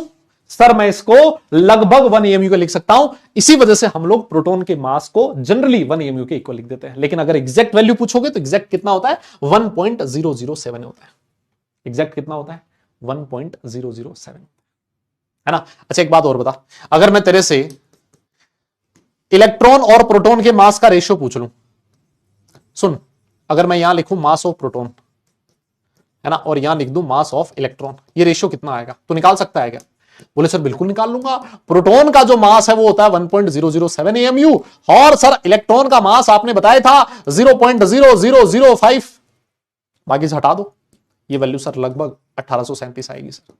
[SPEAKER 1] सर, मैं इसको लगभग 1 एमयू का लिख सकता हूं। इसी वजह से हम लोग प्रोटॉन के मास को जनरली 1 एमयू के इक्वल लिख देते हैं। लेकिन अगर एग्जैक्ट वैल्यू पूछोगे तो एग्जैक्ट कितना होता है, 1.007 होता है। एग्जैक्ट कितना होता है, 1.007, है ना। अच्छा एक बात और बता, अगर मैं तेरे से इलेक्ट्रॉन और प्रोटॉन के मास का रेशियो पूछ लूं, सुन, अगर मैं यहां लिखूं मास ऑफ प्रोटॉन, है ना, और यहां लिख दूं मास ऑफ इलेक्ट्रॉन, ये रेशियो कितना आएगा, तो निकाल सकता है क्या। बोले सर बिल्कुल निकाल लूंगा। प्रोटॉन का जो मास है वो होता है 1.007 एमयू, और सर इलेक्ट्रॉन का मास आपने बताया था 0.0005। बाकी से हटा दो, ये वैल्यू सर लगभग 1837 आएगी सर,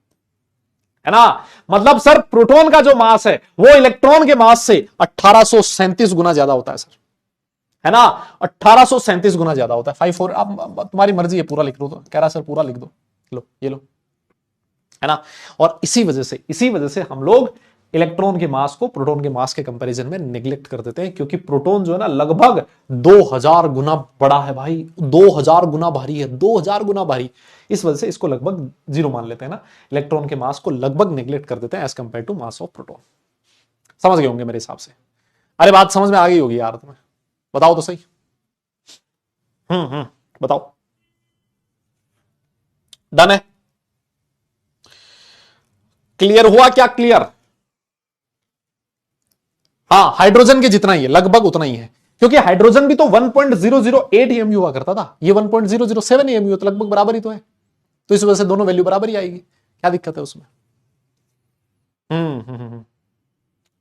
[SPEAKER 1] है ना। मतलब सर प्रोटॉन का जो मास है वो इलेक्ट्रॉन के मास से 1837 गुना ज्यादा होता है सर, है ना। 1837 गुना ज्यादा होता है। 54, आप तुम्हारी मर्जी है, पूरा लिख लो। तो कह रहा सर पूरा लिख दो, लो ये लो, है ना। और इसी वजह से हम लोग इलेक्ट्रॉन के मास को प्रोटॉन के मास के कंपैरिजन में नेग्लेक्ट कर देते हैं, क्योंकि प्रोटॉन जो है ना लगभग 2000 गुना बड़ा है भाई, 2000 गुना भारी है, 2000 गुना भारी। इस वजह से इसको लगभग जीरो मान लेते हैं ना, इलेक्ट्रॉन के मास को लगभग नेग्लेक्ट कर देते हैं as compare to mass of proton. समझ गए होंगे मेरे हिसाब से। अरे बात समझ में आ गई होगी यार तुम्हें, बताओ तो सही। बताओ, डन है, क्लियर हुआ क्या, क्लियर। हाँ हाइड्रोजन के जितना ही है, लगभग उतना ही है, क्योंकि हाइड्रोजन भी तो 1.008 एमयू हुआ करता था, ये 1.007 एमयू, तो लगभग बराबर ही तो है। तो इस वजह से दोनों वैल्यू बराबर ही आएगी, क्या दिक्कत है उसमें।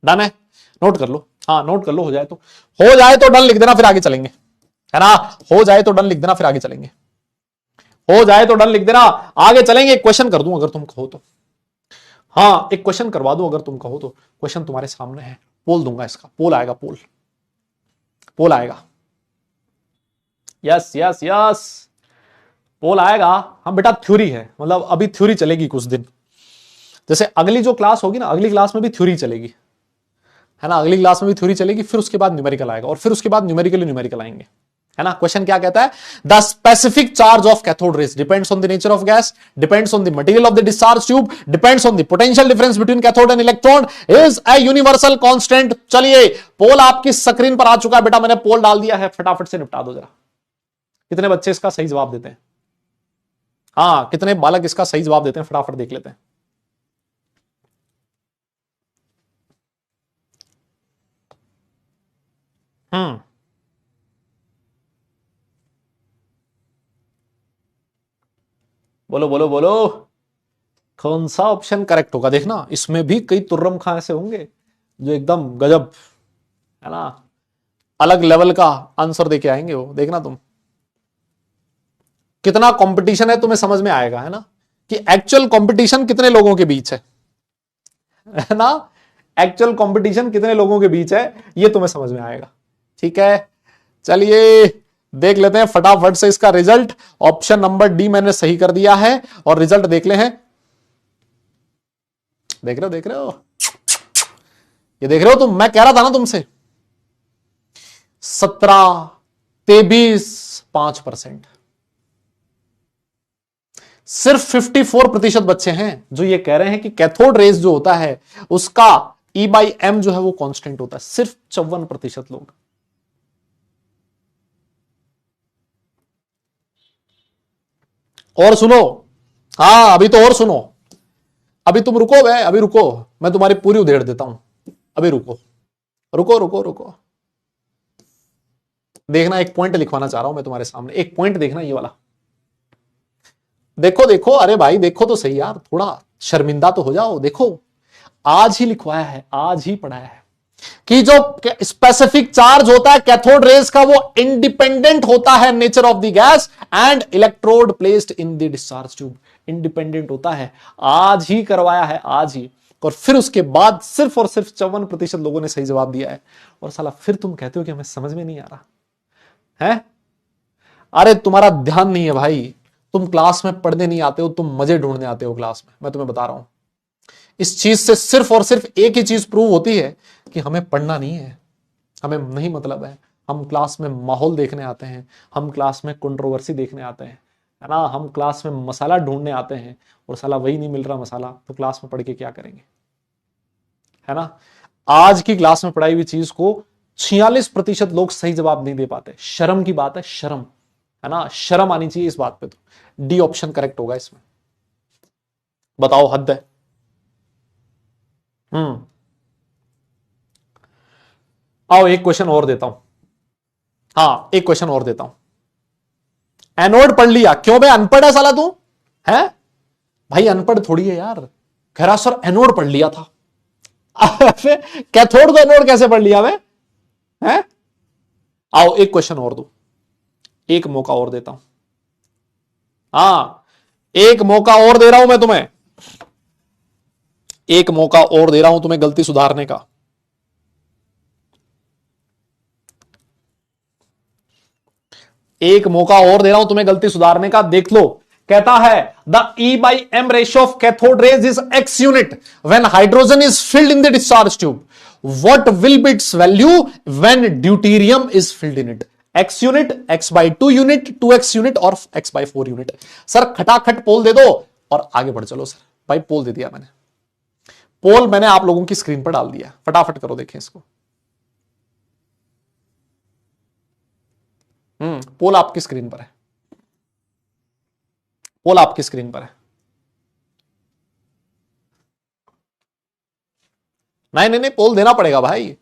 [SPEAKER 1] डन है, नोट कर लो। हाँ नोट कर लो, हो जाए तो डन लिख देना, फिर आगे चलेंगे, है ना। हो जाए तो डन लिख देना, फिर आगे चलेंगे। हो जाए तो डन लिख देना। आगे चलेंगे, एक क्वेश्चन कर दूं अगर तुम कहो तो। हाँ, एक क्वेश्चन करवा दूं अगर तुम कहो तो। क्वेश्चन तुम्हारे सामने है, पोल दूंगा इसका, पोल आएगा, पोल पोल आएगा। यस यस यस, पोल आएगा। हम बेटा थ्योरी है, मतलब अभी थ्योरी चलेगी कुछ दिन। जैसे अगली जो क्लास होगी ना, अगली क्लास में भी थ्योरी चलेगी, है ना, अगली क्लास में भी थ्योरी चलेगी, फिर उसके बाद न्यूमेरिकल आएगा, और फिर उसके बाद न्यूमेरिकल आएंगे, है ना। क्वेश्चन क्या कहता है? The specific charge of cathode raise depends on the nature of gas, depends on the material of the discharge tube, depends on the potential difference between cathode and electron, is a universal constant. चलिए, पोल आपकी screen पर आ चुका है बेटा, मैंने पोल डाल दिया है, फटाफट से निपटा दो जरा। कितने बच्चे इसका सही जवाब देते हैं? हाँ, कितने बालक इसका सही जवाब देते हैं, फटाफट देख लेते हैं। बोलो बोलो बोलो, कौन सा ऑप्शन करेक्ट होगा? देखना, इसमें भी कई तुर्रम खां ऐसे होंगे जो एकदम गजब, है ना, अलग लेवल का आंसर देके आएंगे वो। देखना तुम, कितना कंपटीशन है तुम्हें समझ में आएगा, है ना, कि एक्चुअल कंपटीशन कितने लोगों के बीच है ना, एक्चुअल कंपटीशन कितने लोगों के बीच है, ये तुम्हें समझ में आएगा। ठीक है, चलिए देख लेते हैं फटाफट से इसका रिजल्ट। ऑप्शन नंबर डी मैंने सही कर दिया है, और रिजल्ट देख ले हैं। देख रहे हो, देख रहे हो, ये देख रहे हो तुम, मैं कह रहा था ना तुमसे, 17, 23, 5%। सिर्फ 54% बच्चे हैं जो ये कह रहे हैं कि कैथोड रेज जो होता है उसका E/m जो है वो कांस्टेंट होता है। सिर्फ 54% लोग। और सुनो, हाँ अभी तो और सुनो, अभी तुम रुको बे, अभी रुको, मैं तुम्हारी पूरी उधेड़ देता हूं। अभी रुको रुको रुको रुको, देखना, एक पॉइंट लिखवाना चाह रहा हूं मैं तुम्हारे सामने, एक पॉइंट देखना, ये वाला देखो देखो, अरे भाई देखो तो सही यार, थोड़ा शर्मिंदा तो हो जाओ। देखो, आज ही लिखवाया है, आज ही पढ़ाया है कि जो स्पेसिफिक चार्ज होता है कैथोड रेज का, वो इंडिपेंडेंट होता है nature of the gas and electrode placed in the discharge tube. Independent होता है, आज ही करवाया है, आज ही। और फिर उसके बाद सिर्फ और सिर्फ 54% लोगों ने सही जवाब दिया है। और साला फिर तुम कहते हो कि हमें समझ में नहीं आ रहा है। अरे तुम्हारा ध्यान नहीं है भाई, तुम क्लास में पढ़ने नहीं आते हो, तुम मजे ढूंढने आते हो क्लास में, मैं तुम्हें बता रहा हूं। इस चीज से सिर्फ और सिर्फ एक ही चीज प्रूव होती है कि हमें पढ़ना नहीं है, हमें नहीं मतलब है। हम क्लास में माहौल देखने आते हैं, हम क्लास में कंट्रोवर्सी देखने आते हैं, है ना, हम क्लास में मसाला ढूंढने आते हैं, और साला वही नहीं मिल रहा मसाला, तो क्लास में पढ़ के क्या करेंगे, है ना। आज की क्लास में पढ़ाई हुई चीज को 46% लोग सही जवाब नहीं दे पाते। शर्म की बात है, शर्म, है ना, शर्म आनी चाहिए इस बात पे। तो डी ऑप्शन करेक्ट होगा इसमें, बताओ, हद है। आओ एक क्वेश्चन और देता हूं, हाँ एक क्वेश्चन और देता हूं। एनोड पढ़ लिया, क्यों बे अनपढ़ है साला तू, है भाई, अनपढ़ थोड़ी है यार। कह रहा सर एनोड पढ़ लिया था कैथोड को एनोड कैसे पढ़ लिया बे, है। आओ एक क्वेश्चन और दो, एक मौका और देता हूं, हाँ एक मौका और दे रहा हूं मैं तुम्हें, एक मौका और दे रहा हूं तुम्हें गलती सुधारने का। एक मौका और दे रहा हूं तुम्हें गलती सुधारने का, देख लो। कहता है the E/m ratio of cathode raise is x unit when hydrogen is filled in the discharge tube. What will be it's value when deuterium is filled in it? x unit, x/2 unit, 2x unit और x/4 unit. Sir खटाखट पोल दे दो और आगे बढ़ चलो। Sir भाई पोल दे दिया मैंने, पोल मैंने आप लोगों की स्क्रीन पर डाल दिया, फटाफट करो, देखें इसको। पोल आपकी स्क्रीन पर है, पोल आपकी स्क्रीन पर है। नहीं नहीं नहीं, पोल देना पड़ेगा भाई,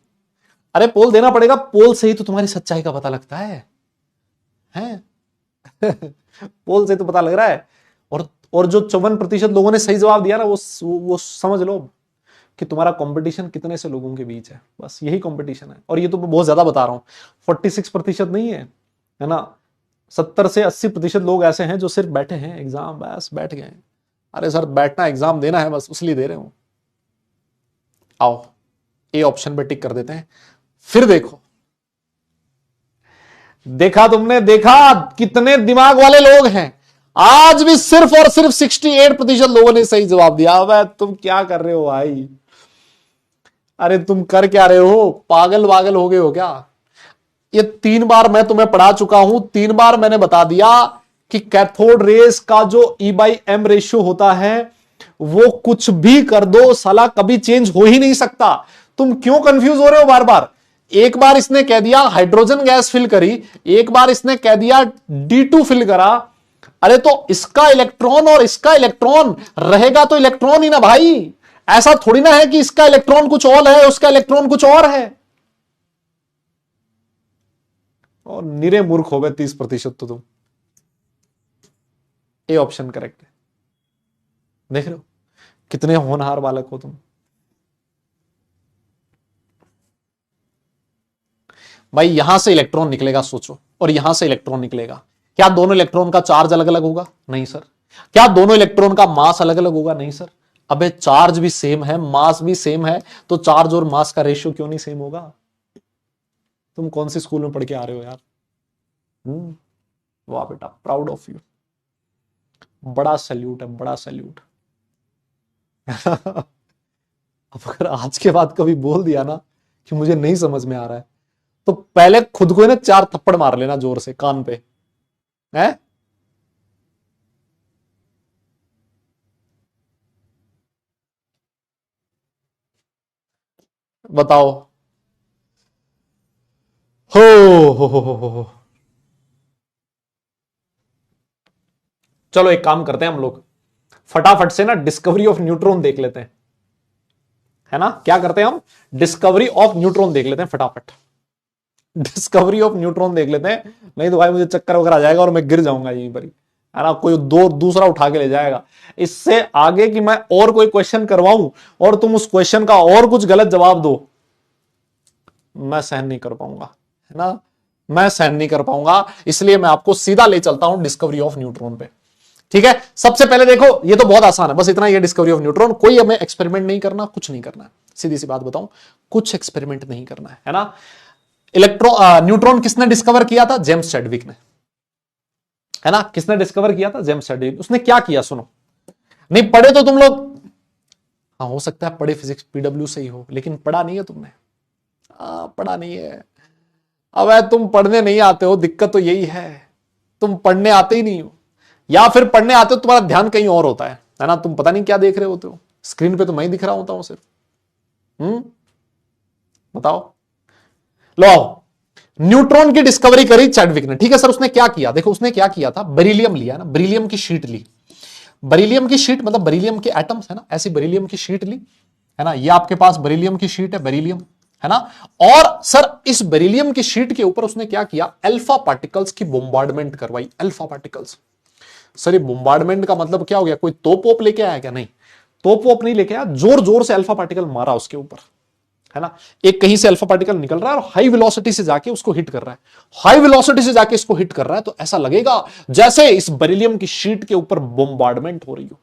[SPEAKER 1] अरे पोल देना पड़ेगा, पोल से ही तो तुम्हारी सच्चाई का पता लगता है पोल से तो पता लग रहा है। और जो 54% लोगों ने सही जवाब दिया ना, वो समझ लो कि तुम्हारा कंपटीशन कितने से लोगों के बीच है, बस यही कंपटीशन है। और ये तो मैं बहुत ज्यादा बता रहा हूं, 46% नहीं है, है ना, 70 से 80% लोग ऐसे हैं जो सिर्फ बैठे हैं, एग्जाम बस बैठ गए हैं। अरे सर बैठना एग्जाम देना है बस, उसलिए दे रहे हो। आओ ए ऑप्शन पे टिक कर देते हैं। फिर देखो, देखा तुमने, देखा कितने दिमाग वाले लोग हैं। आज भी सिर्फ और सिर्फ 68% लोगों ने सही जवाब दिया। अब तुम क्या कर रहे हो भाई? अरे तुम कर क्या रहे हो? पागल वागल हो गए हो क्या? ये 3 बार मैं तुम्हें पढ़ा चुका हूं, 3 बार मैंने बता दिया कि कैथोड रेस का जो E/M रेशियो होता है वो कुछ भी कर दो साला कभी चेंज हो ही नहीं सकता। तुम क्यों कंफ्यूज हो रहे हो बार बार? एक बार इसने कह दिया हाइड्रोजन गैस फिल करी, एक बार इसने कह दिया D2 फिल करा। अरे तो इसका इलेक्ट्रॉन और इसका इलेक्ट्रॉन रहेगा तो इलेक्ट्रॉन ही ना भाई। ऐसा थोड़ी ना है कि इसका इलेक्ट्रॉन कुछ और है उसका इलेक्ट्रॉन कुछ और है। और निरे मूर्ख हो गए 30% तो तुम। ए ऑप्शन करेक्ट है। देख रहे हो कितने होनहार बालक हो तुम। भाई यहां से इलेक्ट्रॉन निकलेगा सोचो, और यहां से इलेक्ट्रॉन निकलेगा। क्या दोनों इलेक्ट्रॉन का चार्ज अलग अलग होगा? नहीं सर। क्या दोनों इलेक्ट्रॉन का मास अलग अलग होगा? नहीं सर। अबे चार्ज भी सेम है, मास भी सेम है, तो चार्ज और मास का रेशियो क्यों नहीं सेम होगा? तुम कौन सी स्कूल में पढ़ के आ रहे हो यार? वाह बेटा, प्राउड ऑफ यू। बड़ा सैल्यूट है, बड़ा सैल्यूट। अब अगर आज के बाद कभी बोल दिया ना कि मुझे नहीं समझ में आ रहा है, तो पहले खुद को ना 4 थप्पड़ मार लेना जोर से कान पे, है? बताओ। हो हो। चलो एक काम करते हैं हम लोग, फटाफट से ना डिस्कवरी ऑफ न्यूट्रॉन देख लेते हैं, है ना? क्या करते हैं हम? डिस्कवरी ऑफ न्यूट्रॉन देख लेते हैं फटाफट। डिस्कवरी ऑफ न्यूट्रॉन देख लेते हैं, नहीं तो भाई मुझे चक्कर वगैरह आ जाएगा और मैं गिर जाऊंगा यहीं पर ही, है ना? कोई दूसरा उठा के ले जाएगा। इससे आगे कि मैं और कोई क्वेश्चन करवाऊं और तुम उस क्वेश्चन का और कुछ गलत जवाब दो, मैं सहन नहीं कर पाऊंगा, है ना? मैं सहन नहीं कर पाऊंगा। इसलिए मैं आपको सीधा ले चलता हूं डिस्कवरी ऑफ न्यूट्रॉन पे। ठीक है, सबसे पहले देखो, ये तो बहुत आसान है, बस इतना, ये डिस्कवरी ऑफ न्यूट्रॉन। कोई हमें एक्सपेरिमेंट नहीं करना, कुछ नहीं करना है, सीधी सी बात बताऊं, कुछ एक्सपेरिमेंट नहीं करना है ना? न्यूट्रॉन किसने डिस्कवर किया था? जेम्स चैडविक ने, है ना? किसने डिस्कवर किया था? James Chadwick. उसने क्या किया सुनो, नहीं पढ़े तो तुम लोग, हाँ हो सकता है पढ़े फिजिक्स पीडब्ल्यू से ही हो, लेकिन पढ़ा नहीं है तुमने। पढ़ा नहीं है। अब तुम पढ़ने नहीं आते हो, दिक्कत तो यही है, तुम पढ़ने आते ही नहीं हो, या फिर पढ़ने आते हो तुम्हारा ध्यान कहीं और होता है ना? तुम पता नहीं क्या देख रहे होते हो स्क्रीन पे, तो मैं ही दिख रहा होता हूं सिर्फ। बताओ। लो, न्यूट्रॉन की डिस्कवरी करी चैडविक ने, ठीक है सर। उसने क्या किया? देखो उसने क्या किया था, बेरिलियम लिया ना, बेरिलियम की शीट ली। बेरिलियम की शीट मतलब बेरिलियम के एटम्स, है ना? ऐसी बेरिलियम की शीट ली, है ना? ये आपके पास बेरिलियम की शीट है, बेरिलियम, है ना? और सर इस बेरिलियम की शीट के ऊपर उसने क्या किया? अल्फा पार्टिकल्स की बोmbardमेंट करवाई। Alpha particles. सर ये बोmbardमेंट का मतलब क्या हो गया? कोई तोप वोप लेके आया क्या? नहीं, तोप वोप नहीं लेके आया, जोर जोर से अल्फा पार्टिकल मारा उसके ऊपर, है ना? एक कहीं से अल्फा पार्टिकल निकल रहा है और हाई वेलोसिटी से जाके उसको हिट कर रहा है, हाई वेलोसिटी से जाके इसको हिट कर रहा है, तो ऐसा लगेगा जैसे इस बेरिलियम की शीट के ऊपर बोmbardमेंट हो रही हो,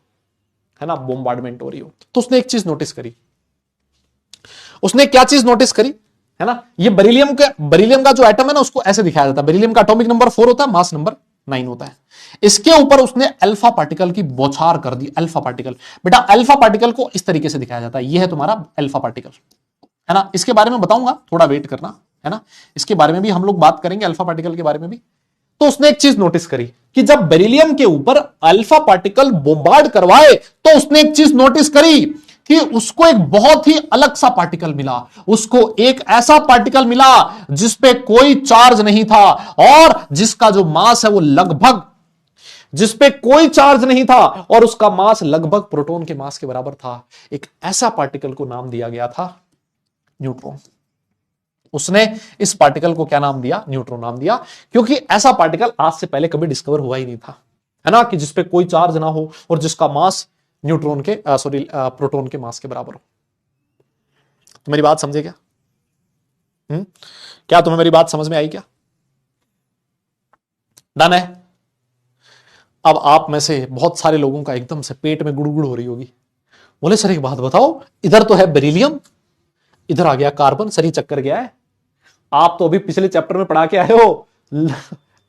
[SPEAKER 1] है ना? बोmbardमेंट हो रही हो। तो उसने एक चीज नोटिस करी। उसने क्या चीज नोटिस करी, है ना? ये बेरिलियम का जो एटम है ना, उसको ऐसे दिखाया जाता है। बेरिलियम का एटॉमिक नंबर 4 होता है, मास नंबर 9 होता है। इसके ऊपर उसने अल्फा पार्टिकल की बौछार कर दी। अल्फा पार्टिकल, बेटा अल्फा पार्टिकल को इस तरीके से दिखाया जाता है, यह है तुम्हारा अल्फा पार्टिकल, है ना? इसके बारे में बताऊंगा, थोड़ा वेट करना, है ना? इसके बारे में भी हम लोग बात करेंगे, अल्फा पार्टिकल के बारे में भी। तो उसने एक चीज नोटिस करी कि जब बेरिलियम के ऊपर अल्फा पार्टिकल बोम्बार्ड करवाए, तो उसने एक चीज नोटिस करी कि उसको एक बहुत ही अलग सा पार्टिकल मिला। उसको एक ऐसा पार्टिकल मिला जिसपे कोई चार्ज नहीं था, और जिसका जो मास है वो लगभग, जिसपे कोई चार्ज नहीं था और उसका मास लगभग प्रोटॉन के मास के बराबर था। एक ऐसा पार्टिकल को नाम दिया गया था न्यूट्रॉन। उसने इस पार्टिकल को क्या नाम दिया? न्यूट्रॉन नाम दिया, क्योंकि ऐसा पार्टिकल आज से पहले कभी डिस्कवर हुआ ही नहीं था, है ना? कि जिसपे कोई चार्ज ना हो और जिसका मास न्यूट्रॉन के प्रोटॉन के मास के बराबर हो। तो मेरी बात समझे क्या? क्या तुम्हें मेरी बात समझ में आई क्या? डन है। अब आप में से बहुत सारे लोगों का एकदम से पेट में गुड़गुड़ हो रही होगी, बोले सर एक बात बताओ, इधर तो है बेरिलियम, इधर आ गया कार्बन, सर ये चक्कर क्या है? आप तो अभी पिछले चैप्टर में पढ़ा के आए हो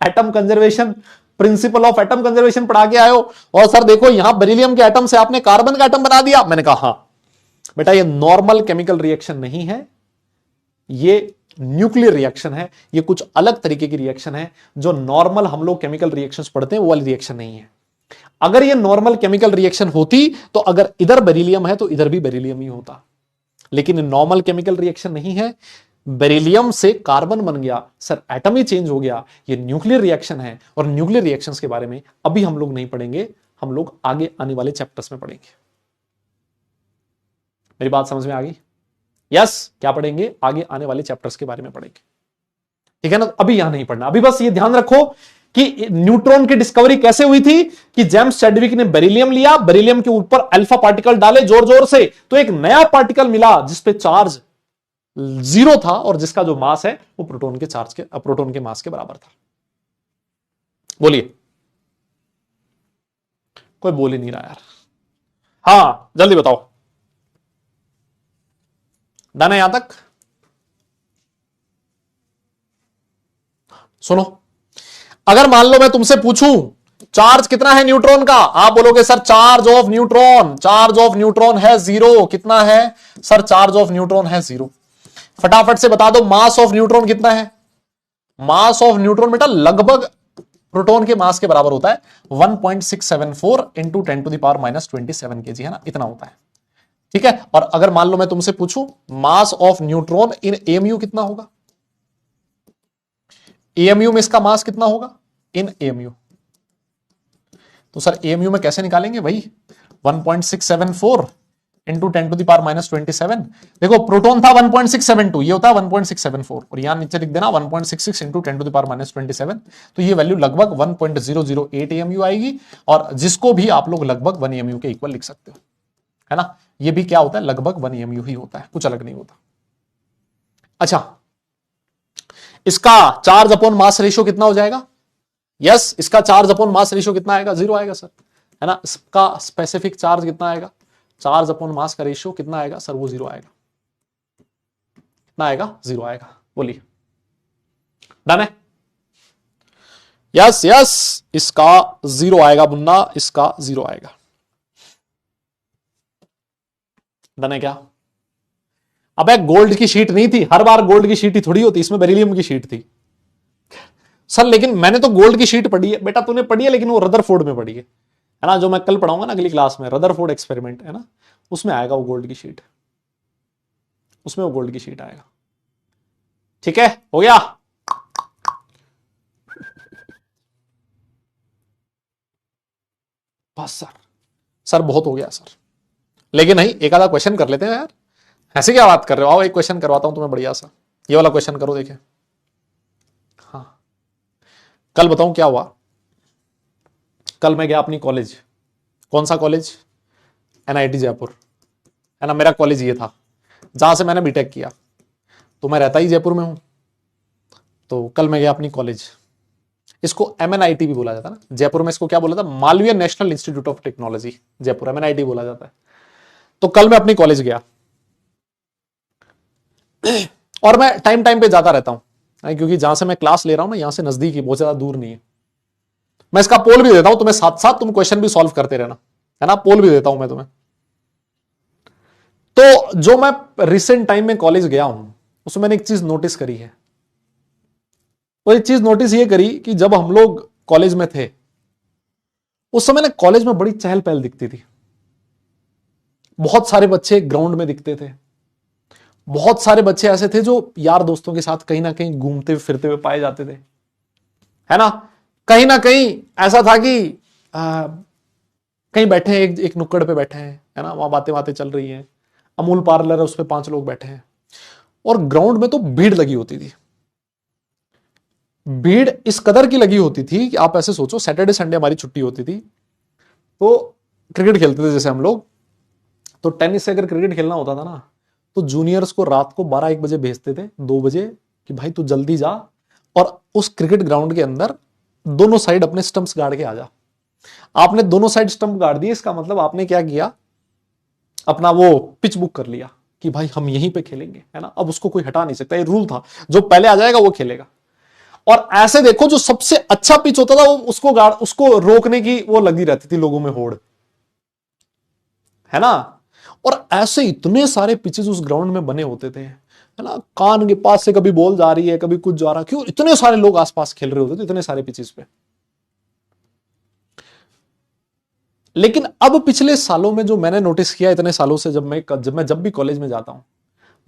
[SPEAKER 1] atom conservation, principle of atom conservation पढ़ा के आए हो, और सर देखो यहां बेरिलियम के एटम से आपने कार्बन का एटम बना दिया। मैंने कहा हां बेटा, ये नॉर्मल केमिकल रिएक्शन नहीं है, ये न्यूक्लियर रिएक्शन है, ये कुछ अलग तरीके की रिएक्शन है। जो नॉर्मल हम लोग केमिकल रिएक्शंस पढ़ते हैं वो वाली रिएक्शन नहीं है। अगर ये नॉर्मल केमिकल रिएक्शन होती तो अगर इधर बेरिलियम है तो इधर भी बेरिलियम ही होता, लेकिन नॉर्मल केमिकल रिएक्शन नहीं है। बेरिलियम से कार्बन बन गया, सर एटम ही चेंज हो गया, ये न्यूक्लियर रिएक्शन है। और न्यूक्लियर रिएक्शंस के बारे में अभी हम लोग नहीं पढ़ेंगे, हम लोग आगे आने वाले चैप्टर्स में पढ़ेंगे। मेरी बात समझ में आ गई? यस, क्या पढ़ेंगे? आगे आने वाले चैप्टर्स के बारे में पढ़ेंगे, ठीक है ना? अभी यहां नहीं पढ़ना। अभी बस ये ध्यान रखो कि न्यूट्रॉन की डिस्कवरी कैसे हुई थी कि जेम्स चैडविक ने बेरिलियम लिया, बेरिलियम के ऊपर अल्फा पार्टिकल डाले जोर जोर से, तो एक नया पार्टिकल मिला जिसपे चार्ज 0 था और जिसका जो मास है वो प्रोटॉन के मास के बराबर था। बोलिए, कोई बोल ही नहीं रहा यार। हाँ जल्दी बताओ, डन है यहां तक? सुनो, अगर मान लो मैं तुमसे पूछूं चार्ज कितना है न्यूट्रॉन का, आप बोलोगे सर चार्ज ऑफ न्यूट्रॉन है 0। कितना है सर? चार्ज ऑफ न्यूट्रॉन है 0। फटाफट से बता दो मास ऑफ न्यूट्रॉन कितना है? मास ऑफ न्यूट्रॉन बेटा लगभग प्रोटॉन के मास के बराबर होता है, 1.674 into 10 to the power -27 kg, है ना, इतना होता है, ठीक है। और अगर मान लो मैं तुमसे पूछूं mass of neutron in AMU कितना होगा, एएमयू में इसका मास कितना होगा इन एएमयू, तो सर एएमयू में कैसे निकालेंगे भाई? 1.674 इंटू 10 टू द पावर -27। देखो प्रोटॉन था 1.672, ये होता है 1.674, और यहां नीचे लिख देना 1.66 इंटू 10 टू द पावर -27, तो ये वैल्यू लगभग 1.008 एएमयू आएगी, और जिसको भी आप लोग लगभग 1 एएमयू के इक्वल लिख सकते हो, है ना। ये भी क्या होता है? लगभग 1 एएमयू ही होता है, कुछ अलग नहीं होता। अच्छा, इसका चार्ज अपॉन मास रेशियो कितना हो जाएगा? यस, इसका चार्ज अपॉन मास रेशियो कितना आएगा? 0 आएगा सर, है ना। इसका स्पेसिफिक चार्ज कितना आएगा? चार्ज अपॉन मास का रेशियो कितना आएगा सर? वो 0 आएगा। कितना आएगा? 0 आएगा। बोलिए, डन है? यस यस, इसका 0 आएगा मुन्ना, इसका 0 आएगा। डन है क्या? अबे गोल्ड की शीट नहीं थी, हर बार गोल्ड की शीट ही थोड़ी होती, इसमें बेरिलियम की शीट थी सर। लेकिन मैंने तो गोल्ड की शीट पढ़ी है बेटा, तूने पढ़ी है लेकिन वो रदरफोर्ड में पढ़ी है ना, जो मैं कल पढ़ाऊंगा ना अगली क्लास में, रदरफोर्ड एक्सपेरिमेंट, है ना, उसमें आएगा वो गोल्ड की शीट, उसमें वो गोल्ड की शीट आएगा। ठीक है, हो गया? बस सर बहुत हो गया सर, लेकिन नहीं, एक आधा क्वेश्चन कर लेते हैं यार, ऐसे क्या बात कर रहे हो? आओ एक क्वेश्चन करवाता हूं तुम्हें बढ़िया सा, ये वाला क्वेश्चन करो, देखे। हाँ, कल बताऊं क्या हुआ। कल मैं गया अपनी कॉलेज, कौन सा कॉलेज? एनआईटी जयपुर, है ना, मेरा कॉलेज ये था जहां से मैंने बीटेक किया, तो मैं रहता ही जयपुर में हूं। तो कल मैं गया अपनी कॉलेज, इसको एमएनआईटी भी बोला जाता है ना जयपुर में, इसको क्या बोला था? Malviya national institute of technology Jaipur, MNIT बोला जाता है। तो कल मैं अपनी कॉलेज गया और मैं टाइम टाइम पे जाता रहता हूं, क्योंकि जहां से मैं क्लास ले रहा हूं ना, यहां से नजदीक ही, बहुत ज्यादा दूर नहीं है। मैं इसका पोल भी देता हूं तुम्हें, साथ साथ तुम क्वेश्चन भी सॉल्व करते रहना, है ना, पोल भी देता हूं मैं तुम्हें। तो जो मैं रिसेंट टाइम में कॉलेज गया हूं, उसमें मैंने एक चीज नोटिस करी है। वो एक चीज नोटिस ये करी कि जब हम लोग कॉलेज में थे, उस समय ना कॉलेज में बड़ी चहल पहल दिखती थी, बहुत सारे बच्चे ग्राउंड में दिखते थे, बहुत सारे बच्चे ऐसे थे जो यार दोस्तों के साथ कहीं ना कहीं घूमते फिरते हुए पाए जाते थे, है ना कहीं ऐसा था कि कहीं बैठे हैं, एक नुक्कड़ पे बैठे हैं, है ना, वहां बातें बातें चल रही हैं, अमूल पार्लर है उस पे 5 लोग बैठे हैं, और ग्राउंड में तो भीड़ लगी होती थी। भीड़ इस कदर की लगी होती थी कि आप ऐसे सोचो, सैटरडे संडे हमारी छुट्टी होती थी, तो क्रिकेट खेलते थे जैसे हम लोग, तो टेनिस से अगर क्रिकेट खेलना होता था ना, तो जूनियर्स को रात को 12-1 बजे भेजते थे, 2 बजे, कि भाई तू जल्दी जा और उस क्रिकेट ग्राउंड के अंदर दोनों साइड अपने स्टंप्स गाड़ के आ जा। आपने दोनों साइड स्टंप गाड़ दिए, इसका मतलब आपने क्या किया, अपना वो पिच बुक कर लिया कि भाई हम यहीं पे खेलेंगे, है ना। अब उसको कोई हटा नहीं सकता, ये रूल था, जो पहले आ जाएगा वो खेलेगा। और ऐसे देखो, जो सबसे अच्छा पिच होता था वो उसको रोकने की वो लगी रहती थी लोगों में होड़, है ना। और ऐसे इतने सारे पिचेस उस ग्राउंड में बने होते थे, है ना। कान के पास से कभी बॉल जा रही है, कभी कुछ जा रहा है, क्यों, इतने सारे लोग आसपास खेल रहे होते थे इतने सारे पिचेस पे। लेकिन अब पिछले सालों में जो मैंने नोटिस किया, इतने सालों से जब भी कॉलेज में जाता हूं,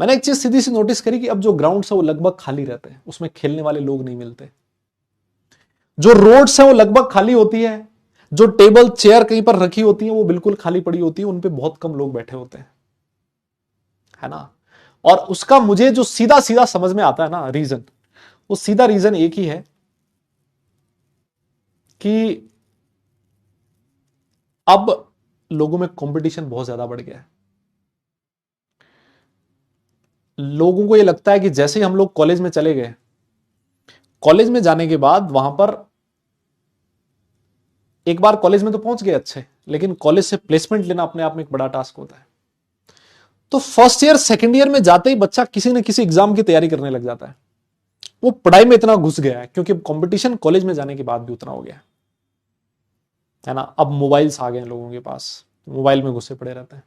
[SPEAKER 1] मैंने एक चीज सीधी सी नोटिस करी कि अब जो ग्राउंड है वो लगभग खाली रहते हैं, उसमें खेलने वाले लोग नहीं मिलते। जो रोड्स है वो लगभग खाली होती है, जो टेबल चेयर कहीं पर रखी होती है वो बिल्कुल खाली पड़ी होती है, उन पे बहुत कम लोग बैठे होते हैं, है ना। और उसका मुझे जो सीधा सीधा समझ में आता है ना रीजन, वो सीधा रीजन एक ही है कि अब लोगों में कंपटीशन बहुत ज्यादा बढ़ गया है। लोगों को ये लगता है कि जैसे ही हम लोग कॉलेज में चले गए, कॉलेज में जाने के बाद वहां पर एक बार कॉलेज में तो पहुंच गए अच्छे, लेकिन कॉलेज से प्लेसमेंट लेना अपने आप में एक बड़ा टास्क होता है। तो फर्स्ट ईयर सेकंड ईयर में जाते ही बच्चा किसी न किसी एग्जाम की तैयारी करने लग जाता है। वो पढ़ाई में इतना घुस गया है, क्योंकि कंपटीशन कॉलेज में जाने के बाद भी उतना हो गया है ना। अब मोबाइल्स आ गए हैं लोगों के पास, मोबाइल में घुसे पड़े रहते हैं।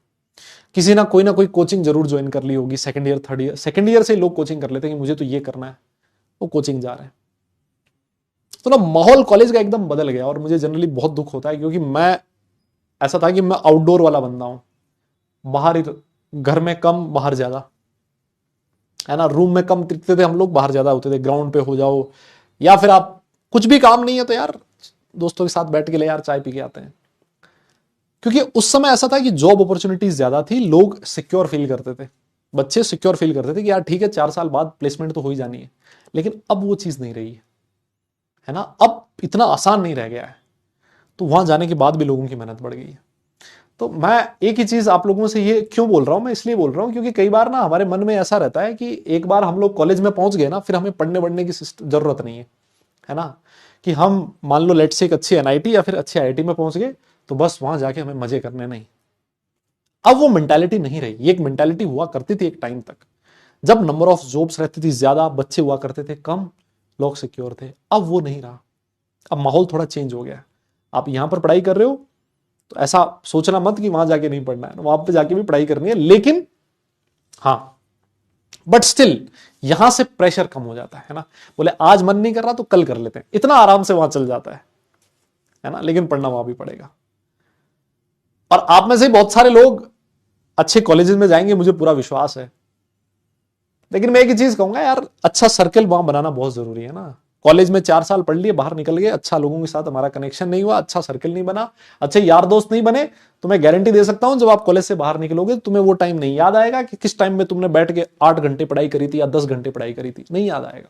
[SPEAKER 1] किसी ना कोई कोचिंग जरूर ज्वाइन कर ली होगी, सेकंड ईयर से लोग कोचिंग कर लेते हैं कि मुझे तो ये करना है, वो कोचिंग जा रहे हैं। तो ना माहौल कॉलेज का एकदम बदल गया, और मुझे जनरली बहुत दुख होता है, क्योंकि मैं ऐसा था कि मैं आउटडोर वाला बंदा हूं, बाहर घर में कम बाहर ज्यादा, है ना। रूम में कम टिकते थे हम लोग, बाहर ज्यादा होते थे, ग्राउंड पे हो जाओ, या फिर आप कुछ भी काम नहीं है तो यार दोस्तों के साथ बैठ के ले यार चाय पी के आते हैं। क्योंकि उस समय ऐसा था कि जॉब अपॉर्चुनिटीज ज्यादा थी, लोग सिक्योर फील करते थे, बच्चे सिक्योर फील करते थे कि यार ठीक है 4 साल बाद प्लेसमेंट तो हो ही जानी है। लेकिन अब वो चीज नहीं रही है ना। अब इतना आसान नहीं रह गया है, तो वहां जाने के बाद भी लोगों की मेहनत बढ़ गई है। तो मैं एक ही चीज आप लोगों से ये क्यों बोल रहा हूं, मैं इसलिए बोल रहा हूं क्योंकि कई बार ना हमारे मन में ऐसा रहता है कि एक बार हम लोग कॉलेज में पहुंच गए ना, फिर हमें पढ़ने बढ़ने की जरूरत नहीं है ना। कि हम मान लो लेट्स से एक अच्छी एनआईटी या फिर अच्छे आईआईटी में पहुंच गए, तो बस वहां जाके हमें मजे करने, नहीं। अब वो मेंटालिटी नहीं रही। ये एक मेंटालिटी हुआ करती थी एक टाइम तक, जब नंबर ऑफ जॉब्स रहती थी ज्यादा, बच्चे हुआ करते थे कम, लोग सिक्योर थे। अब वो नहीं रहा, अब माहौल थोड़ा चेंज हो गया। आप यहां पर पढ़ाई कर रहे हो तो ऐसा सोचना मत कि वहां जाके नहीं पढ़ना है, वहां पे जाके भी पढ़ाई करनी है, लेकिन हाँ, बट स्टिल यहां से प्रेशर कम हो जाता है ना। बोले आज मन नहीं कर रहा तो कल कर लेते हैं, इतना आराम से वहां चल जाता है ना। लेकिन पढ़ना वहां भी पड़ेगा। और आप में से बहुत सारे लोग अच्छे कॉलेजेस में जाएंगे, मुझे पूरा विश्वास है। लेकिन मैं एक ही चीज कहूंगा यार, अच्छा सर्कल वहां बनाना बहुत जरूरी है ना। कॉलेज में 4 साल पढ़ लिए, बाहर निकल गए, अच्छा लोगों के साथ हमारा कनेक्शन नहीं हुआ, अच्छा सर्कल नहीं बना, अच्छे यार दोस्त नहीं बने, तो मैं गारंटी दे सकता हूं जब आप कॉलेज से बाहर निकलोगे तुम्हें वो टाइम नहीं याद आएगा कि किस टाइम में तुमने बैठ के 8 घंटे पढ़ाई करी थी या 10 घंटे पढ़ाई करी थी, नहीं याद आएगा।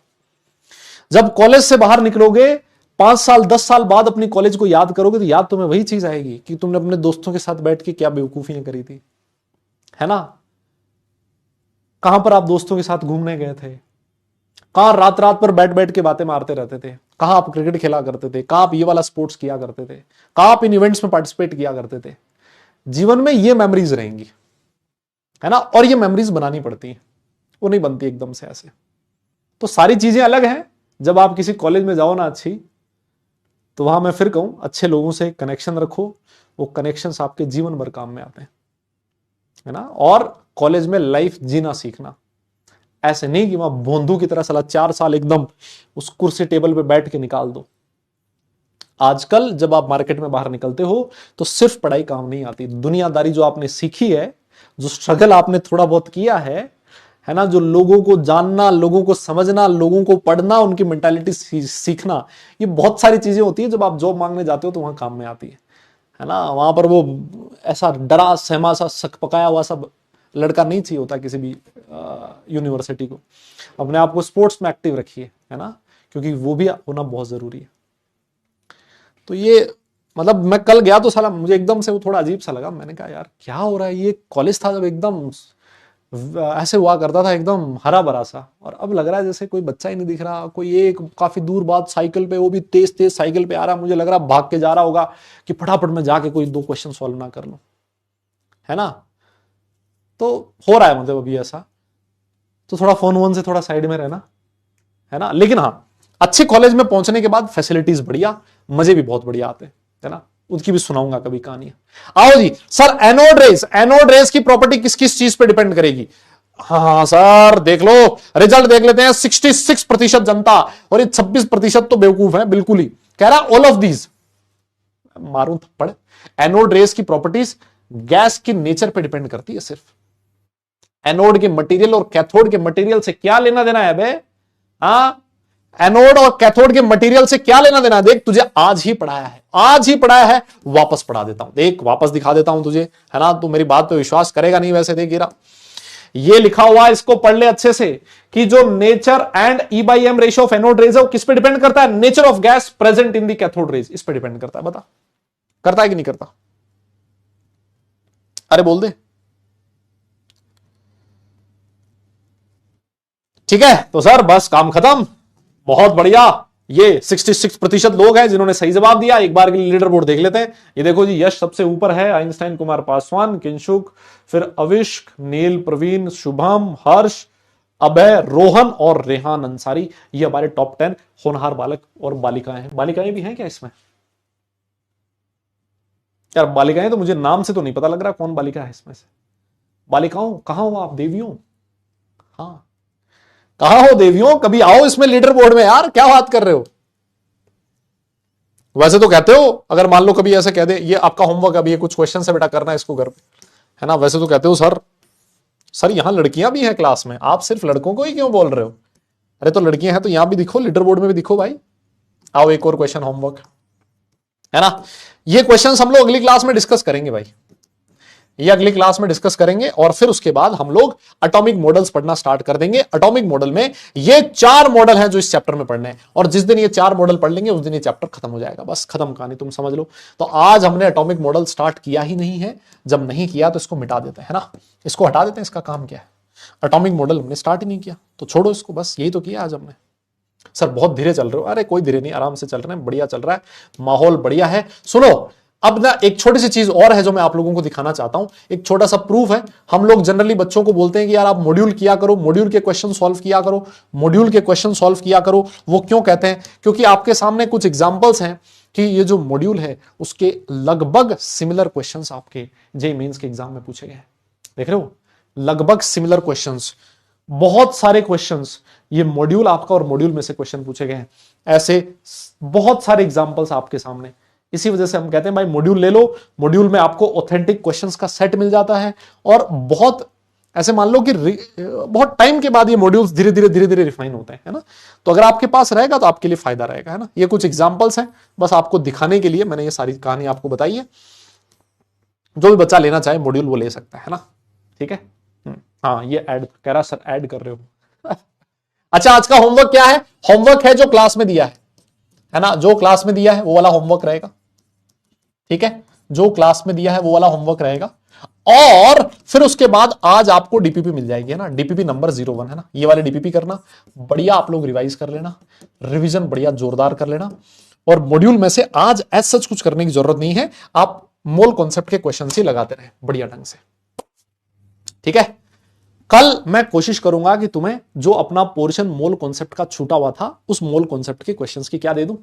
[SPEAKER 1] जब कॉलेज से बाहर निकलोगे 5 साल 10 साल बाद अपनी कॉलेज को याद करोगे, तो याद तुम्हें वही चीज आएगी कि तुमने अपने दोस्तों के साथ बैठ के क्या बेवकूफियां करी थी, है ना। कहां पर आप दोस्तों के साथ घूमने गए थे, कहां रात रात पर बैठ बैठ के बातें मारते रहते थे, कहां आप क्रिकेट खेला करते थे, कहां आप ये वाला स्पोर्ट्स किया करते थे, कहां आप इन इवेंट्स में पार्टिसिपेट किया करते थे। जीवन में ये मेमोरीज रहेंगी, है ना। और ये मेमोरीज बनानी पड़ती हैं, वो नहीं बनती एकदम से ऐसे। तो सारी चीजें अलग हैं। जब आप किसी कॉलेज में जाओ ना अच्छी, तो वहां मैं फिर कहूं अच्छे लोगों से कनेक्शन रखो, वो कनेक्शंस आपके जीवन भर काम में आते हैं, है ना। और कॉलेज में लाइफ जीना सीखना, ऐसे नहीं कि वहां बोंधू की तरह साला 4 साल एकदम उस कुर्सी टेबल पे बैठ के निकाल दो। आजकल जब आप मार्केट में बाहर निकलते हो तो सिर्फ पढ़ाई काम नहीं आती, दुनियादारी जो आपने सीखी है, जो स्ट्रगल आपने थोड़ा बहुत किया है ना, जो लोगों को जानना, लोगों को समझना, लोगों को पढ़ना, उनकी मेंटालिटी सीखना, ये बहुत सारी चीजें होती है जब आप जॉब मांगने जाते हो तो वहां काम में आती है ना। वहां पर वो ऐसा डरा सहमा सा सक पकाया हुआ सब लड़का नहीं चाहिए होता किसी भी यूनिवर्सिटी को। अपने आप को स्पोर्ट्स में एक्टिव रखिए, है ना, क्योंकि वो भी होना बहुत जरूरी है। तो ये मतलब मैं कल गया तो साला मुझे एकदम से वो थोड़ा अजीब सा लगा, मैंने कहा यार क्या हो रहा है, ये कॉलेज था जब एकदम ऐसे हुआ करता था एकदम हरा भरा सा, और अब लग रहा है जैसे कोई बच्चा ही नहीं दिख रहा। कोई एक काफी दूर बाद साइकिल पे, वो भी तेज तेज साइकिल पे आ रहा, मुझे लग रहा भाग के जा रहा होगा कि फटाफट में जाके कोई 2 क्वेश्चन सॉल्व ना कर लूं, है ना। तो हो रहा है मतलब अभी ऐसा, तो थोड़ा फोन वोन से थोड़ा साइड में रहना, है ना। लेकिन हाँ, अच्छे कॉलेज में पहुंचने के बाद फैसिलिटीज बढ़िया, मजे भी बहुत बढ़िया आते हैं, है ना। उनकी भी सुनाऊंगा कभी कहानियां। आओ जी सर, एनोड रेस की प्रॉपर्टी किस किस चीज पे डिपेंड करेगी। हाँ सर देख लो, रिजल्ट देख लेते हैं। 66% जनता, और ये 26% तो बेवकूफ है बिल्कुल ही। कह रहा ऑल ऑफ दीज, मारूं थप्पड़। एनोड रेस की प्रॉपर्टीज गैस की नेचर पे डिपेंड करती है सिर्फ। एनोड के मटेरियल और कैथोड के मटेरियल से क्या लेना देना है बे? हाँ, एनोड और कैथोड के मटेरियल से क्या लेना देना? देख, तुझे आज ही पढ़ाया है, वापस पढ़ा देता हूं। देख, वापस दिखा देता हूं तुझे, है ना। तू मेरी बात पे विश्वास करेगा नहीं वैसे। देख ये लिखा हुआ, इसको पढ़ ले अच्छे से, कि जो nature and E/M ratio of anode rays है वो किस पे डिपेंड करता है? Nature of gas present in the cathode rays, इस पे डिपेंड करता है। बता, करता है कि नहीं करता? अरे बोल दे। ठीक है, तो सर बस काम खत्म। बहुत बढ़िया, ये 66% लोग हैं जिन्होंने सही जवाब दिया। एक बार के लिए लीडर बोर्ड देख लेते हैं। ये देखो जी, यश सबसे ऊपर है, आइंस्टाइन, कुमार पासवान, किंशुक, फिर अविष्क, नील, प्रवीण, शुभम, हर्ष, अभय, रोहन और रेहान अंसारी। ये हमारे टॉप 10 होनहार बालक और बालिकाएं हैं। बालिकाएं भी हैं क्या इसमें? यार बालिकाएं तो मुझे नाम से तो नहीं पता लग रहा कौन बालिका है इसमें से। बालिकाओं कहां हो आप? देवियों, हाँ कहां हो देवियों? कभी आओ इसमें लीडर बोर्ड में यार, क्या बात कर रहे हो? वैसे तो कहते हो, अगर मान लो कभी ऐसे कह दे, ये आपका होमवर्क, अभी ये कुछ क्वेश्चन है बेटा, करना है इसको घर पे, है ना। वैसे तो कहते हो सर यहां लड़कियां भी हैं क्लास में, आप सिर्फ लड़कों को ही क्यों बोल रहे हो? अरे तो लड़कियां हैं तो यहां भी दिखो, लीडर बोर्ड में भी दिखो भाई। आओ एक और क्वेश्चन होमवर्क, है ना। ये क्वेश्चन हम लोग अगली क्लास में डिस्कस करेंगे भाई, ये अगली क्लास में डिस्कस करेंगे। और फिर उसके बाद हम लोग एटॉमिक मॉडल्स पढ़ना स्टार्ट कर देंगे। एटॉमिक मॉडल में ये 4 मॉडल हैं जो इस चैप्टर में पढ़ने हैं, और जिस दिन ये 4 मॉडल पढ़ लेंगे उस दिन ये चैप्टर खत्म हो जाएगा। बस खत्म कहानी, तुम समझ लो। तो आज हमने एटॉमिक मॉडल स्टार्ट किया ही नहीं है। जब नहीं किया तो इसको मिटा देते हैं, है ना, इसको हटा देते हैं। इसका काम क्या है? एटॉमिक मॉडल हमने स्टार्ट ही नहीं किया, तो छोड़ो इसको, बस यही तो किया आज हमने। सर बहुत धीरे चल रहे हो। अरे कोई धीरे नहीं, आराम से चल रहे हैं, बढ़िया चल रहा है, माहौल बढ़िया है। सुनो, अब ना एक छोटी सी चीज और है जो मैं आप लोगों को दिखाना चाहता हूं। एक छोटा सा प्रूफ है। हम लोग जनरली बच्चों को बोलते हैं कि यार आप मॉड्यूल किया करो, मॉड्यूल के क्वेश्चन सॉल्व किया करो, मॉड्यूल के क्वेश्चन सॉल्व किया करो। वो क्यों कहते हैं? क्योंकि आपके सामने कुछ एग्जांपल्स हैं कि ये जो मॉड्यूल है उसके लगभग सिमिलर क्वेश्चंस आपके जेईई मेंस के एग्जाम में पूछे गए हैं। देख रहे हो, लगभग सिमिलर क्वेश्चंस, बहुत सारे क्वेश्चंस, ये मॉड्यूल आपका और मॉड्यूल में से क्वेश्चन पूछे गए हैं। ऐसे बहुत सारे एग्जांपल्स आपके सामने। इसी वजह से हम कहते हैं भाई मॉड्यूल ले लो, मॉड्यूल में आपको ऑथेंटिक क्वेश्चंस का सेट मिल जाता है। और बहुत ऐसे मान लो कि बहुत टाइम के बाद ये मॉड्यूल्स धीरे धीरे रिफाइन होते हैं, है ना। तो अगर आपके पास रहेगा तो आपके लिए फायदा रहेगा, है ना। ये कुछ एग्जांपल्स हैं, बस आपको दिखाने के लिए मैंने ये सारी कहानी आपको बताई है। जो भी बच्चा लेना चाहे मॉड्यूल वो ले सकता है ना, ठीक है। हाँ, ये ऐड कह रहा सर, ऐड कर रहे हो। अच्छा, आज का होमवर्क क्या है? होमवर्क है जो क्लास में दिया है ना, जो क्लास में दिया है वो वाला होमवर्क रहेगा, ठीक है। जो क्लास में दिया है वो वाला होमवर्क रहेगा। और फिर उसके बाद आज आपको डीपीपी मिल जाएगी, है ना। डीपीपी नंबर 01, है ना। ये वाले डीपीपी करना बढ़िया, आप लोग रिवाइज कर लेना, रिवीजन बढ़िया जोरदार कर लेना। और मॉड्यूल में से आज एज सच कुछ करने की जरूरत नहीं है, आप मोल कॉन्सेप्ट के क्वेश्चन ही लगाते रहे बढ़िया ढंग से, ठीक है। कल मैं कोशिश करूंगा कि तुम्हें जो अपना पोर्शन मोल कॉन्सेप्ट का छूटा हुआ था, उस मोल कॉन्सेप्ट के क्वेश्चंस की क्या दे दूं,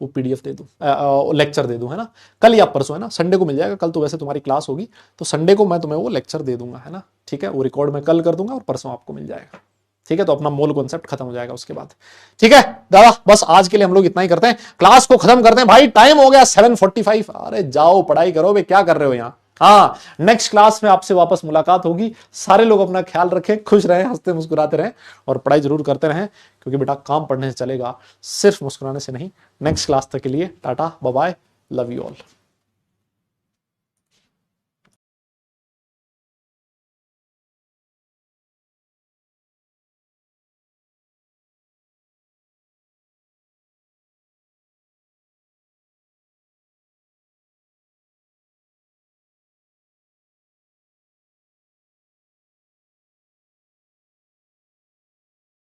[SPEAKER 1] वो पीडीएफ दे दूं, लेक्चर दे दूं, है ना। कल या परसों, है ना, संडे को मिल जाएगा। कल तो वैसे तुम्हारी क्लास होगी, तो संडे को मैं तुम्हें वो लेक्चर दे दूंगा, है ना, ठीक है। वो रिकॉर्ड मैं कल कर दूंगा और परसों आपको मिल जाएगा, ठीक है। तो अपना मोल कॉन्सेप्ट खत्म हो जाएगा उसके बाद, ठीक है दादा। बस आज के लिए हम लोग इतना ही करते हैं, क्लास को खत्म करते हैं भाई। टाइम हो गया 7:45। अरे जाओ पढ़ाई करो भाई, क्या कर रहे हो यहाँ। हाँ, नेक्स्ट क्लास में आपसे वापस मुलाकात होगी। सारे लोग अपना ख्याल रखें, खुश रहें, हंसते मुस्कुराते रहें, और पढ़ाई जरूर करते रहें, क्योंकि बेटा काम पढ़ने से चलेगा, सिर्फ मुस्कुराने से नहीं। नेक्स्ट क्लास तक के लिए tata bye bye, love you all.